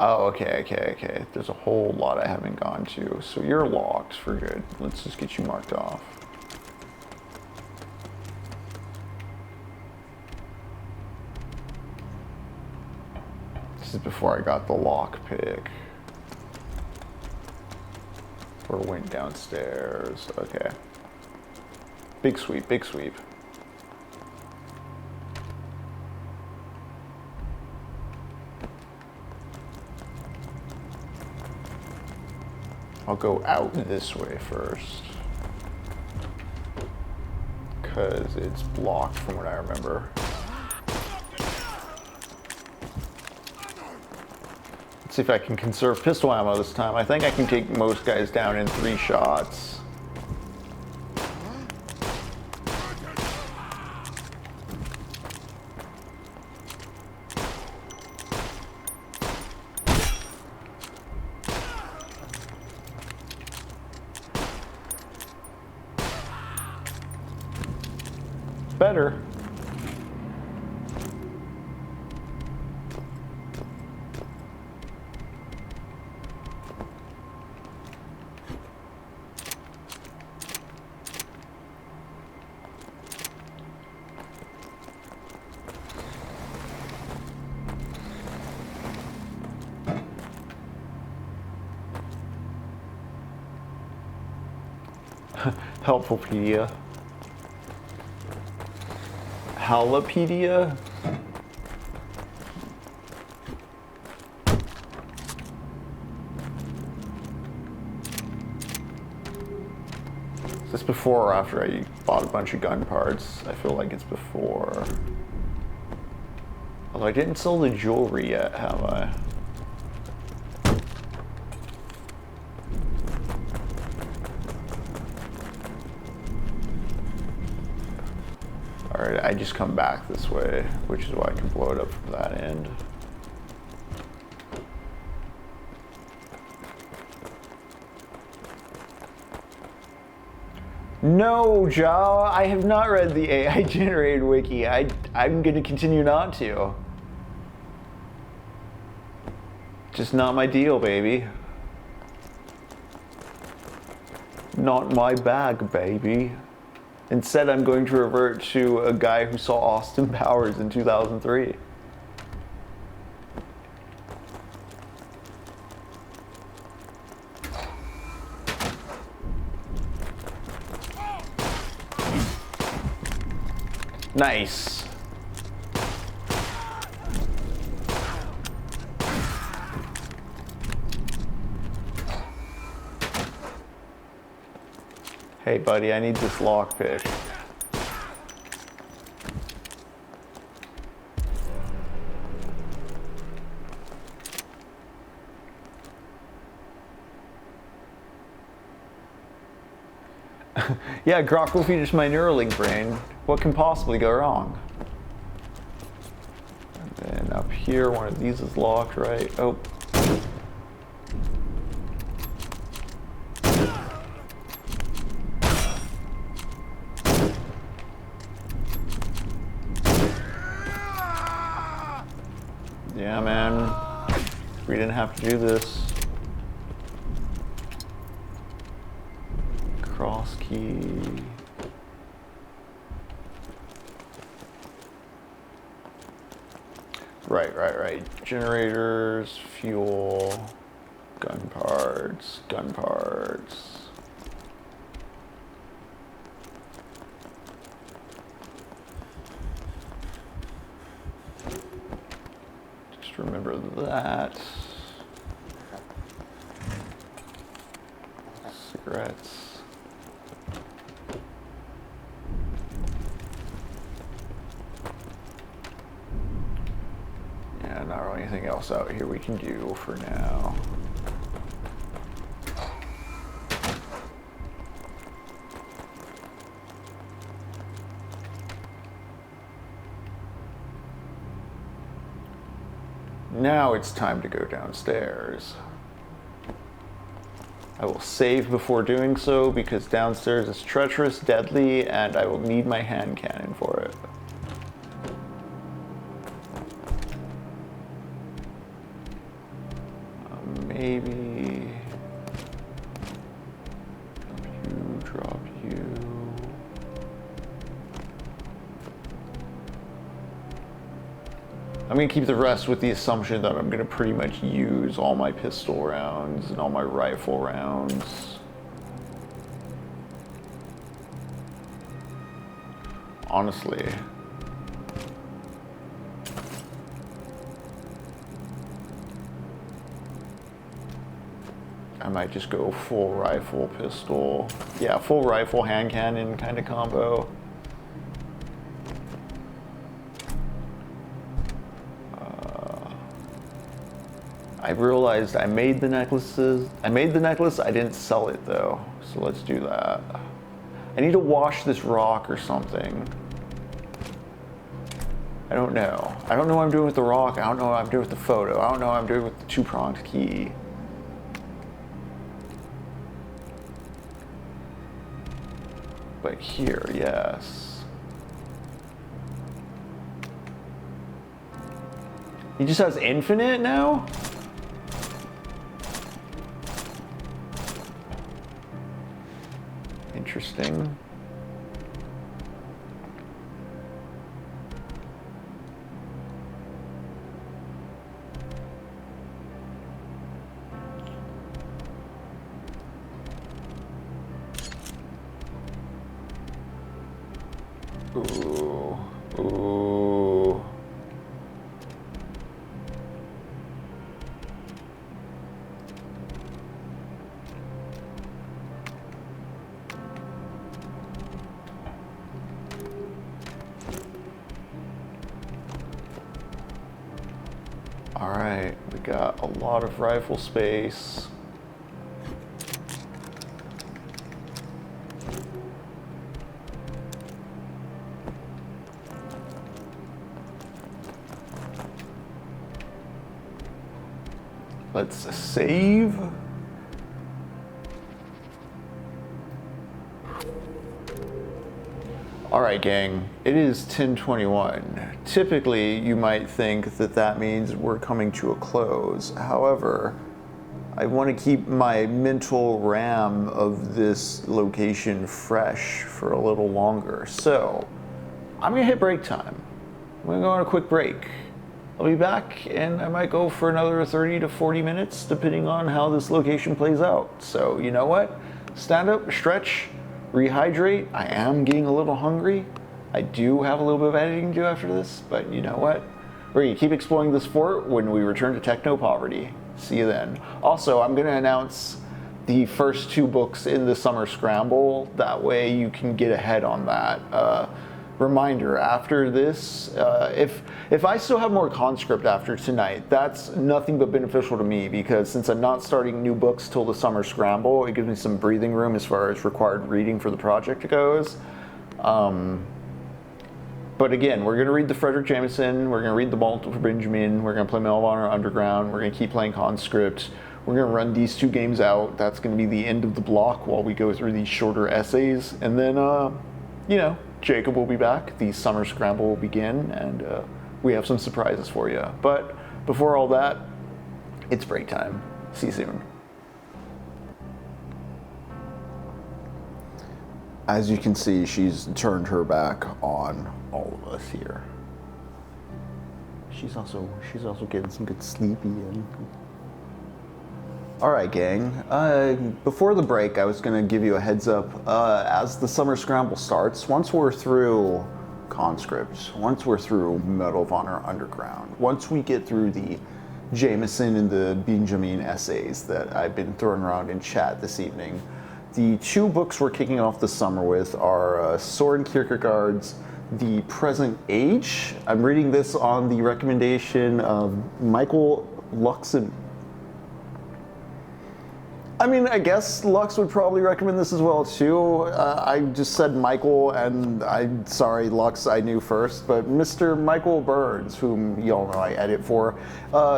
Oh, okay. There's a whole lot I haven't gone to. So you're locked for good. Let's just get you marked off. This is before I got the lock pick. Or went downstairs. Okay. Big sweep, big sweep. I'll go out this way first. Because it's blocked from what I remember. Let's see if I can conserve pistol ammo this time. I think I can take most guys down in 3 shots. Better. Helpfulpedia. Halopedia? Is this before or after I bought a bunch of gun parts? I feel like it's before. Although I didn't sell the jewelry yet, have I? Alright, I just come back this way, which is why I can blow it up from that end. No, Ja, I have not read the AI generated wiki. I'm going to continue not to. Just not my deal, baby. Not my bag, baby. Instead, I'm going to revert to a guy who saw Austin Powers in 2003. Nice. Hey buddy, I need this lockpick. Yeah, Grok will feed my Neuralink brain. What can possibly go wrong? And then up here, one of these is locked, right? Oh. Yeah, man. We didn't have to do this. Cross key. Right. Generators, fuel, gun parts. Just remember that. Cigarettes. Not really anything else out here we can do for now. Now it's time to go downstairs. I will save before doing so because downstairs is treacherous, deadly, and I will need my hand cannon for it. Maybe drop you. I'm gonna keep the rest with the assumption that I'm gonna pretty much use all my pistol rounds and all my rifle rounds. Honestly. I might just go full rifle, pistol. Yeah, full rifle, hand cannon kind of combo. I realized I made the necklaces. I didn't sell it though. So let's do that. I need to wash this rock or something. I don't know. I don't know what I'm doing with the rock. I don't know what I'm doing with the photo. I don't know what I'm doing with the two-pronged key. But here, yes. He just has infinite now? Interesting. Ooh. got a lot of rifle space. Let's save. All right, gang, it is 10:21. Typically, you might think that that means we're coming to a close. However, I want to keep my mental RAM of this location fresh for a little longer. So, I'm gonna hit break time. I'm gonna go on a quick break. I'll be back, and I might go for another 30 to 40 minutes, depending on how this location plays out. So, you know what? Stand up, stretch, rehydrate. I am getting a little hungry. I do have a little bit of editing to do after this, but you know what? We're gonna keep exploring this fort when we return to Technopoverty. See you then. Also, I'm gonna announce the first 2 books in the Summer Scramble. That way you can get ahead on that. Reminder, after this, if I still have more conscript after tonight, that's nothing but beneficial to me, because since I'm not starting new books till the Summer Scramble, it gives me some breathing room as far as required reading for the project goes. But again, we're going to read the Fredric Jameson, we're going to read the Butler for Benjamin, we're going to play Medal of Honor Underground, we're going to keep playing conscript, we're going to run these 2 games out. That's going to be the end of the block while we go through these shorter essays, and then, you know, Jacob will be back, the Summer Scramble will begin, and we have some surprises for you. But before all that, it's break time. See you soon. As you can see, she's turned her back on all of us here. She's also getting some good sleepy in. All right, gang. Before the break, I was going to give you a heads up. As the Summer Scramble starts, once we're through Conscript, once we're through Medal of Honor Underground, once we get through the Jameson and the Benjamin essays that I've been throwing around in chat this evening, the 2 books we're kicking off the summer with are Soren Kierkegaard's The Present Age. I'm reading this on the recommendation of Michael Luxon. I mean, I guess Lux would probably recommend this as well too. I just said Michael, and I'm sorry, Lux, I knew first, but Mr. Michael Burns, whom y'all know I edit for,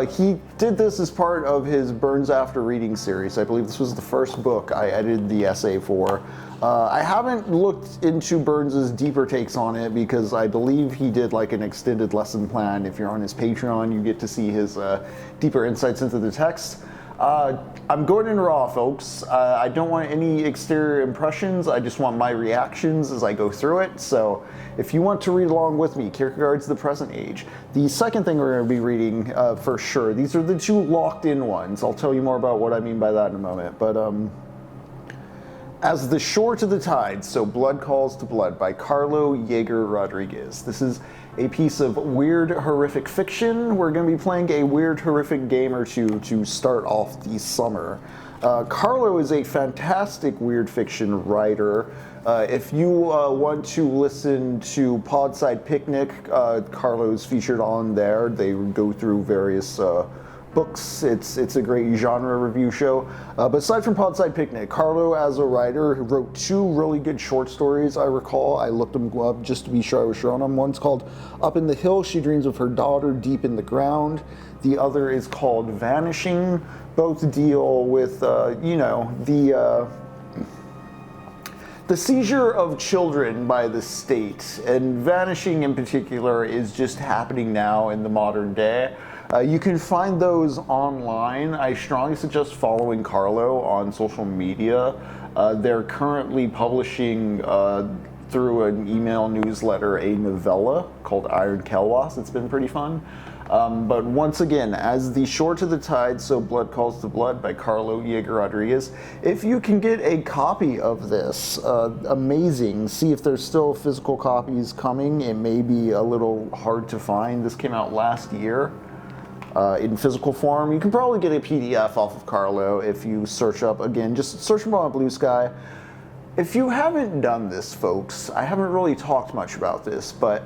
he did this as part of his Burns After Reading series. I believe this was the first book I edited the essay for. I haven't looked into Burns's deeper takes on it because I believe he did like an extended lesson plan. If you're on his Patreon, you get to see his deeper insights into the text. I'm going in raw, folks. I don't want any exterior impressions. I just want my reactions as I go through it. So if you want to read along with me, Kierkegaard's The Present Age. The second thing we're going to be reading for sure, these are the 2 locked in ones. I'll tell you more about what I mean by that in a moment. But As the Shore to the Tide, So Blood Calls to Blood by Carlo Yeager Rodriguez. This is a piece of weird, horrific fiction. We're going to be playing a weird, horrific game or 2 to start off the summer. Carlo is a fantastic weird fiction writer. If you want to listen to Podside Picnic, Carlo's featured on there. They go through various books. It's a great genre review show. But aside from Podside Picnic, Carlo as a writer wrote 2 really good short stories, I recall. I looked them up just to be sure I was sure on them. One's called Up in the Hill, She Dreams of Her Daughter Deep in the Ground. The other is called Vanishing. Both deal with, you know, the seizure of children by the state. And Vanishing in particular is just happening now in the modern day. You can find those online. I strongly suggest following Carlo on social media. They're currently publishing through an email newsletter a novella called Iron Kelwas. It's been pretty fun. But once again, As the Shore to the Tide, So Blood Calls to Blood by Carlo Yeager Rodriguez. If you can get a copy of this, amazing. See if there's still physical copies coming. It may be a little hard to find. This came out last year. In physical form. You can probably get a PDF off of Carlo if you search up, again, just search him on Blue Sky. If you haven't done this, folks, I haven't really talked much about this, but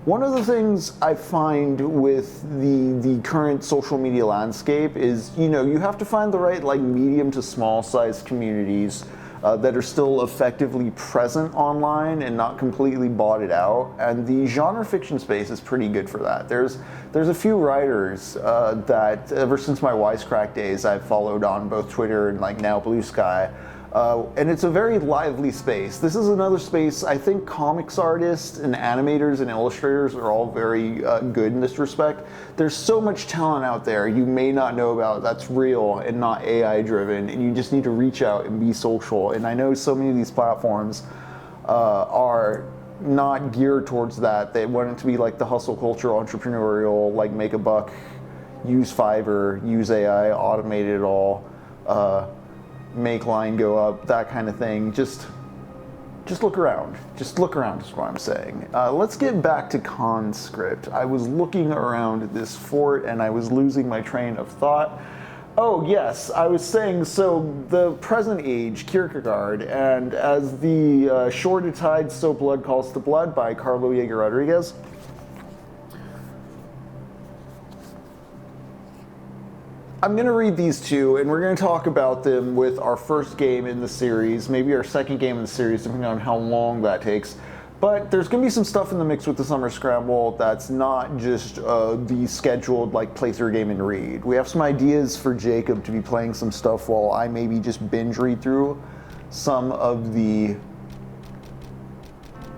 One of the things I find with the current social media landscape is, you know, you have to find the right like medium to small size communities that are still effectively present online and not completely botted out. And the genre fiction space is pretty good for that. There's a few writers that ever since my Wisecrack days I've followed on both Twitter and like now Blue Sky. And it's a very lively space. This is another space, I think comics artists and animators and illustrators are all very good in this respect. There's so much talent out there you may not know about that's real and not AI driven, and you just need to reach out and be social. And I know so many of these platforms are not geared towards that. They want it to be like the hustle culture, entrepreneurial, like make a buck, use Fiverr, use AI, automate it all. Make line go up, that kind of thing. Just look around. Just look around is what I'm saying. Let's get back to CONSCRIPT. I was looking around this fort and I was losing my train of thought. Oh yes, I was saying, so the present age, Kierkegaard, and as the shore to tide, so blood calls to blood by Carlo Yeager Rodriguez. I'm going to read these two, and we're going to talk about them with our first game in the series, maybe our second game in the series, depending on how long that takes. But there's going to be some stuff in the mix with the Summer Scramble that's not just the scheduled like playthrough game and read. We have some ideas for Jacob to be playing some stuff while I maybe just binge read through some of the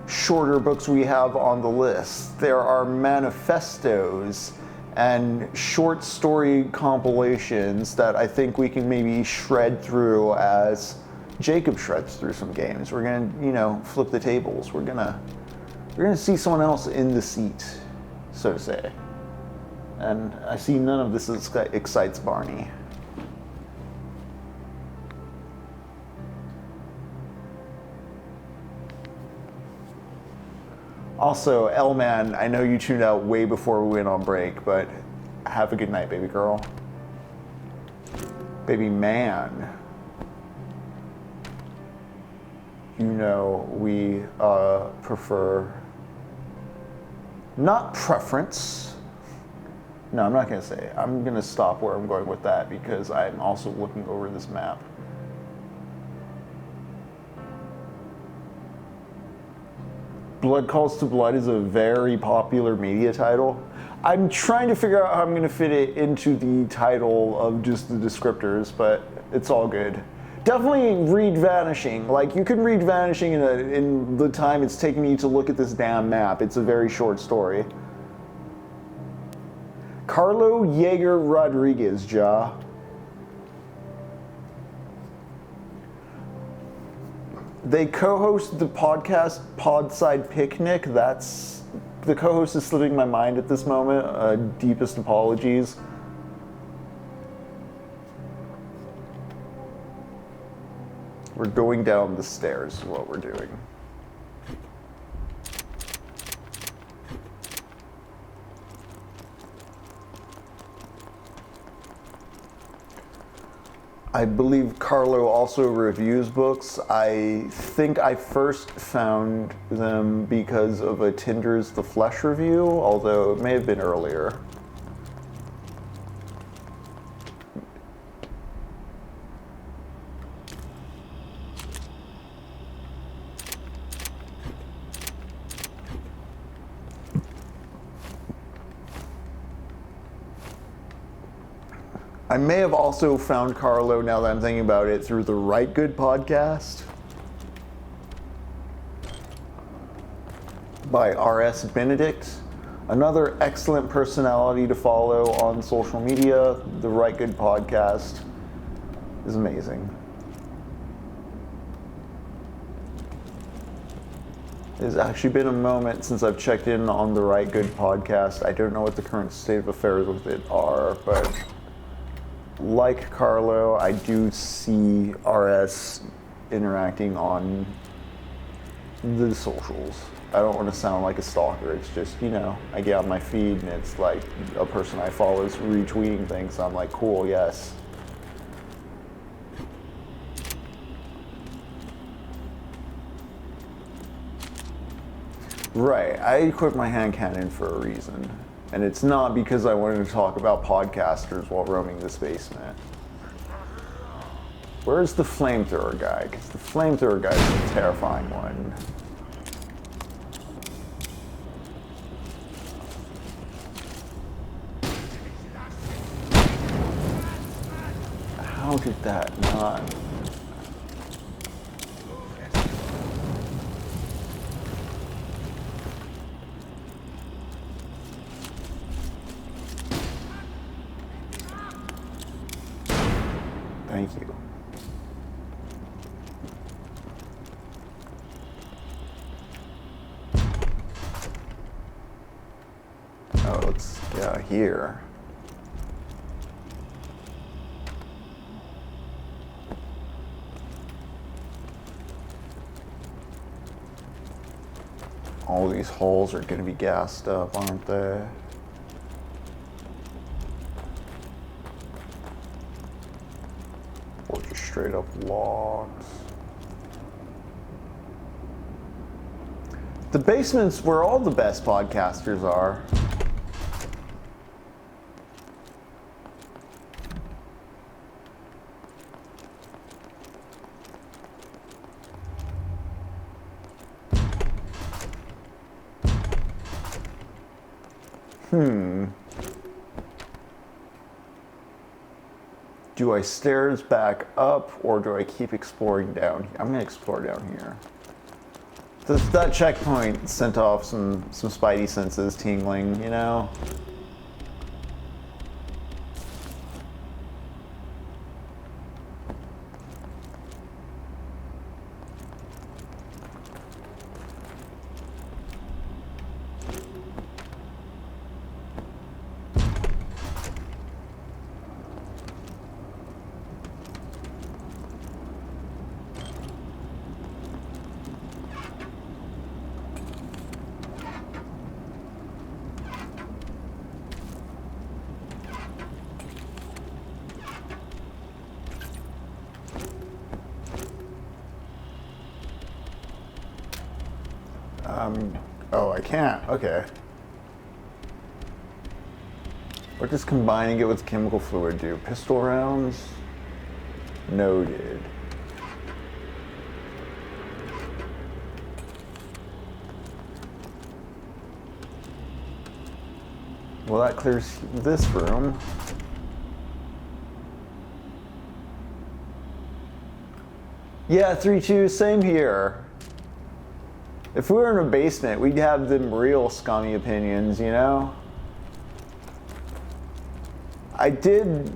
shorter books we have on the list. There are manifestos and short story compilations that I think we can maybe shred through as Jacob shreds through some games. We're gonna, you know, flip the tables. We're gonna see someone else in the seat, so to say. And I see none of this excites Barney. Also, L-Man, I know you tuned out way before we went on break, but have a good night, baby girl. Baby man. You know, we prefer, not preference. No, I'm not gonna say it. I'm gonna stop where I'm going with that because I'm also looking over this map. Blood Calls to Blood is a very popular media title. I'm trying to figure out how I'm going to fit it into the title of just the descriptors, but it's all good. Definitely read Vanishing. Like, you can read Vanishing in the time it's taking me to look at this damn map. It's a very short story. Carlo Yeager Rodriguez, Ja. They co-host the podcast Podside Picnic. That's the co-host is slipping my mind at this moment. Deepest apologies. We're going down the stairs is what we're doing. I believe Carlo also reviews books. I think I first found them because of a Tinder's The Flesh review, although it may have been earlier. I may have also found Carlo, now that I'm thinking about it, through the Right Good podcast by R.S. Benedict. Another excellent personality to follow on social media. The Right Good podcast is amazing. It's actually been a moment since I've checked in on the Right Good podcast. I don't know what the current state of affairs with it are, but like Carlo, I do see RS interacting on the socials. I don't want to sound like a stalker. It's just, you know, I get on my feed and it's like a person I follow is retweeting things. I'm like, cool, yes. Right. I equipped my hand cannon for a reason. And it's not because I wanted to talk about podcasters while roaming this basement. Where's the flamethrower guy? Because the flamethrower guy is a terrifying one. How did that not? Thank you. Oh, let's get out of here. All these holes are going to be gassed up, aren't they? Or just straight up logs. The basement's where all the best podcasters are. Do I stairs back up or do I keep exploring down here? I'm gonna explore down here. That checkpoint sent off some spidey senses tingling, you know? Oh, I can't. Okay. What does combining it with chemical fluid do? Pistol rounds? Noted. Well, that clears this room. Yeah, 3-2, same here. If we were in a basement, we'd have them real scummy opinions, you know? I did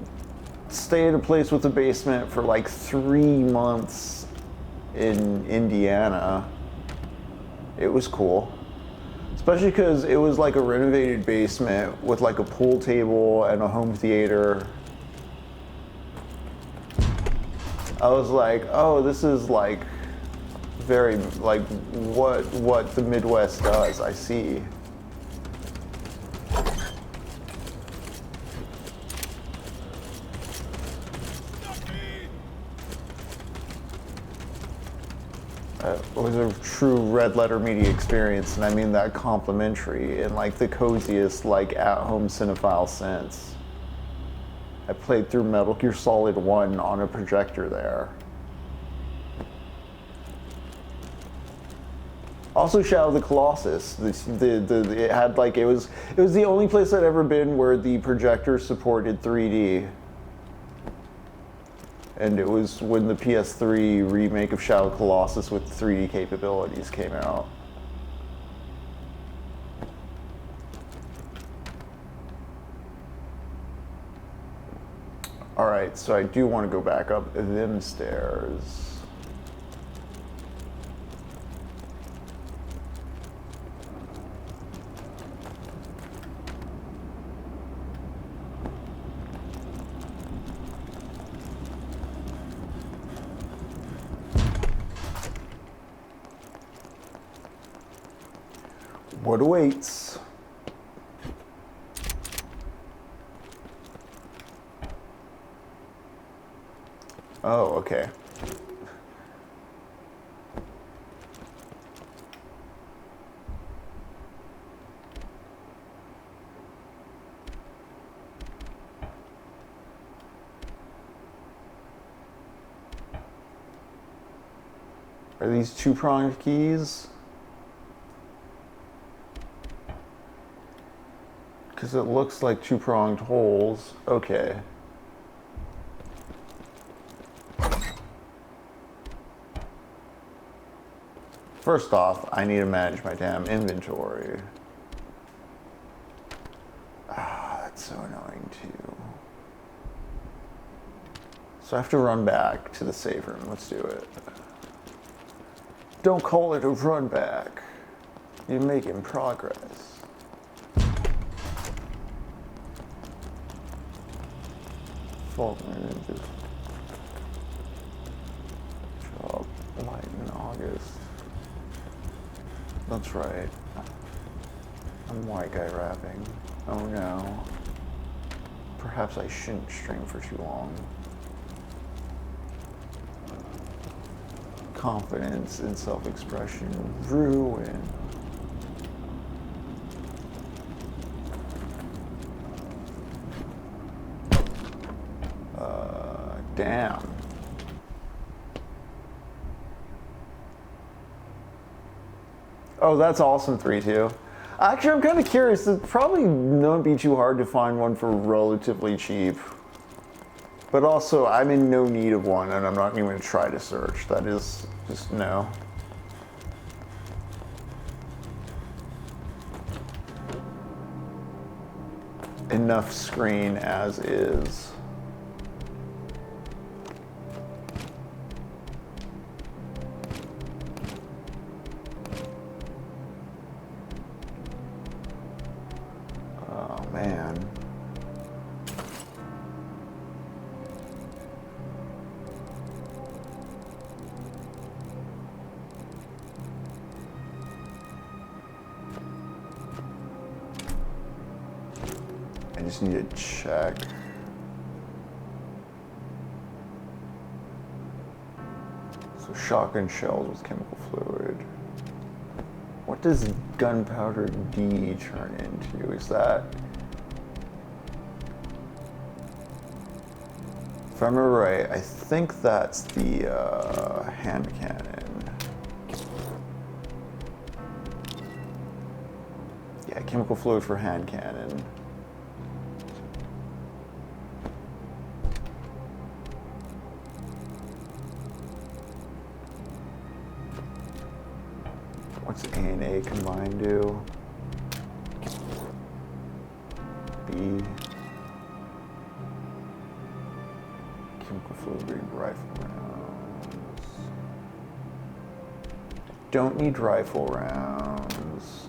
stay at a place with a basement for like 3 months in Indiana. It was cool. Especially because it was like a renovated basement with like a pool table and a home theater. I was like, oh, this is like very like what the Midwest does. I see. It was a true red letter media experience, and I mean that complimentary in like the coziest, like at-home cinephile sense. I played through Metal Gear Solid 1 on a projector there. Also, Shadow of the Colossus. It had like it was the only place I'd ever been where the projector supported 3D. And it was when the PS3 remake of Shadow of the Colossus with 3D capabilities came out. Alright, so I do want to go back up them stairs. What awaits? Oh, okay. Are these two-pronged keys? Because it looks like two-pronged holes. Okay. First off, I need to manage my damn inventory. Ah, that's so annoying too. So I have to run back to the save room. Let's do it. Don't call it a run back. You're making progress. Faulkner just drop light in August. That's right. I'm white guy rapping. Oh no. Perhaps I shouldn't stream for too long. Confidence and self-expression ruin. Damn. Oh, that's awesome, 3-2. Actually, I'm kind of curious. It's probably not be too hard to find one for relatively cheap. But also, I'm in no need of one, and I'm not even going to try to search. That is just no. Enough screen as is. Oh, man. I just need to check. So shotgun shells with chemical fluid. What does gunpowder D turn into? Is that... If I remember right, I think that's the hand cannon. Yeah, chemical fluid for hand cannon. What's A and A combined do? B. Chemical fluid read rifle rounds. Don't need rifle rounds.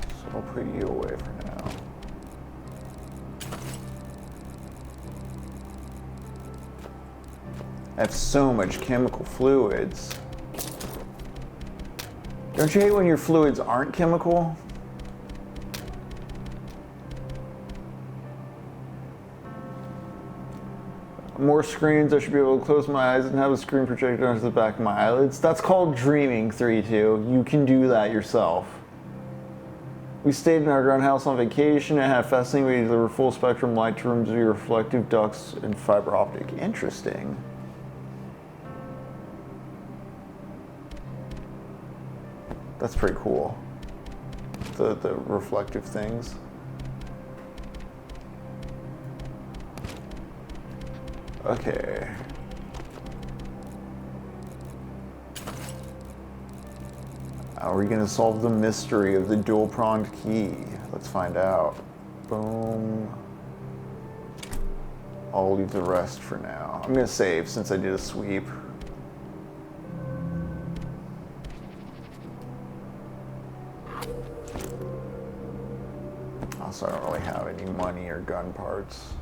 So I'll put you away for now. I have so much chemical fluids. Don't you hate when your fluids aren't chemical? More screens, I should be able to close my eyes and have a screen projected onto the back of my eyelids. That's called dreaming, 3-2. You can do that yourself. We stayed in our ground house on vacation and had fascinating way to deliver full spectrum light to rooms via reflective ducts and fiber optic. Interesting. That's pretty cool. The reflective things. Okay. How are we gonna solve the mystery of the dual-pronged key? Let's find out. Boom. I'll leave the rest for now. I'm gonna save since I did a sweep. Also, I don't really have any money or gun parts.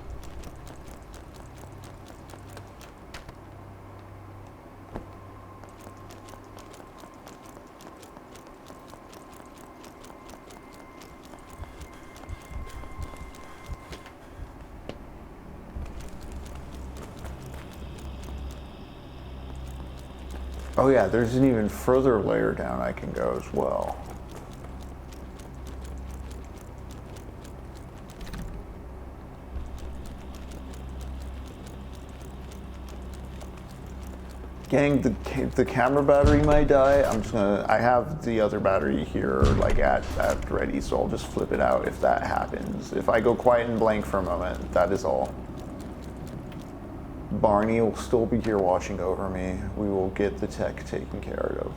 Oh yeah, there's an even further layer down I can go as well. Gang, the camera battery might die. I have the other battery here, like at ready, so I'll just flip it out if that happens. If I go quiet and blank for a moment, that is all. Barney will still be here watching over me. We will get the tech taken care of.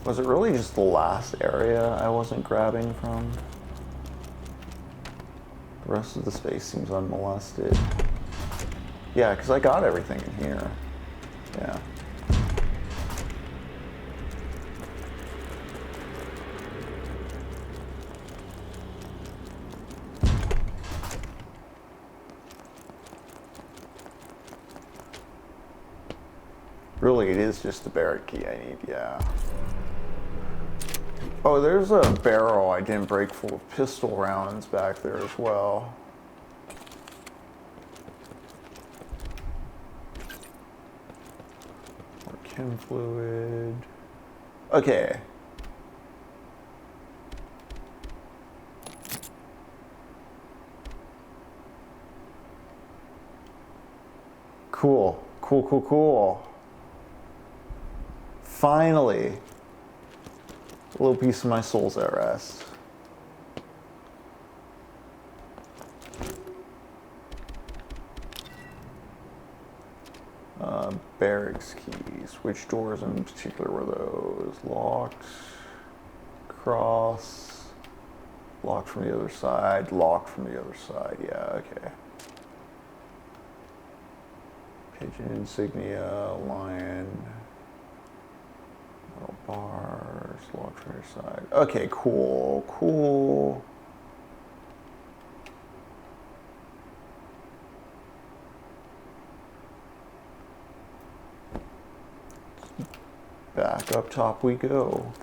Was it really just the last area I wasn't grabbing from? The rest of the space seems unmolested. Yeah, because I got everything in here. Yeah. Really, it is just the barrett key I need, yeah. Oh, there's a barrel I didn't break full of pistol rounds back there as well. More chem fluid. Okay. Cool, cool, cool, cool. Finally, a little piece of my soul's at rest. Barracks keys. Which doors in particular were those? Locked, cross, locked from the other side, locked from the other side. Yeah, okay. Pigeon insignia, lion. Metal bars, locked from your side. Okay, cool, cool. Back up top we go.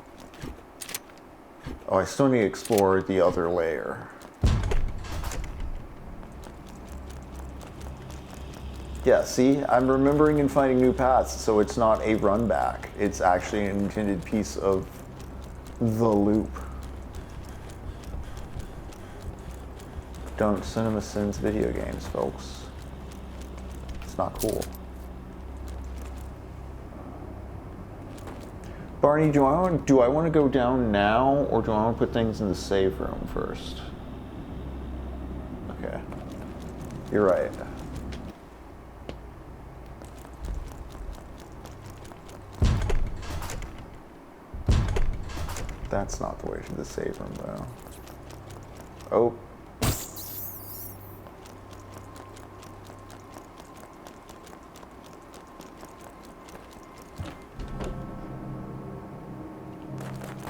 Oh, I still need to explore the other layer. Yeah, see, I'm remembering and finding new paths, so it's not a run back. It's actually an intended piece of the loop. Don't cinema sins video games, folks. It's not cool. Barney, do I want to go down now, or do I want to put things in the save room first? Okay. You're right. That's not the way to the save room, though. Oh.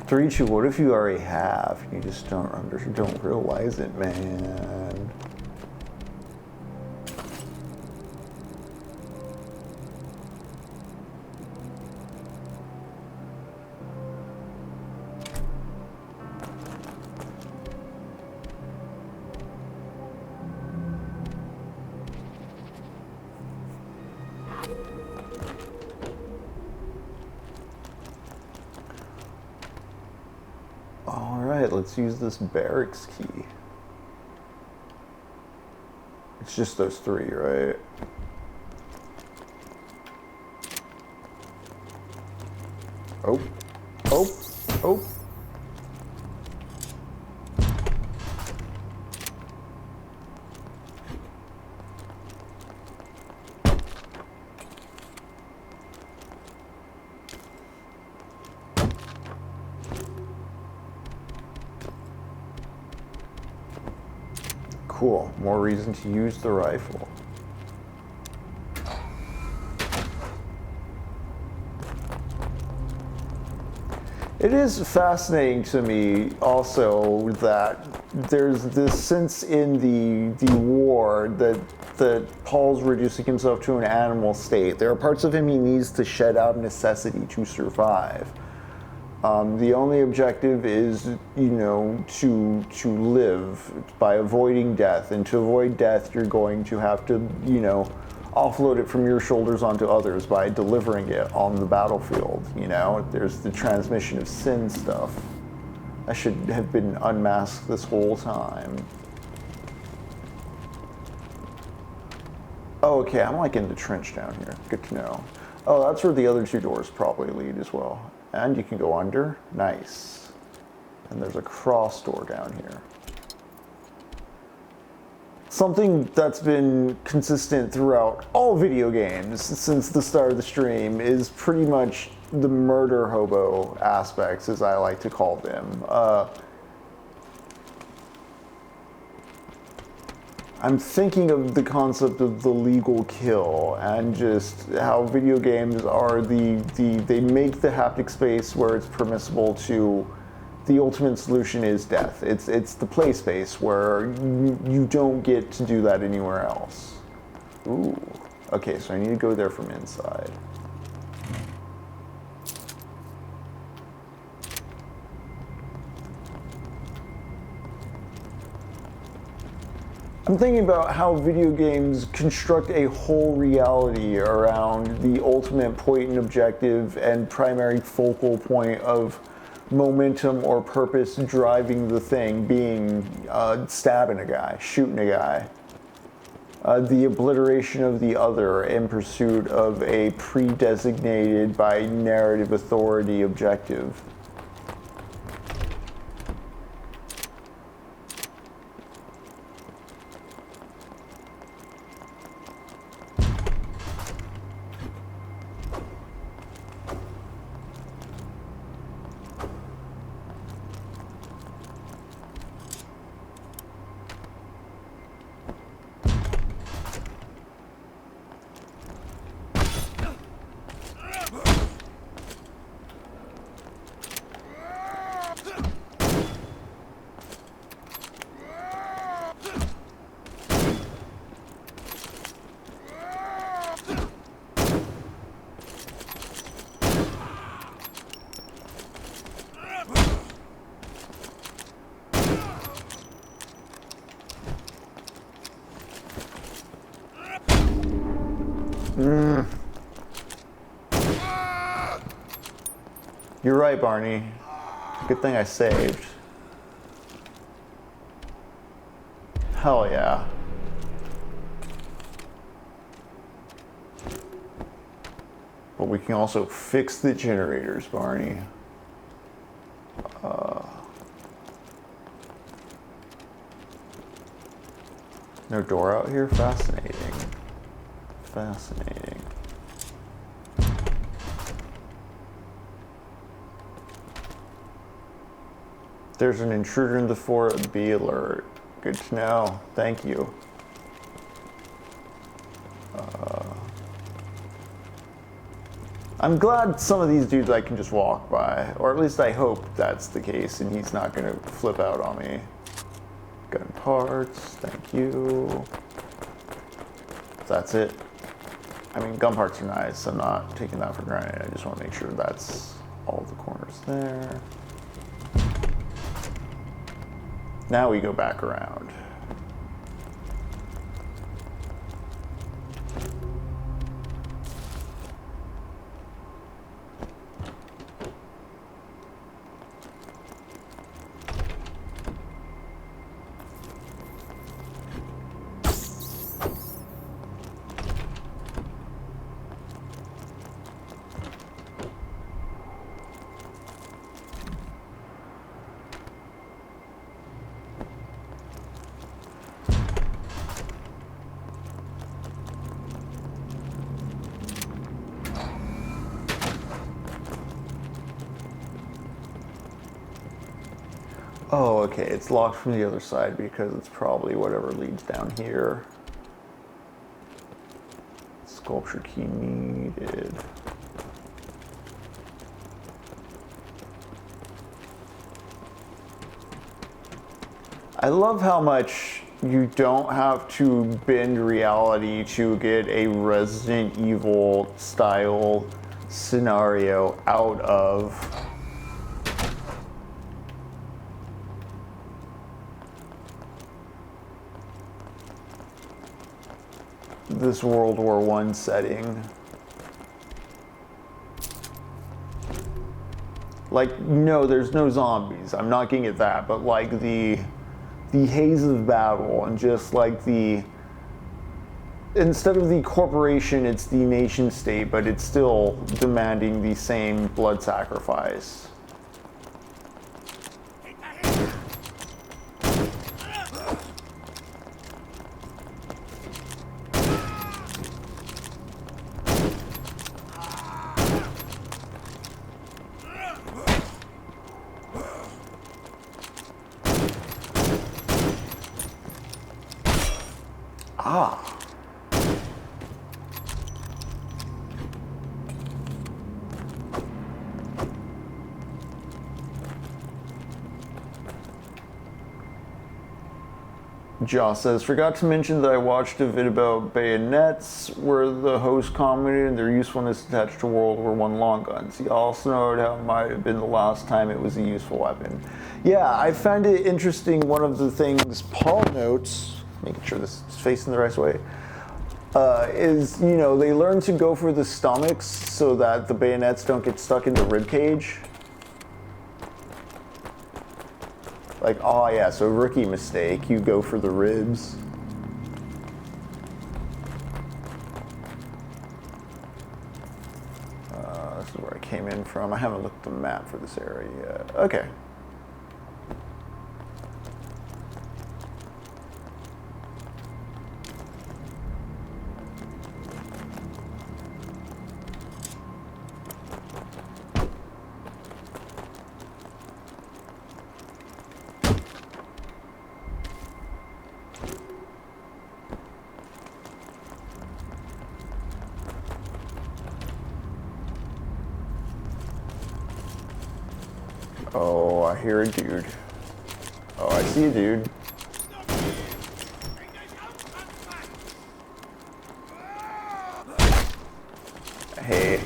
Fredric, what if you already have? You just don't realize it, man. Let's use this barracks key. It's just those three, right? Oh, oh, oh. Cool, more reason to use the rifle. It is fascinating to me also that there's this sense in the war that Paul's reducing himself to an animal state. There are parts of him he needs to shed out of necessity to survive. The only objective is, you know, to live by avoiding death. And to avoid death, you're going to have to, you know, offload it from your shoulders onto others by delivering it on the battlefield, you know? There's the transmission of sin stuff. I should have been unmasked this whole time. Oh, okay, I'm like in the trench down here. Good to know. Oh, that's where the other two doors probably lead as well. And you can go under. Nice. And there's a cross door down here. Something that's been consistent throughout all video games since the start of the stream is pretty much the murder hobo aspects, as I like to call them. I'm thinking of the concept of the legal kill and just how video games are they make the haptic space where it's permissible to, the ultimate solution is death. It's the play space where you don't get to do that anywhere else. Ooh, okay, so I need to go there from inside. I'm thinking about how video games construct a whole reality around the ultimate point and objective and primary focal point of momentum or purpose driving the thing being stabbing a guy, shooting a guy. The obliteration of the other in pursuit of a pre-designated by narrative authority objective. You're right, Barney. Good thing I saved. Hell yeah. But we can also fix the generators, Barney. No door out here? Fascinating. Fascinating. There's an intruder in the fort. Be alert. Good to know. Thank you. I'm glad some of these dudes I can just walk by, or at least I hope that's the case and he's not gonna flip out on me. Gun parts, thank you. That's it. I mean, gun parts are nice. I'm not taking that for granted. I just want to make sure that's all the corners there. Now we go back around. Oh, okay, it's locked from the other side because it's probably whatever leads down here. Sculpture key needed. I love how much you don't have to bend reality to get a Resident Evil style scenario out of this World War I setting. Like, no, there's no zombies. I'm not getting at that, but like the haze of battle and just like the instead of the corporation, it's the nation state, but it's still demanding the same blood sacrifice. Ah. Joss says, forgot to mention that I watched a vid about bayonets where the host commented their usefulness attached to World War I long guns. He also noted how it might have been the last time it was a useful weapon. Yeah, I found it interesting. One of the things Paul notes, making sure this is facing the right way, is, you know, they learn to go for the stomachs so that the bayonets don't get stuck in the rib cage. Like, oh yeah, so rookie mistake, you go for the ribs. This is where I came in from. I haven't looked at the map for this area yet. Okay. Oh, I hear a dude. Oh, I see a dude. Hey.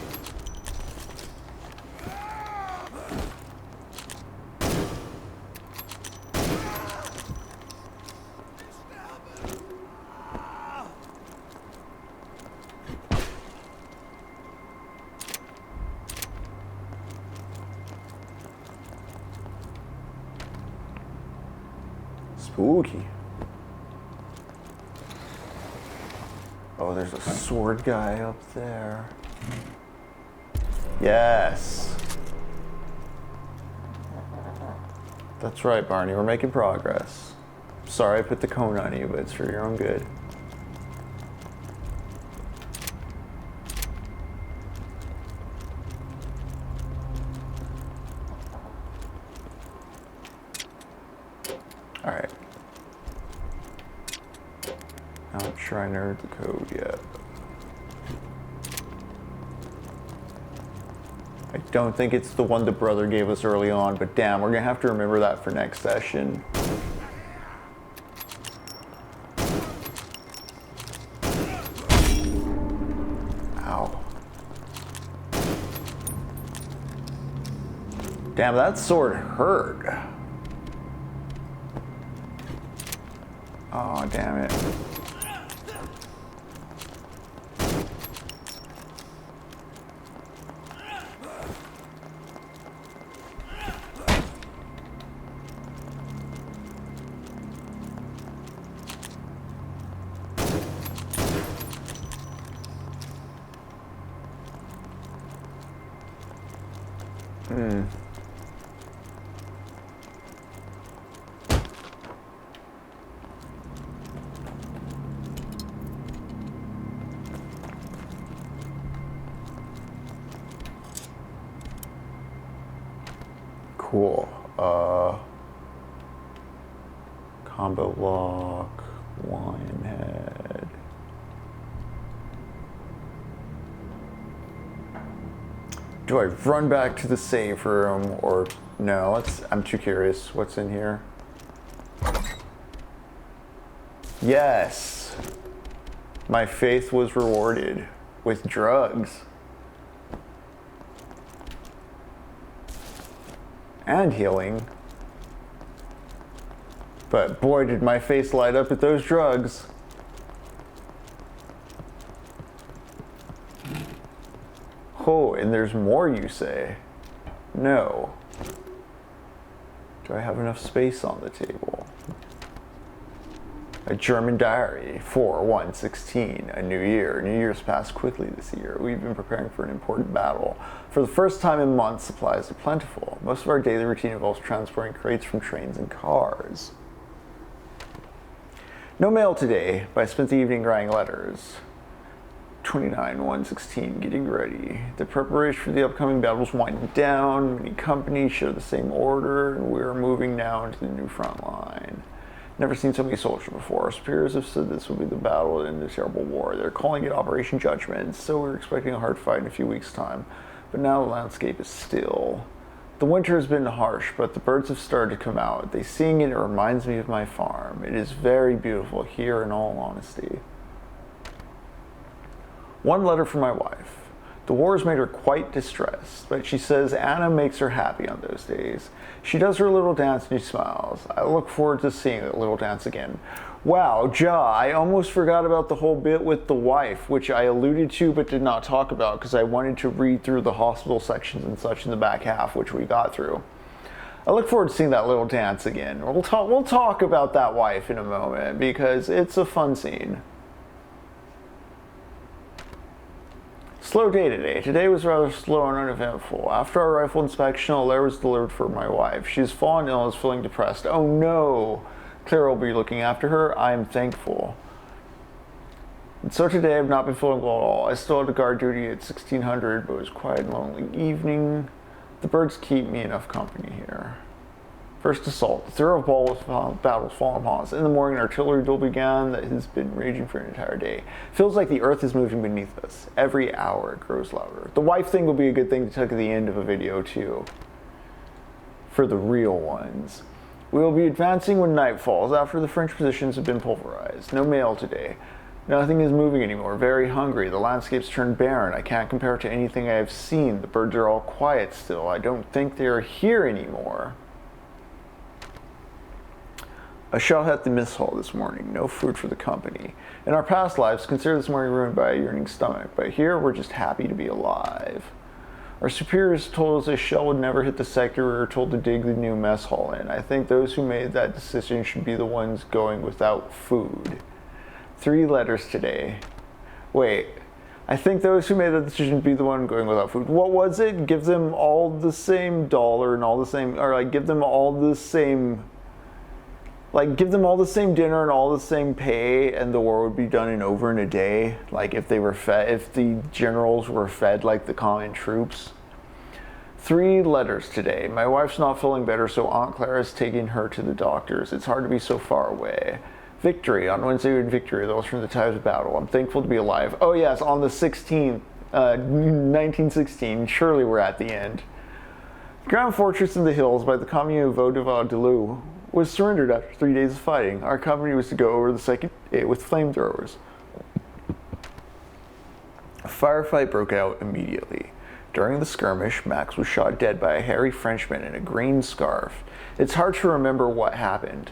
Spooky. Oh, there's a sword guy up there. Yes. That's right, Barney. We're making progress. Sorry I put the cone on you, but it's for your own good. Alright. Not sure I nerd the code yet. I don't think it's the one the brother gave us early on, but damn, we're gonna have to remember that for next session. Ow. Damn, that sword hurt. Oh, damn it. Cool. Combo lock, lion head. Do I run back to the save room or no? I'm too curious. What's in here? Yes. My faith was rewarded with drugs. And healing. But boy, did my face light up at those drugs. Oh, and there's more, you say? No. Do I have enough space on the table? A German diary, 4/1/16, a new year. New Year's passed quickly this year. We've been preparing for an important battle. For the first time in months, supplies are plentiful. Most of our daily routine involves transporting crates from trains and cars. No mail today, but I spent the evening writing letters. 29/1/16, getting ready. The preparation for the upcoming battles winding down. Many companies share the same order, and we are moving now into the new front line. Never seen so many soldiers before. Our superiors have said this will be the battle in the terrible war. They're calling it Operation Judgment, so we're expecting a hard fight in a few weeks' time. But now the landscape is still. The winter has been harsh, but the birds have started to come out. They sing and it reminds me of my farm. It is very beautiful here, in all honesty. One letter from my wife. The war has made her quite distressed, but she says Anna makes her happy on those days. She does her little dance and she smiles. I look forward to seeing that little dance again. Wow, I almost forgot about the whole bit with the wife, which I alluded to but did not talk about because I wanted to read through the hospital sections and such in the back half, which we got through. I look forward to seeing that little dance again. We'll talk about that wife in a moment because it's a fun scene. Slow day today. Today was rather slow and uneventful. After our rifle inspection, a letter was delivered for my wife. She's fallen ill and is feeling depressed. Oh no! Clara will be looking after her. I am thankful. And so today I've not been feeling well at all. I still had to guard duty at 1600, but it was quite a lonely evening. The birds keep me enough company here. First assault. The thrill of battles fallen upon us. In the morning, an artillery duel began that has been raging for an entire day. Feels like the earth is moving beneath us. Every hour it grows louder. The wife thing will be a good thing to take at the end of a video too. For the real ones. We will be advancing when night falls after the French positions have been pulverized. No mail today. Nothing is moving anymore. Very hungry. The landscape's turned barren. I can't compare it to anything I have seen. The birds are all quiet still. I don't think they are here anymore. A shell hit the mess hall this morning. No food for the company. In our past lives, consider this morning ruined by a yearning stomach, but here we're just happy to be alive. Our superiors told us a shell would never hit the sector we were told to dig the new mess hall in. I think those who made that decision should be the ones going without food. 3 letters today. Wait, I think those who made that decision should be the one going without food. What was it? Give them all the same dollar and all the same, or like give them all the same, give them all the same dinner and all the same pay, and the war would be done in a day. Like if they were fed, if the generals were fed like the common troops. 3 letters today. My wife's not feeling better, so Aunt Clara's taking her to the doctors. It's hard to be so far away. Victory. On Wednesday we had victory. Those from the times of battle. I'm thankful to be alive. Oh yes, on the 16th, 1916. Surely we're at the end. The ground fortress in the hills by the commune of Vaudevaux-de-Loup was surrendered after 3 days of fighting. Our company was to go over the second day with flamethrowers. A firefight broke out immediately. During the skirmish, Max was shot dead by a hairy Frenchman in a green scarf. It's hard to remember what happened.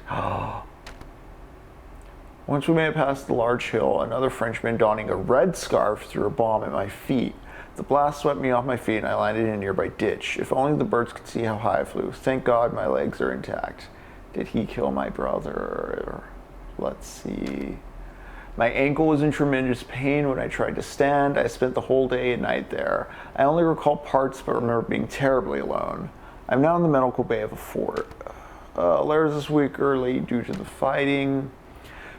Once we made it past the large hill, another Frenchman donning a red scarf threw a bomb at my feet. The blast swept me off my feet and I landed in a nearby ditch. If only the birds could see how high I flew. Thank God my legs are intact. Did he kill my brother? Let's see. My ankle was in tremendous pain when I tried to stand. I spent the whole day and night there. I only recall parts but remember being terribly alone. I'm now in the medical bay of a fort. Letters this week early due to the fighting.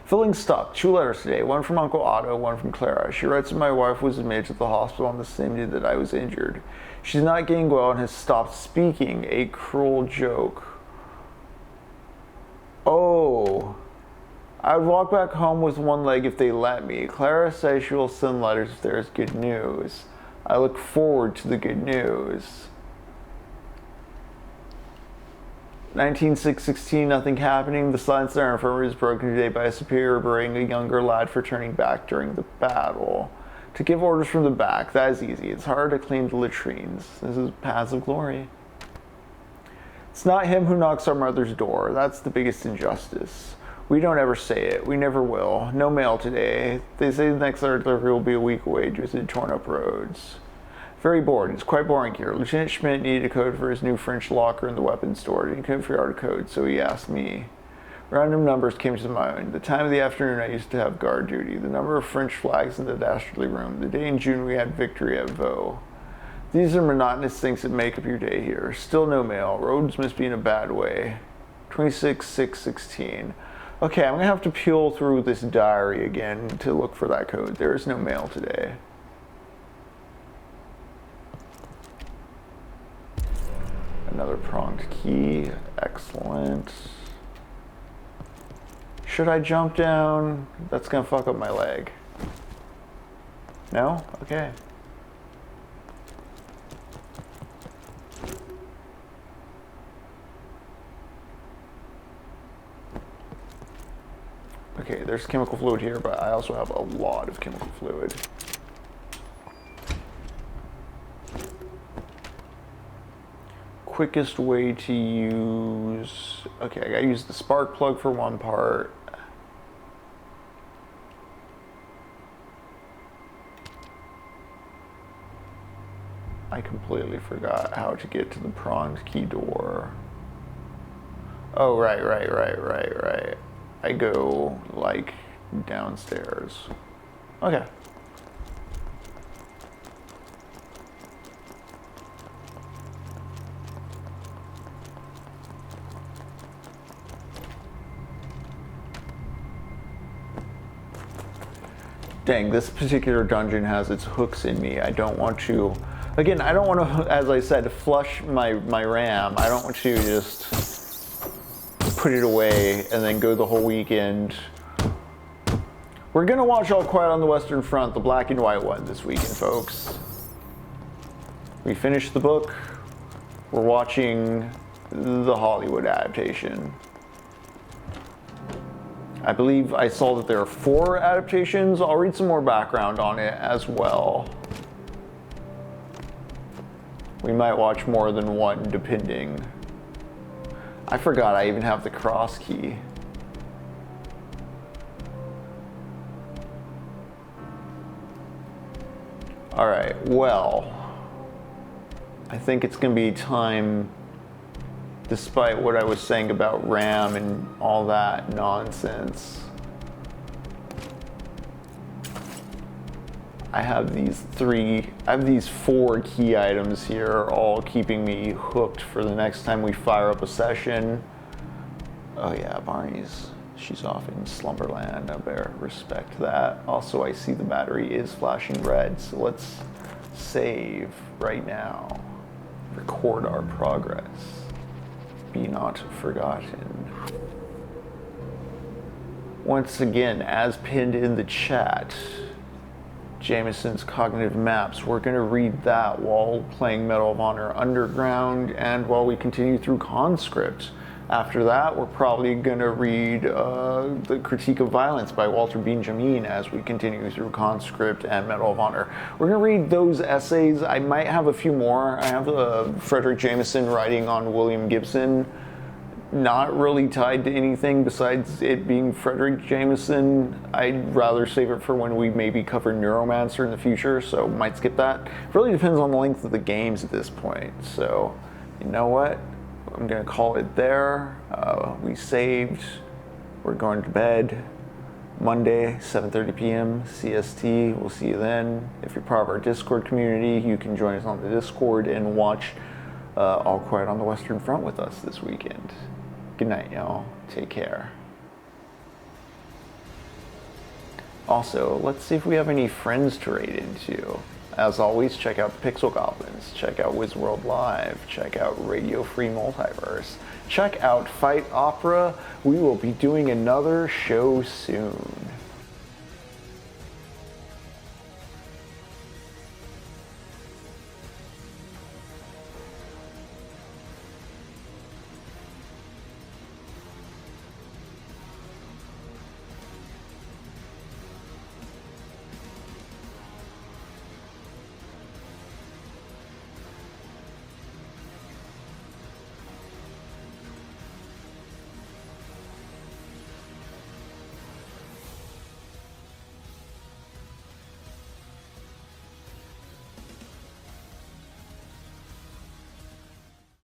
Feeling stuck. 2 letters today. One from Uncle Otto, one from Clara. She writes that my wife was admitted to the hospital on the same day that I was injured. She's not getting well and has stopped speaking. A cruel joke. Oh, I would walk back home with one leg if they let me. Clara says she will send letters if there is good news. I look forward to the good news. 1916, nothing happening. The silence in our infirmary is broken today by a superior berating a younger lad for turning back during the battle. To give orders from the back, that is easy. It's hard to clean the latrines. This is paths of glory. It's not him who knocks our mother's door. That's the biggest injustice. We don't ever say it. We never will. No mail today. They say the next letter delivery will be a week away due to the torn up roads. Very bored. It's quite boring here. Lieutenant Schmidt needed a code for his new French locker in the weapons store. He couldn't figure out a code, so he asked me. Random numbers came to mind. The time of the afternoon I used to have guard duty. The number of French flags in the dastardly room. The day in June we had victory at Vaux. These are monotonous things that make up your day here. Still no mail. Roads must be in a bad way. 26/6/16. Okay, I'm going to have to peel through this diary again to look for that code. There is no mail today. Another pronged key. Excellent. Should I jump down? That's going to fuck up my leg. No? Okay. Okay, there's chemical fluid here, but I also have a lot of chemical fluid. Quickest way to use... Okay, I gotta use the spark plug for one part. I completely forgot how to get to the pronged key door. Oh, right. I go, like, downstairs. Okay. Dang, this particular dungeon has its hooks in me. I don't want to... Again, I don't want to, as I said, flush my RAM. I don't want to just put it away and then go the whole weekend. We're going to watch All Quiet on the Western Front, the black and white one, this weekend, folks. We finished the book. We're watching the Hollywood adaptation. I believe I saw that there are 4 adaptations. I'll read some more background on it as well. We might watch more than one, depending. I forgot I even have the cross key. Alright, well, I think it's going to be time, despite what I was saying about RAM and all that nonsense. I have these 4 key items here, all keeping me hooked for the next time we fire up a session. Oh yeah, she's off in Slumberland. I better respect that. Also, I see the battery is flashing red, so let's save right now. Record our progress. Be not forgotten. Once again, as pinned in the chat, Jameson's Cognitive Maps. We're going to read that while playing Medal of Honor Underground and while we continue through Conscript. After that, we're probably going to read The Critique of Violence by Walter Benjamin as we continue through Conscript and Medal of Honor. We're going to read those essays. I might have a few more. I have Fredric Jameson writing on William Gibson. Not really tied to anything besides it being Fredric Jameson. I'd rather save it for when we maybe cover Neuromancer in the future, so might skip that. It really depends on the length of the games at this point, so you know what? I'm gonna call it there. We saved. We're going to bed. Monday, 7:30 p.m. CST. We'll see you then. If you're part of our Discord community, you can join us on the Discord and watch All Quiet on the Western Front with us this weekend. Good night, y'all. Take care. Also, let's see if we have any friends to raid into. As always, check out the Pixel Goblins, check out WizWorld Live, check out Radio Free Multiverse, check out Fight Opera. We will be doing another show soon.